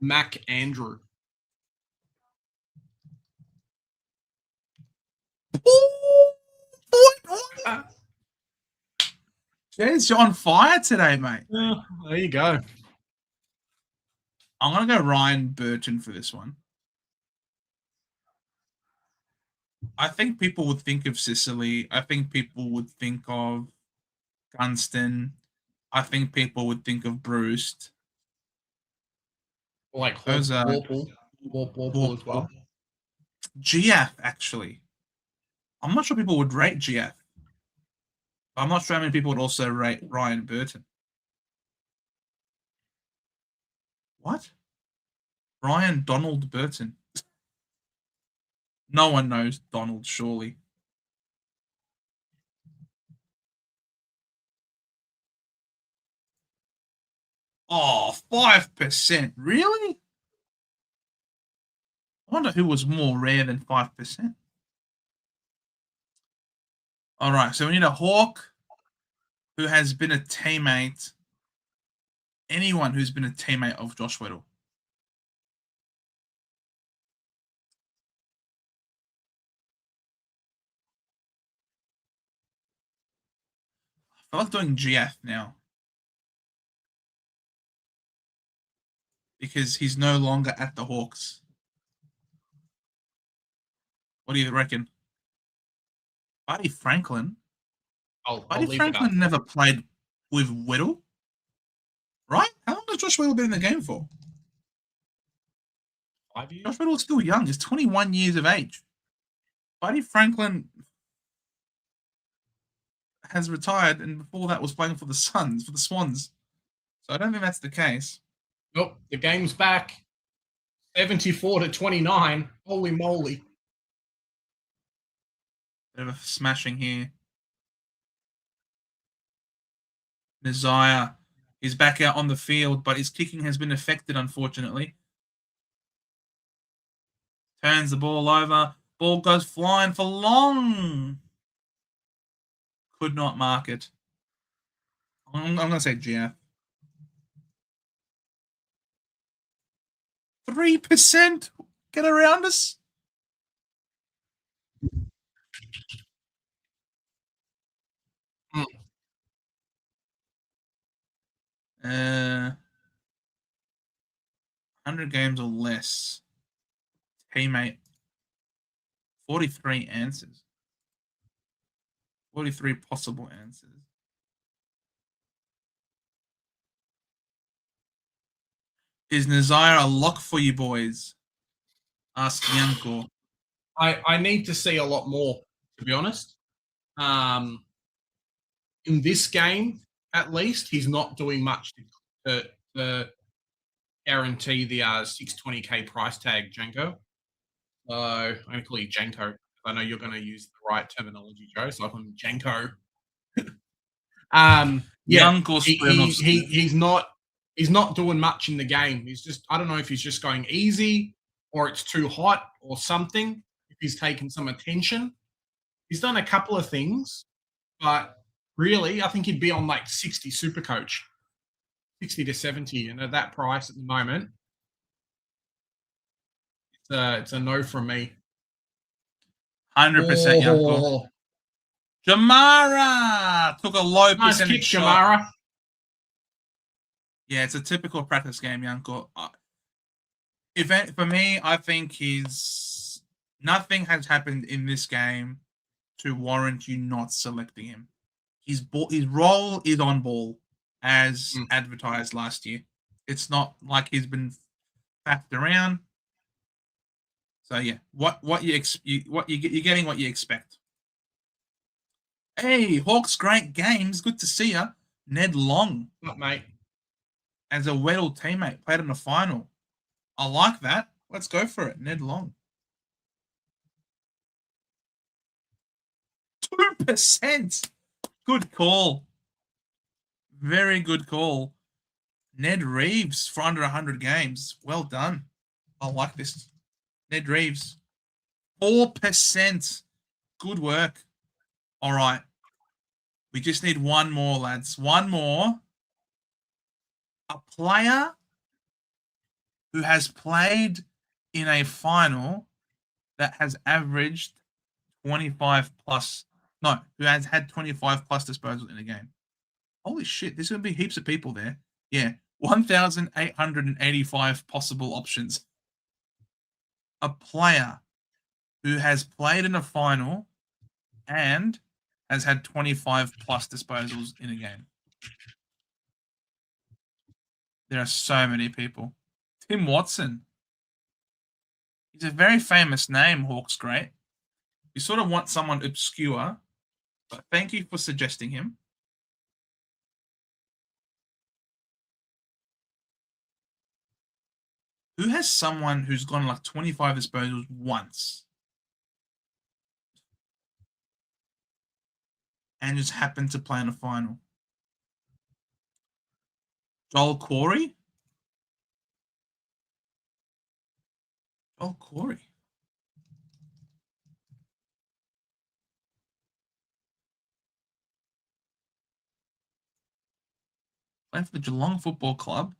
Mac Andrew. Jez, you're on fire today, mate. There you go. I'm going to go Ryan Burton for this one. I think people would think of Sicily. I think people would think of Gunston. I think people would think of Bruce. Like Warple as well. GF, actually. I'm not sure people would rate GF. I'm not sure how many people would also rate Ryan Burton. What? Ryan Donald Burton. No one knows Donald, surely. Oh, 5%. Really? I wonder who was more rare than 5%. All right, so we need a Hawk who has been a teammate. Anyone who's been a teammate of Josh Weddle. I feel like doing GF now. Because he's no longer at the Hawks. What do you reckon? Buddy Franklin? Buddy Franklin never played with Weddle, right? How long has Josh Weddle been in the game for? 5 years. Josh Weddle's still young. He's 21 years of age. Buddy Franklin has retired, and before that was playing for the Swans. So I don't think that's the case. Nope, the game's back. 74-29. Holy moly. Bit of a smashing here. Nazaya is back out on the field, but his kicking has been affected, unfortunately. Turns the ball over. Ball goes flying for long. Could not mark it. I'm going to say GF. 3%? Get around us? Mm. 100 games or less. Teammate. 43 answers. 43 possible answers. Is Nazire a lock for you boys? Ask Yanko. I need to see a lot more, to be honest. In this game, at least, he's not doing much to guarantee the 620k price tag, Janko. So I'm going to call you Janko. I know you're going to use the right terminology, Joe. So I call him Janko. Yeah, he's not doing much in the game. He's just, I don't know if he's just going easy or it's too hot or something. If he's taken some attention, he's done a couple of things, but really, I think he'd be on like 60 super coach, 60 to 70, and at that price at the moment, it's a no from me. 100% Yanko. Jamara took a low percentage kick, shot. Jamara. Yeah, it's a typical practice game, Yanko. For me, I think nothing has happened in this game to warrant you not selecting him. His role is on ball, as advertised last year. It's not like he's been faffed around. So yeah, you're getting what you expect. Hey, Hawks, great games. Good to see you. Ned Long. What, mate? As a Weddle teammate, played in the final. I like that. Let's go for it. Ned Long. 2%. Good call. Very good call. Ned Reeves for under 100 games. Well done. I like this. Ned Reeves. 4%. Good work. All right. We just need one more, lads. One more. A player who has played in a final that has averaged 25 plus. No, who has had 25 plus disposals in a game. Holy shit, there's going to be heaps of people there. Yeah, 1,885 possible options. A player who has played in a final and has had 25 plus disposals in a game. There are so many people. Tim Watson. He's a very famous name, Hawks Great. You sort of want someone obscure, but thank you for suggesting him. Who has someone who's gone like 25 disposals once and just happened to play in a final? Joel Corey. Joel Corey. Playing for the Geelong Football Club.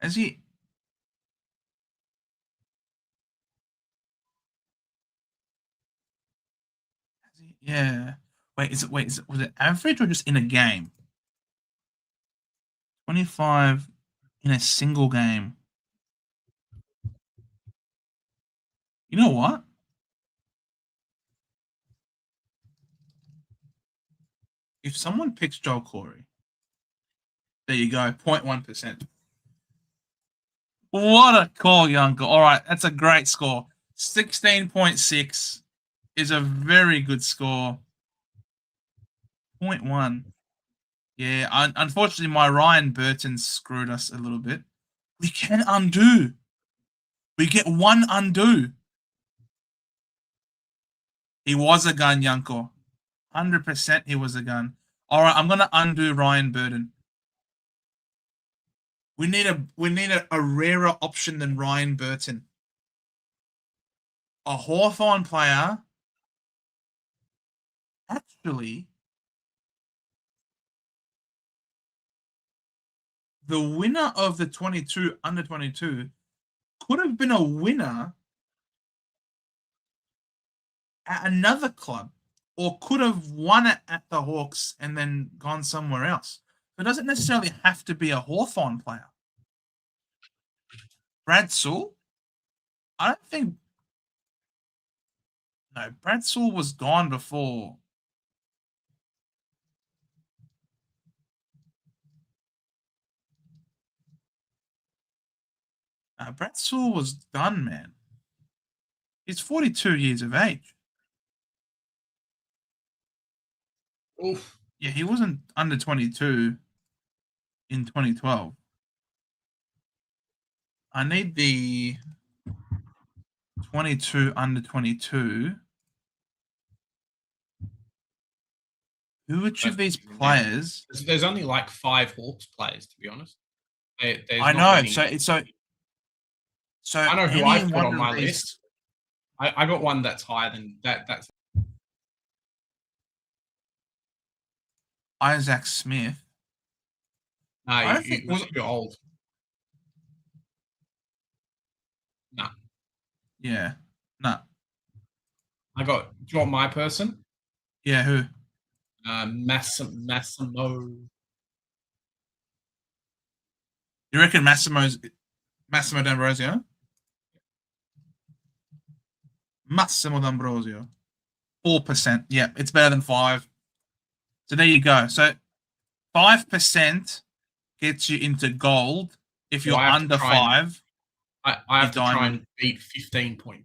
Has he? Yeah. Wait, was it average or just in a game? 25 in a single game. You know what? If someone picks Joel Corey, there you go, 0.1%. What a call, Yunko. All right, that's a great score. 16.6 is a very good score. 0.1. Yeah, unfortunately, my Ryan Burton screwed us a little bit. We can undo. We get one undo. He was a gun, Yanko. 100% he was a gun. All right, I'm going to undo Ryan Burton. We need a rarer option than Ryan Burton. A Hawthorn player. Actually, the winner of the 22 under 22 could have been a winner at another club, or could have won it at the Hawks and then gone somewhere else. So it doesn't necessarily have to be a Hawthorn player. Brad Sewell? I don't think. No, Brad Sewell was gone before. Brad Sewell was done, man. He's 42 years of age. Oof. Yeah, he wasn't under 22 in 2012. I need the 22 under 22. Which of these players? There's only like 5 Hawks players, to be honest. I know. So I know who I put on my list. I got one that's higher than that. That's Isaac Smith. No, you're old. No. Yeah. No. Do you want my person? Yeah, who? Massimo. You reckon Massimo D'Ambrosio? Massimo D'Ambrosio. 4%. Yeah, it's better than 5. So there you go. So 5% gets you into gold. If you're under 5, I have to try and beat 15.2.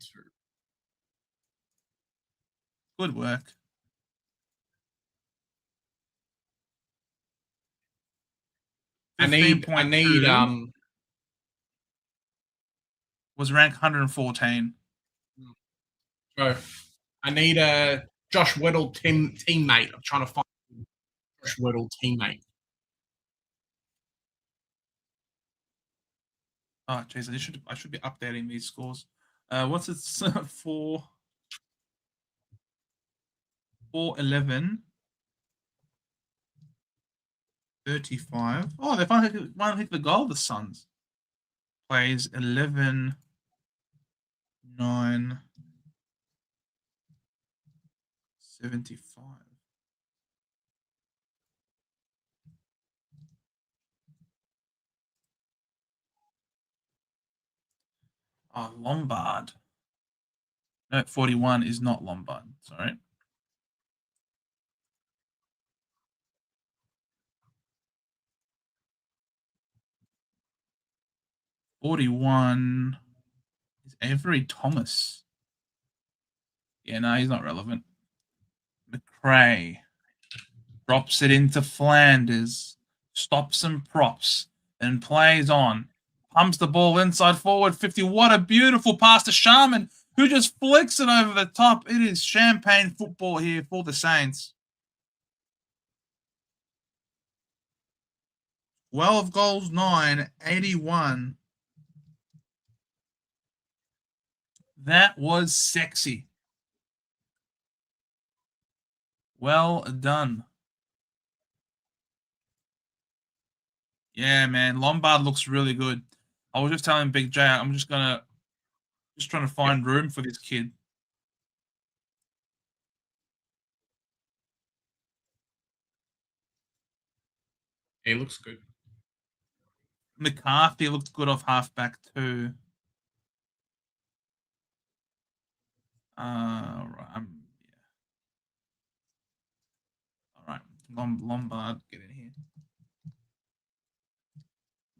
Good work. I need was ranked 114. So I need a Josh Weddle teammate. I'm trying to find a Josh Weddle teammate. Oh, jeez, I should be updating these scores. What's it for? 411. 35. Oh, they finally hit the goal, the Suns. Plays 11, 9, 75. Oh, Lombard. No, 41 is not Lombard. Sorry. $41 is Avery Thomas. Yeah, no, he's not relevant. McRae drops it into Flanders, stops some props, and plays on. Pumps the ball inside forward 50. What a beautiful pass to Sharman, who just flicks it over the top. It is champagne football here for the Saints. 12 goals, 9, 81. That was sexy. Well done. Yeah, man. Lombard looks really good. I was just telling Big J, I'm just trying to find room for this kid. He looks good. McCarthy looked good off halfback too. Right. Yeah. All right. Lombard, get in here.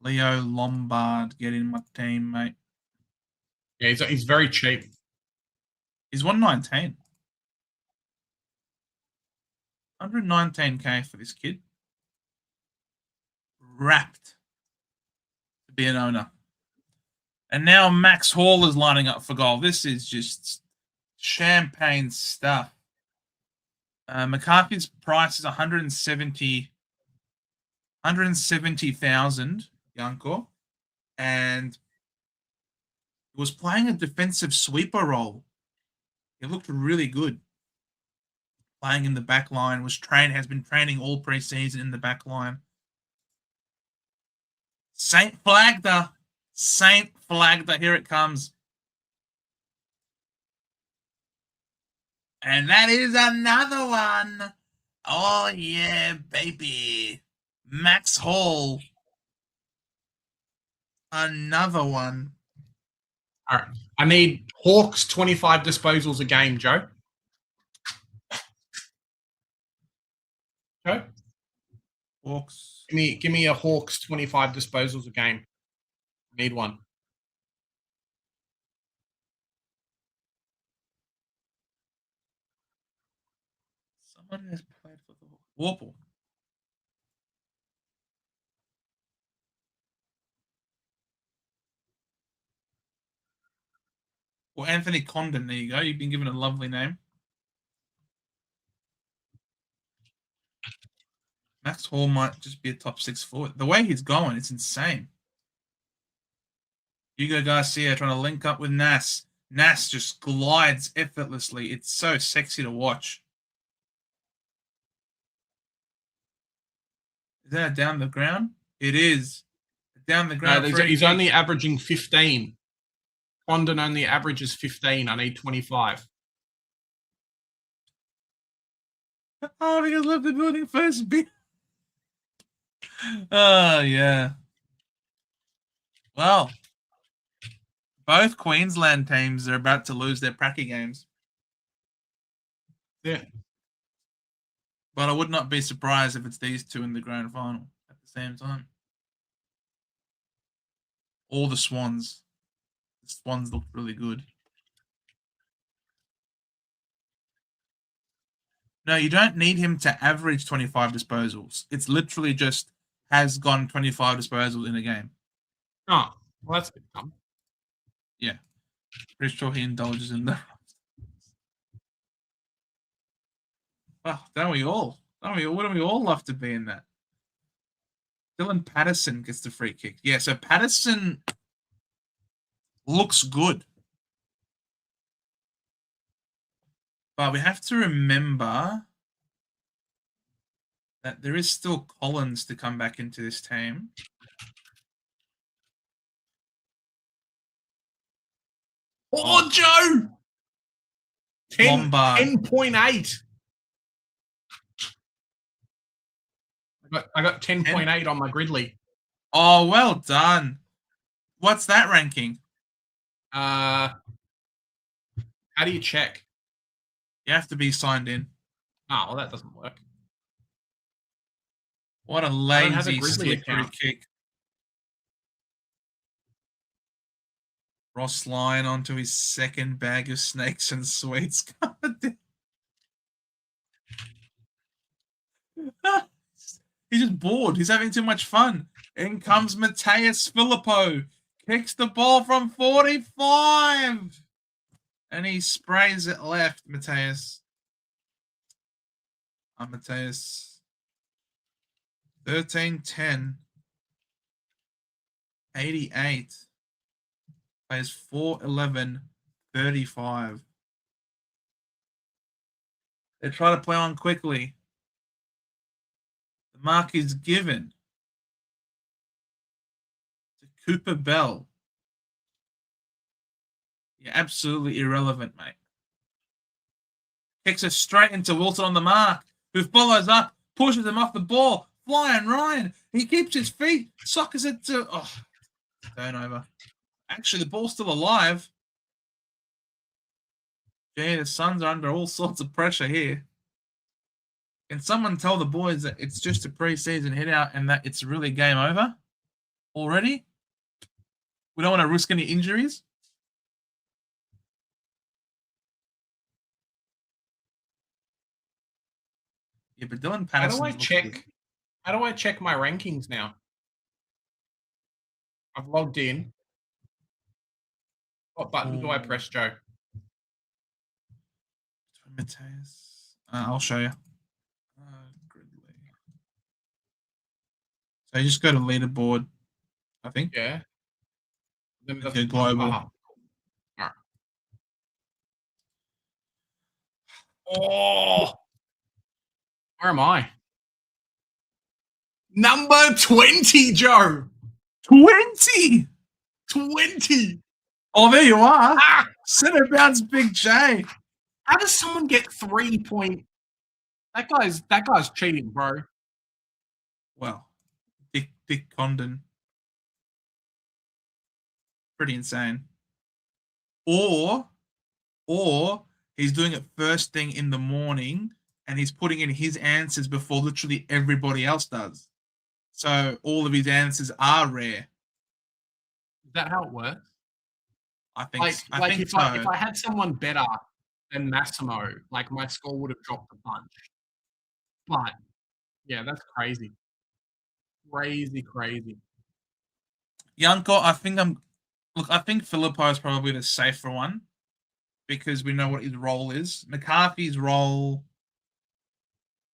Leo Lombard, get in my team, mate. Yeah, he's very cheap. He's 119. 119k for this kid. Wrapped to be an owner. And now Max Hall is lining up for goal. This is just champagne stuff. McCarthy's price is 170,000 Yanko, and he was playing a defensive sweeper role. He looked really good. Playing in the back line, has been training all preseason in the back line. Saint Flagda, here it comes. And that is another one. Oh, yeah, baby. Max Hall. Another one. All right. I need Hawks 25 disposals a game, Joe. Joe? Hawks. Give me a Hawks 25 disposals a game. Need one. Someone has played for the Warple. Well, Anthony Condon, there you go. You've been given a lovely name. Max Hall might just be a top 6 forward. The way he's going, it's insane. Hugo Garcia trying to link up with Nas. Nas just glides effortlessly. It's so sexy to watch. Is that down the ground? It is. Down the ground. No, he's only averaging 15. Condon only averages 15. I need 25. Oh, because left the building first. Oh, yeah. Well, both Queensland teams are about to lose their pracky games. Yeah. But I would not be surprised if it's these two in the grand final at the same time. Or the Swans. The Swans looked really good. No, you don't need him to average 25 disposals. It's literally just has gone 25 disposals in a game. Oh, well, that's good. Yeah. Pretty sure he indulges in that. Oh, don't we all? Wouldn't we all love to be in that? Dylan Patterson gets the free kick. Yeah, so Patterson looks good. But we have to remember that there is still Collins to come back into this team. Oh, Joe! 10.8. I got 10.8 on my Gridley. Oh, well done. What's that ranking? How do you check? You have to be signed in. Oh, well, that doesn't work. What a lazy, slippery kick. Ross Lyon onto his second bag of snakes and sweets. He's just bored. He's having too much fun. In comes Mateus Filippo. Kicks the ball from 45. And he sprays it left, Mateus. Mateus. 13-10. 88. Plays 4'11", 35. They try to play on quickly. The mark is given to Cooper Bell. You're absolutely irrelevant, mate. Kicks it straight into Wilson on the mark, who follows up, pushes him off the ball. Flying Ryan. He keeps his feet, sockers it to... Oh, turnover. Actually, the ball's still alive. Gee, the Suns are under all sorts of pressure here. Can someone tell the boys that it's just a preseason hit out and that it's really game over already? We don't want to risk any injuries. Yeah, but Dylan Patterson. How do I check my rankings now? I've logged in. What button do I press, Joe? I'll show you. So you just go to leaderboard, I think. Yeah. Then okay, global. All right. Oh, where am I? Number 20, Joe. 20. 20. Oh, there you are. Center bounce, Big J. How does someone get 3 point? That guy's cheating, bro. Well, Dick Condon. Pretty insane. Or he's doing it first thing in the morning and he's putting in his answers before literally everybody else does. So all of his answers are rare. Is that how it works? I think if I had someone better than Massimo, like my score would have dropped a bunch. But yeah, that's crazy. Crazy. Yanko, I think Filippo is probably the safer one because we know what his role is. McCarthy's role,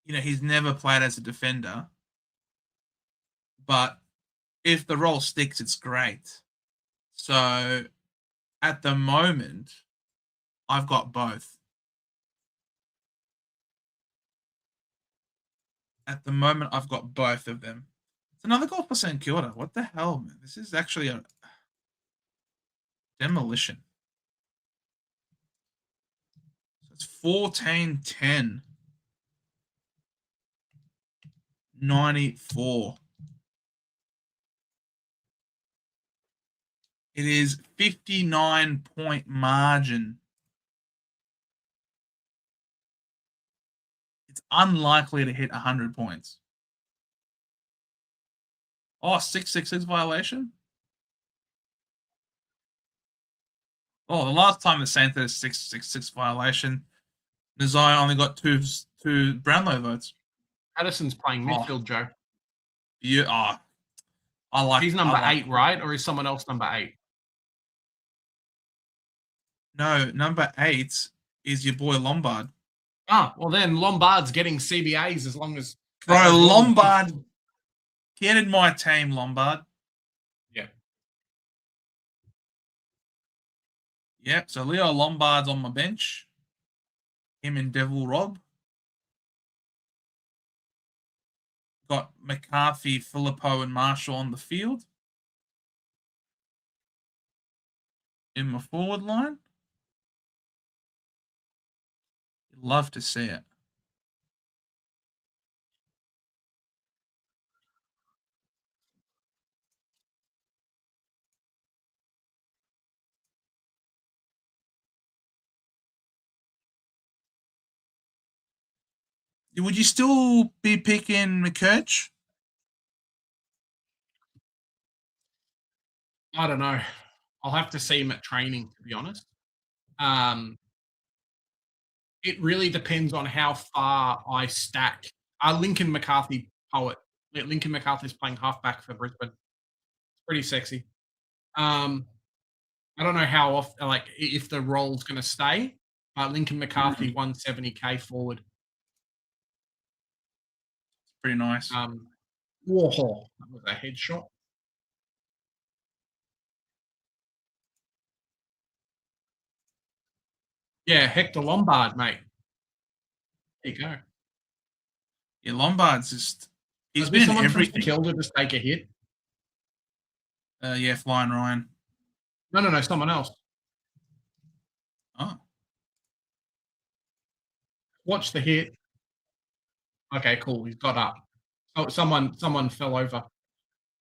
he's never played as a defender. But if the role sticks, it's great. So at the moment, I've got both. At the moment, I've got both of them. It's another goal for St Kilda. What the hell, man? This is actually a demolition. So it's 14-10. 94. It is 59-point margin. It's unlikely to hit 100 points. Oh, 666 violation? Oh, the last time the Saints had a 666 violation, Nazai only got two Brownlow votes. Addison's playing midfield, Joe. Yeah, I like. He's number 8, right? Or is someone else number 8? No, number 8 is your boy Lombard. Ah, well then Lombard's getting CBAs as long as... Bro, Lombard, get in my team, Lombard. Yeah. Yeah, so Leo Lombard's on my bench. Him and Devil Rob. Got McCarthy, Filippo, and Marshall on the field. In my forward line. You'd love to see it. Would you still be picking McCurch? I don't know. I'll have to see him at training, to be honest. It really depends on how far I stack. Lincoln McCarthy poet. Lincoln McCarthy's playing halfback for Brisbane. It's pretty sexy. I don't know how often, if the role's going to stay. Lincoln McCarthy, 170k forward. Pretty nice. Whoa, that was a headshot. Yeah, Hector Lombard, mate. There you go. Yeah, Lombard's just he's Is been in someone everything. from Kilda just take a hit? Yeah, Flying Ryan. No, someone else. Oh, Watch the hit. Okay, cool. He's got up. Oh, someone fell over.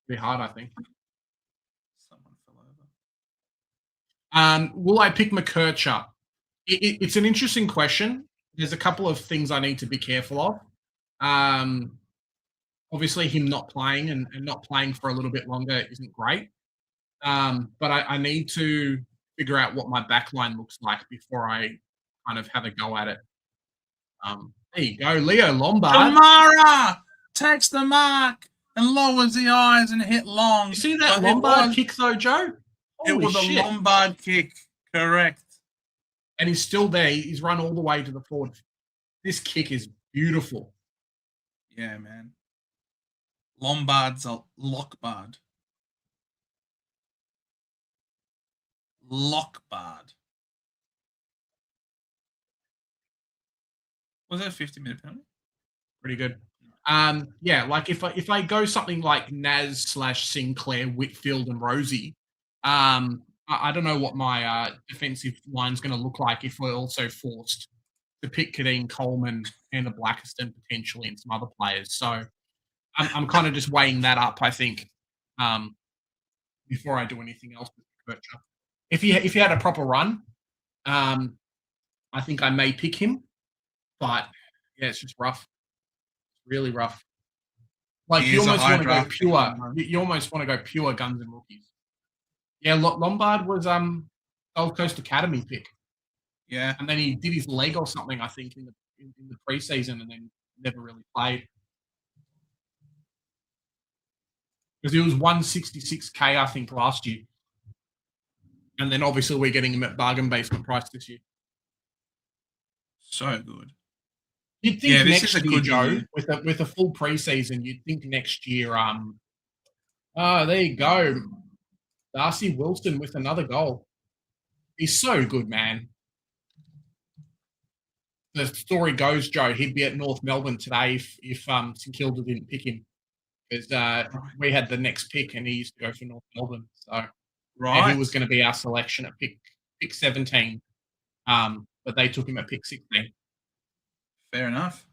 Pretty hard, I think. someone fell over. Will I pick McKercher? It's an interesting question. There's a couple of things I need to be careful of. Obviously, him not playing and not playing for a little bit longer isn't great. But I need to figure out what my backline looks like before I kind of have a go at it. There you go, Leo Lombard. Kamara takes the mark and lowers the eyes and hit long. You see that Lombard kick though, Joe? It was a Lombard kick, correct. And he's still there. He's run all the way to the forward. This kick is beautiful. Yeah, man. Lombard's a Lockbard. Lockbard. Was that a 50-minute penalty? Pretty good. Yeah, like if I go something like Naz/Sinclair, Whitfield, and Rosie, I don't know what my defensive line's going to look like if we're also forced to pick Kadeem Coleman and a Blackiston potentially and some other players. So I'm kind of just weighing that up, I think, before I do anything else with Kircher. If he had a proper run, I think I may pick him. But yeah, it's just rough. Really rough. Like you almost want to go pure. You almost want to go pure guns and rookies. Yeah, Lombard was Gold Coast Academy pick. Yeah, and then he did his leg or something, I think, in the preseason, and then never really played because he was 166K, I think, last year. And then obviously we're getting him at bargain basement price this year. So good. You'd think next year, Joe, with a full preseason, you'd think next year. There you go, Darcy Wilson with another goal. He's so good, man. The story goes, Joe, he'd be at North Melbourne today if St Kilda didn't pick him, because we had the next pick and he used to go for North Melbourne. So yeah, he was going to be our selection at pick 17, but they took him at pick 16. Fair enough.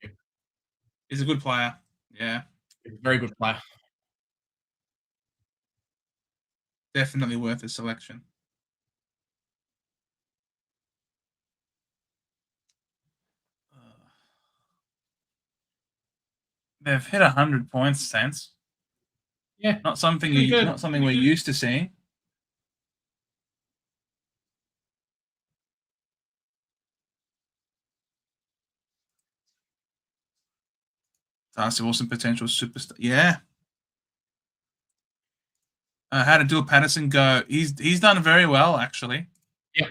Yep. He's a good player. Yeah. He's a very good player. Definitely worth a selection. They've hit 100 points since. Yeah. Not something we're used to seeing. Darcy Wilson, potential superstar. Yeah. How did Dylan Patterson go? He's done very well, actually. Yeah.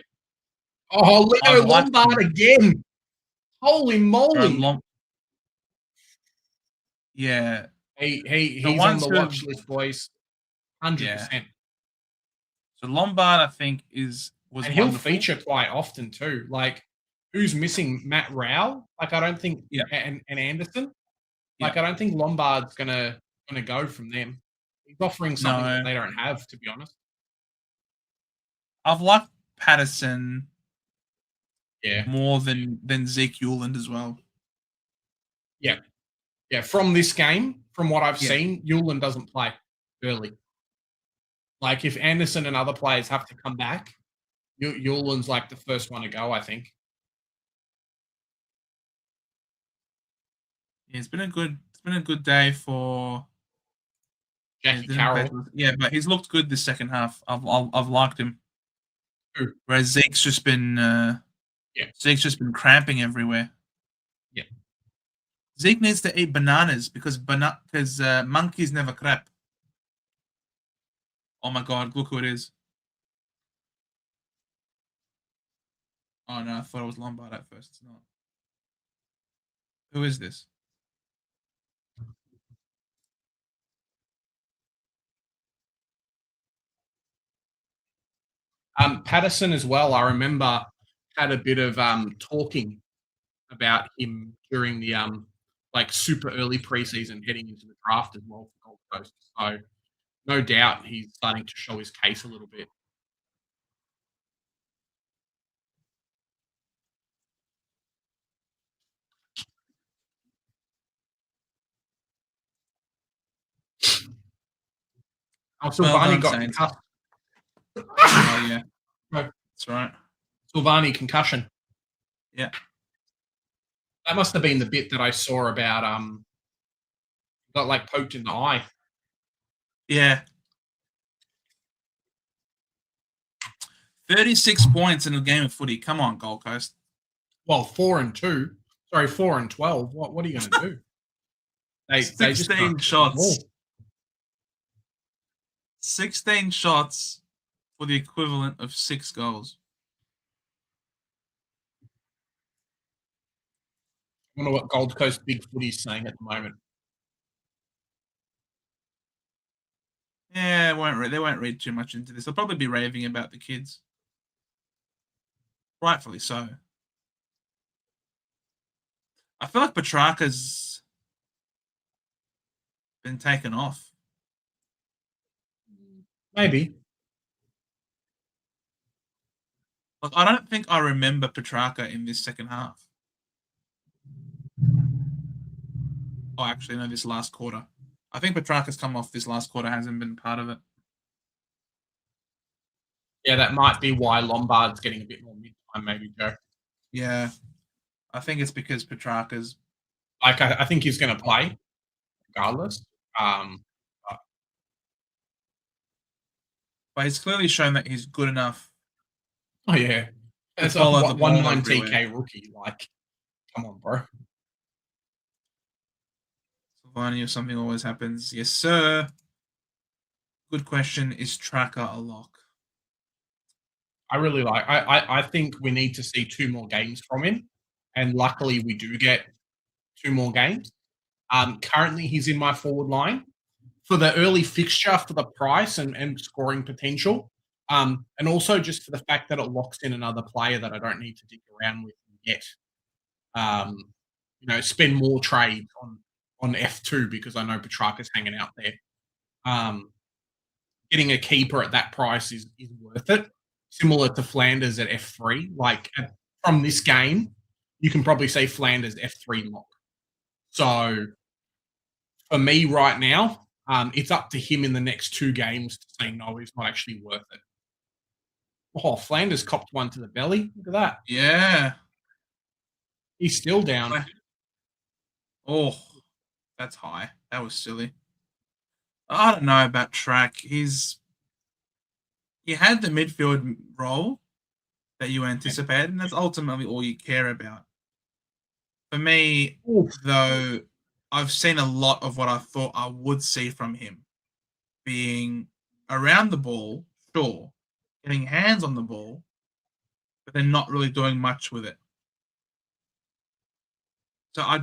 Oh, Leo Lombard again. Holy moly. Yeah. He's on the watch list, boys. 100%. Yeah. So Lombard, I think, was and he'll feature quite often too. Like, who's missing? Matt Rao? Like, I don't think. Yeah. And Anderson. Like, I don't think Lombard's gonna go from them. He's offering something that they don't have, to be honest. I've liked Patterson. Yeah. More than Zeke Euland as well. Yeah. Yeah. From this game, from what I've seen, Euland doesn't play early. Like, if Anderson and other players have to come back, Euland's like the first one to go, I think. Yeah, it's been a good day for Jackie Carroll. Yeah, but he's looked good this second half. I've liked him. True. Whereas Zeke's just been Zeke's just been cramping everywhere. Yeah. Zeke needs to eat bananas because monkeys never crap. Oh my God! Look who it is. Oh no! I thought it was Lombard at first. It's not. Who is this? Patterson as well. I remember had a bit of talking about him during the like super early preseason heading into the draft as well for Gold Coast. So no doubt he's starting to show his case a little bit. Oh, Silvani got concussed. Oh, yeah. No. That's right. Silvani concussion. Yeah. That must have been the bit that I saw about got like poked in the eye. Yeah. 36 points in a game of footy. Come on, Gold Coast. Well, 4-2. Sorry, 4-12. What are you going to do? They 16 shots. 16 shots for the equivalent of 6 goals. I wonder what Gold Coast Big Footy is saying at the moment. Yeah, they won't read too much into this. They'll probably be raving about the kids. Rightfully so. I feel like Petrarca's been taken off. Maybe. Look, I don't think I remember Petrarca in this second half. Oh, actually, no, this last quarter. I think Petrarca's come off this last quarter, hasn't been part of it. Yeah, that might be why Lombard's getting a bit more mid-time, maybe, Joe. Yeah. I think it's because Petrarca's... Like, I think he's going to play, regardless. But he's clearly shown that he's good enough. Oh, yeah. It's a 119k rookie. Like, come on, bro. Silvani, if something always happens. Yes, sir. Good question. Is Tracker a lock? I really like. I think we need to see 2 more games from him, and luckily we do get 2 more games. Currently, he's in my forward line for the early fixture, for the price and scoring potential, and also just for the fact that it locks in another player that I don't need to dig around with yet. Spend more trades on F2 because I know Petrarca's hanging out there. Getting a keeper at that price is worth it. Similar to Flanders at F3. Like, from this game, you can probably say Flanders F3 lock. So, for me right now, it's up to him in the next 2 games to say, no, he's not actually worth it. Oh, Flanders copped one to the belly. Look at that. Yeah. He's still down. Oh, that's high. That was silly. I don't know about Track. He had the midfield role that you anticipated, and that's ultimately all you care about. For me, though, I've seen a lot of what I thought I would see from him, being around the ball, sure, getting hands on the ball, but then not really doing much with it. So I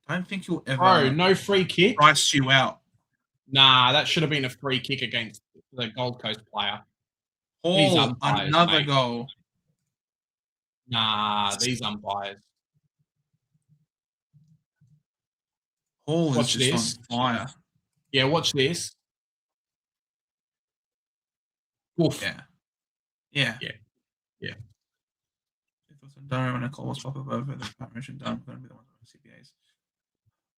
don't think you'll ever no free kick. Price you out. Nah, that should have been a free kick against the Gold Coast player. These umpires, another goal. Nah, these umpires. Hall is just on fire. Yeah, watch this. Oof. Yeah. Yeah. Yeah. Yeah. Durham and a call was pop up over the permission done. Going to be the ones with CBAs.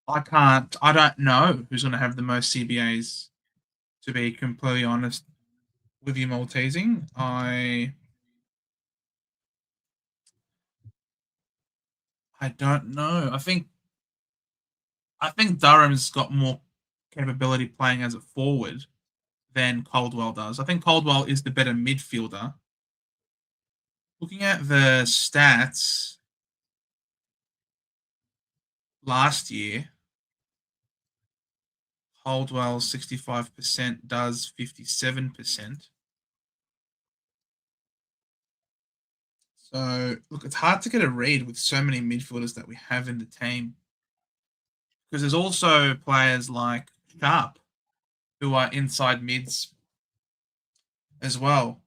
I don't know who's going to have the most CBAs, to be completely honest with you, Maltesing. I don't know. I think Durham's got more capability playing as a forward than Caldwell does. I think Caldwell is the better midfielder. Looking at the stats last year, Caldwell 65% does 57%. So, look, it's hard to get a read with so many midfielders that we have in the team. Because there's also players like Sharp who are inside mids as well.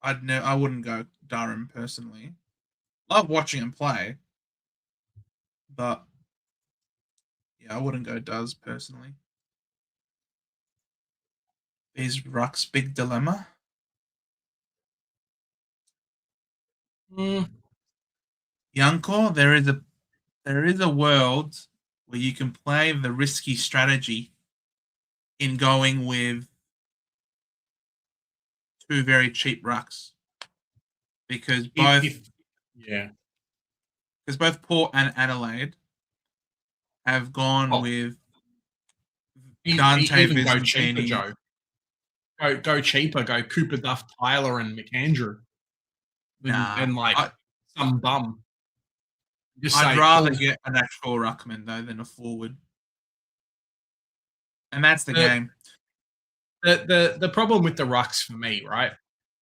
I wouldn't go Durham personally. Love watching him play, but yeah, I wouldn't go Duz personally. Is Ruck's big dilemma? Yanko, there is a world where you can play the risky strategy in going with two very cheap rucks because both Port and Adelaide have gone with Dante even go cheaper, Visentini. Joe. Go cheaper. Go Cooper, Duff, Tyler, and McAndrew, and some bum. I'd rather get an actual ruckman though than a forward, and that's the game. The problem with the rucks for me, right,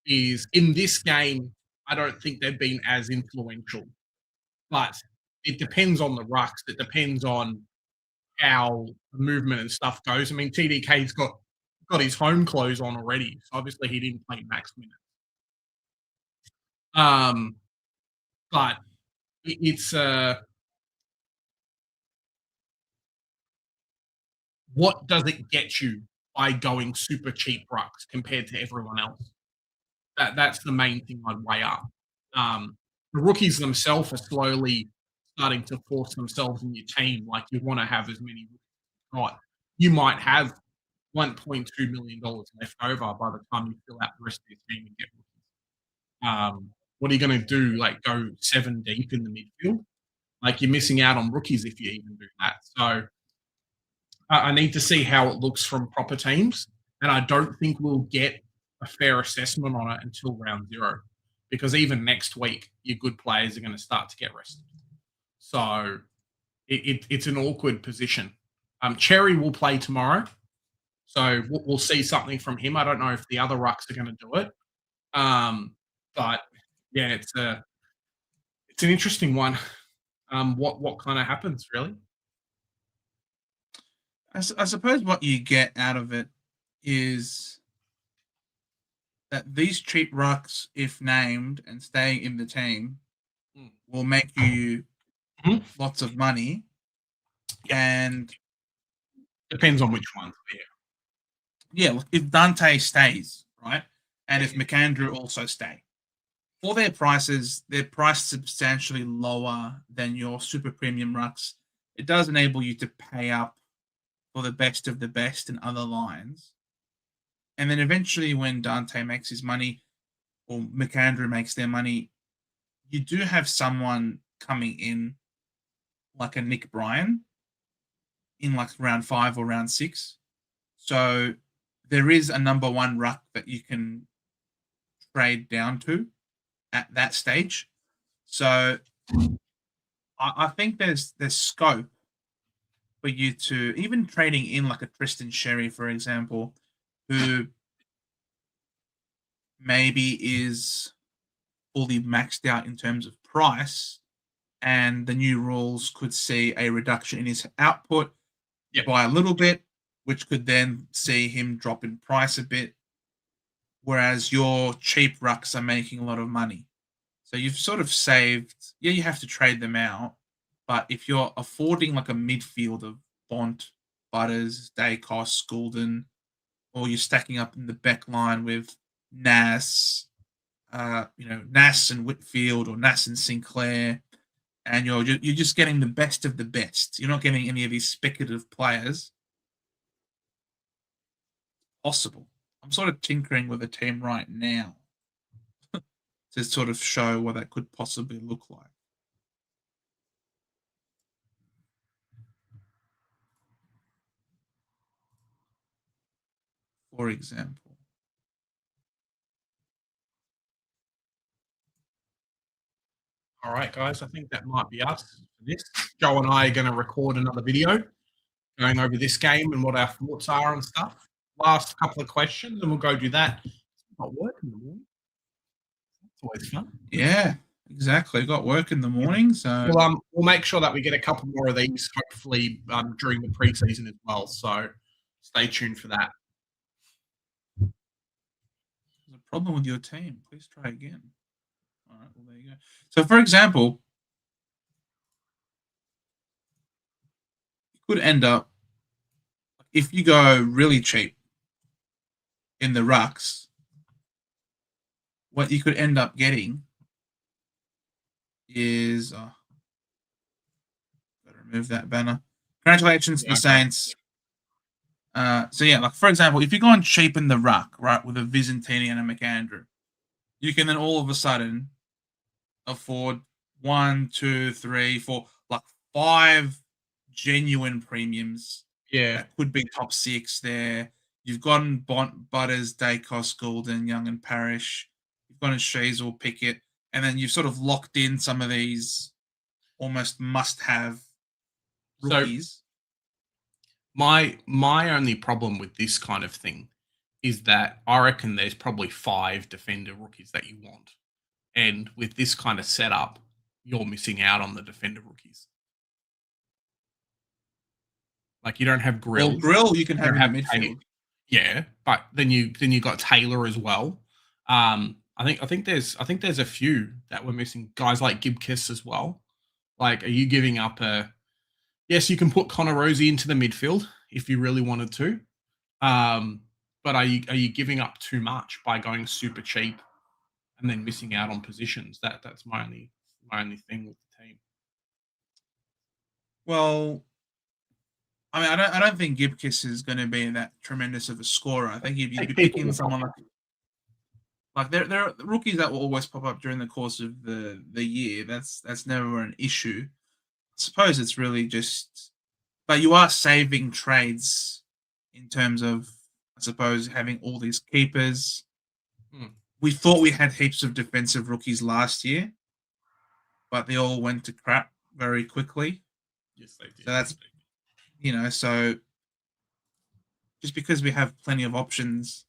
is in this game, I don't think they've been as influential. But it depends on the rucks. It depends on how the movement and stuff goes. I mean, TDK's got his home clothes on already, so obviously he didn't play max minutes. But it's what does it get you by going super cheap rucks compared to everyone else? That's the main thing I'd weigh up. The rookies themselves are slowly starting to force themselves in your team. Like you want to have as many rookies as you got. You might have $1.2 million left over by the time you fill out the rest of your team and get rookies. What are you going to do? Like go 7 deep in the midfield? Like you're missing out on rookies if you even do that. So I need to see how it looks from proper teams. And I don't think we'll get a fair assessment on it until round 0. Because even next week, your good players are going to start to get rested. So it's an awkward position. Cherry will play tomorrow. So we'll see something from him. I don't know if the other rucks are going to do it. But yeah, it's an interesting one. What kind of happens, really? I suppose what you get out of it is that these cheap rucks, if named and staying in the team, will make you lots of money. And depends on which ones. Yeah, if Dante stays, right, and if McAndrew also stay, for their prices, they're priced substantially lower than your super premium rucks. It does enable you to pay up for the best of the best in other lines. And then eventually when Dante makes his money or McAndrew makes their money, you do have someone coming in like a Nick Bryan in like round 5 or round 6. So there is a number 1 ruck that you can trade down to at that stage. So I think there's scope for you to even trading in like a Tristan Sherry, for example, who maybe is fully maxed out in terms of price, and the new rules could see a reduction in his output by a little bit, which could then see him drop in price a bit, whereas your cheap rucks are making a lot of money. So you've sort of saved, you have to trade them out, but if you're affording like a midfield of Bont, Butters, Dacos, Goulden, or you're stacking up in the back line with Nas, Nas and Whitfield or Nas and Sinclair, and you're just getting the best of the best. You're not getting any of these speculative players. Possible. I'm sort of tinkering with a team right now to sort of show what that could possibly look like. For example. All right, guys, I think that might be us for this. Joe and I are going to record another video going over this game and what our thoughts are and stuff. Last couple of questions, and we'll go do that. It's not work in the morning. It's always fun. Yeah, exactly. Got work in the morning, so we'll make sure that we get a couple more of these, hopefully, during the preseason as well. So stay tuned for that. problem with your team. Please try again. All right, well, there you go. So, for example, you could end up, if you go really cheap in the rucks, what you could end up getting is... gotta remove that banner. Congratulations to the Saints. So yeah, like for example, if you go on cheap in the ruck, right, with a Vizentini and a McAndrew, you can then all of a sudden afford 1, 2, 3, 4, like 5 genuine premiums. Yeah, that could be top 6 there. You've gotten Butters, Dacos, Goulden, Young and Parrish. You've gotten Shazel, Pickett, and then you've sort of locked in some of these almost must-have rookies. So my only problem with this kind of thing is that I reckon there's probably 5 defender rookies that you want, and with this kind of setup, you're missing out on the defender rookies. Like you don't have Grill. Well, Grill you can have in midfield. Yeah, but then you got Taylor as well. I think there's a few that we're missing. Guys like Gibkiss as well. Like, are you giving up a? Yes, you can put Connor Rosie into the midfield if you really wanted to, but are you giving up too much by going super cheap and then missing out on positions? That's my only thing with the team. Well, I mean, I don't think Gibkiss is going to be that tremendous of a scorer. I think you'd be picking someone like there are rookies that will always pop up during the course of the year. That's never an issue. I suppose it's really just, but you are saving trades in terms of, I suppose, having all these keepers. We thought we had heaps of defensive rookies last year, but they all went to crap very quickly. Yes, they did. So that's, so just because we have plenty of options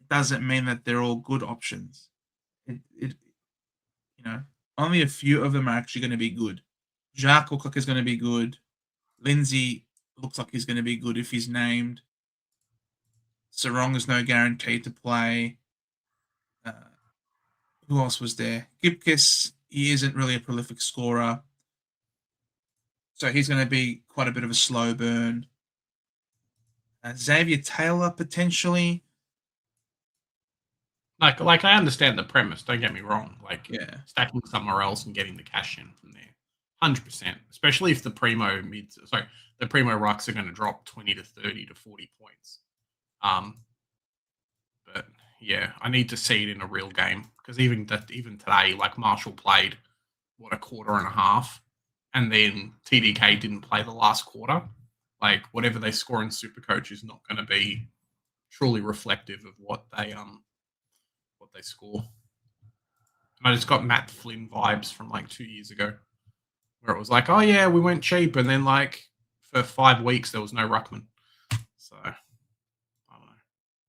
doesn't mean that they're all good options. Only a few of them are actually going to be good. Jacques looks like he's going to be good. Lindsay looks like he's going to be good if he's named. Sarong is no guarantee to play. Who else was there? Gibkiss, he isn't really a prolific scorer. So he's going to be quite a bit of a slow burn. Xavier Taylor, potentially. Like I understand the premise, don't get me wrong. Like, yeah, stacking somewhere else and getting the cash in from there. 100%. Especially if the primo rucks are going to drop 20 to 30 to 40 points. But yeah, I need to see it in a real game, because even today, like Marshall played a quarter and a half, and then TDK didn't play the last quarter. Like, whatever they score in Supercoach is not going to be truly reflective of what they score. And I just got Matt Flynn vibes from like 2 years ago, where it was like, oh yeah, we went cheap, and then like for 5 weeks there was no ruckman. So I don't know.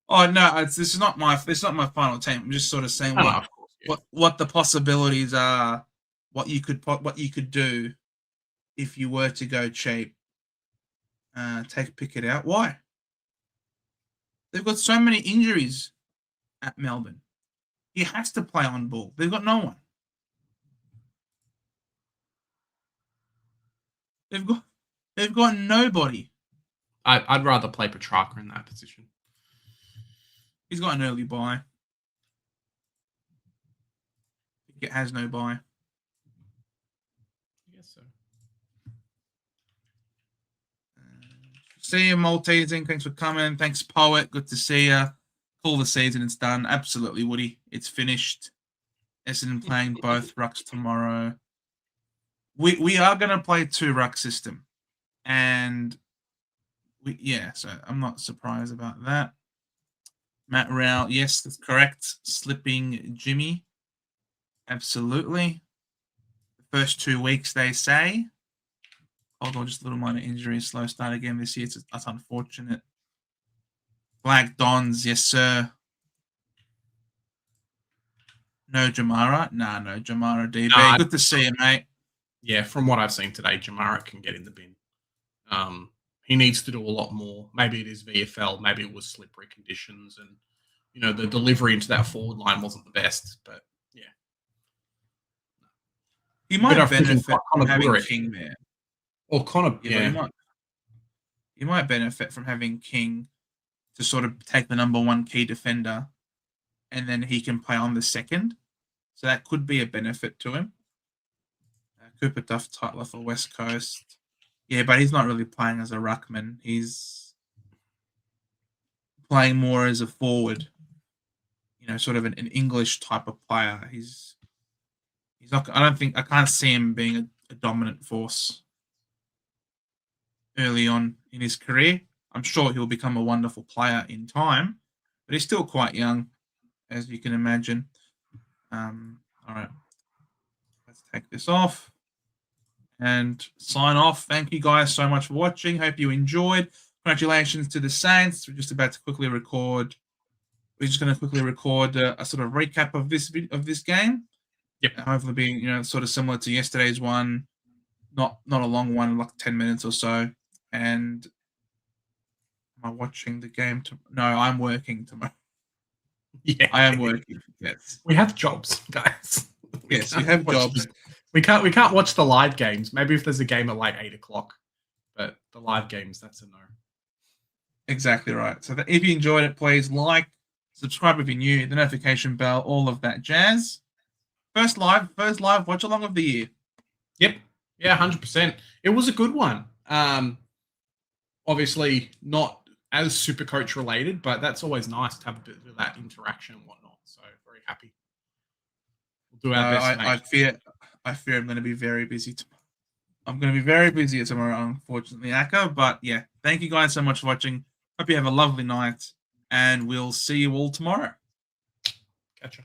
Oh no, this is not my final team. I'm just sort of saying what the possibilities are, what you could do if you were to go cheap. Take Pickett out. Why? They've got so many injuries at Melbourne. He has to play on ball. They've got no one. They've got nobody. I'd rather play Petrarca in that position. He's got an early bye. It has no bye. I guess so. See you, Maltesing. Thanks for coming. Thanks, Poet. Good to see you. Call the season. It's done. Absolutely, Woody. It's finished. Essendon playing both rucks tomorrow. We are going to play 2 ruck system, and so I'm not surprised about that. Matt Rao, yes, that's correct. Slipping Jimmy, absolutely. The first 2 weeks, they say. Hold on, just a little minor injury, slow start again this year. That's unfortunate. Black Dons, yes, sir. No Jamara? No Jamara DB. Nah, good to see you, mate. Yeah, from what I've seen today, Jamara can get in the bin. He needs to do a lot more. Maybe it is VFL. Maybe it was slippery conditions, and the delivery into that forward line wasn't the best. But yeah, he might benefit from having King there. Or Connor, You might benefit from having King to sort of take the number one key defender, and then he can play on the second. So that could be a benefit to him. Cooper Duff Tytler for West Coast. Yeah, but he's not really playing as a ruckman. He's playing more as a forward. Sort of an English type of player. He's not. I can't see him being a dominant force early on in his career. I'm sure he'll become a wonderful player in time, but he's still quite young, as you can imagine. All right, let's take this off and sign off. Thank you guys so much for watching. Hope you enjoyed. Congratulations to the Saints. We're just about to quickly record. We're just going to quickly record a sort of recap of this game. Yep. Hopefully, being sort of similar to yesterday's one, not a long one, like 10 minutes or so. And am I watching the game? No, I'm working tomorrow. Yeah, I am working. Yes, we have jobs, guys. Yes, we have jobs. We can't watch the live games. Maybe if there's a game at like 8 o'clock, but the live games, that's a no. Exactly right. So if you enjoyed it, please like, subscribe if you're new, the notification bell, all of that jazz. First live watch along of the year. Yep. Yeah, 100%. It was a good one. Obviously not as Supercoach related, but that's always nice to have a bit of that interaction and whatnot. So very happy. We'll do our best. I fear I'm going to be very busy tomorrow. I'm going to be very busy tomorrow, unfortunately, Aka. But yeah, thank you guys so much for watching. Hope you have a lovely night, and we'll see you all tomorrow. Catch ya.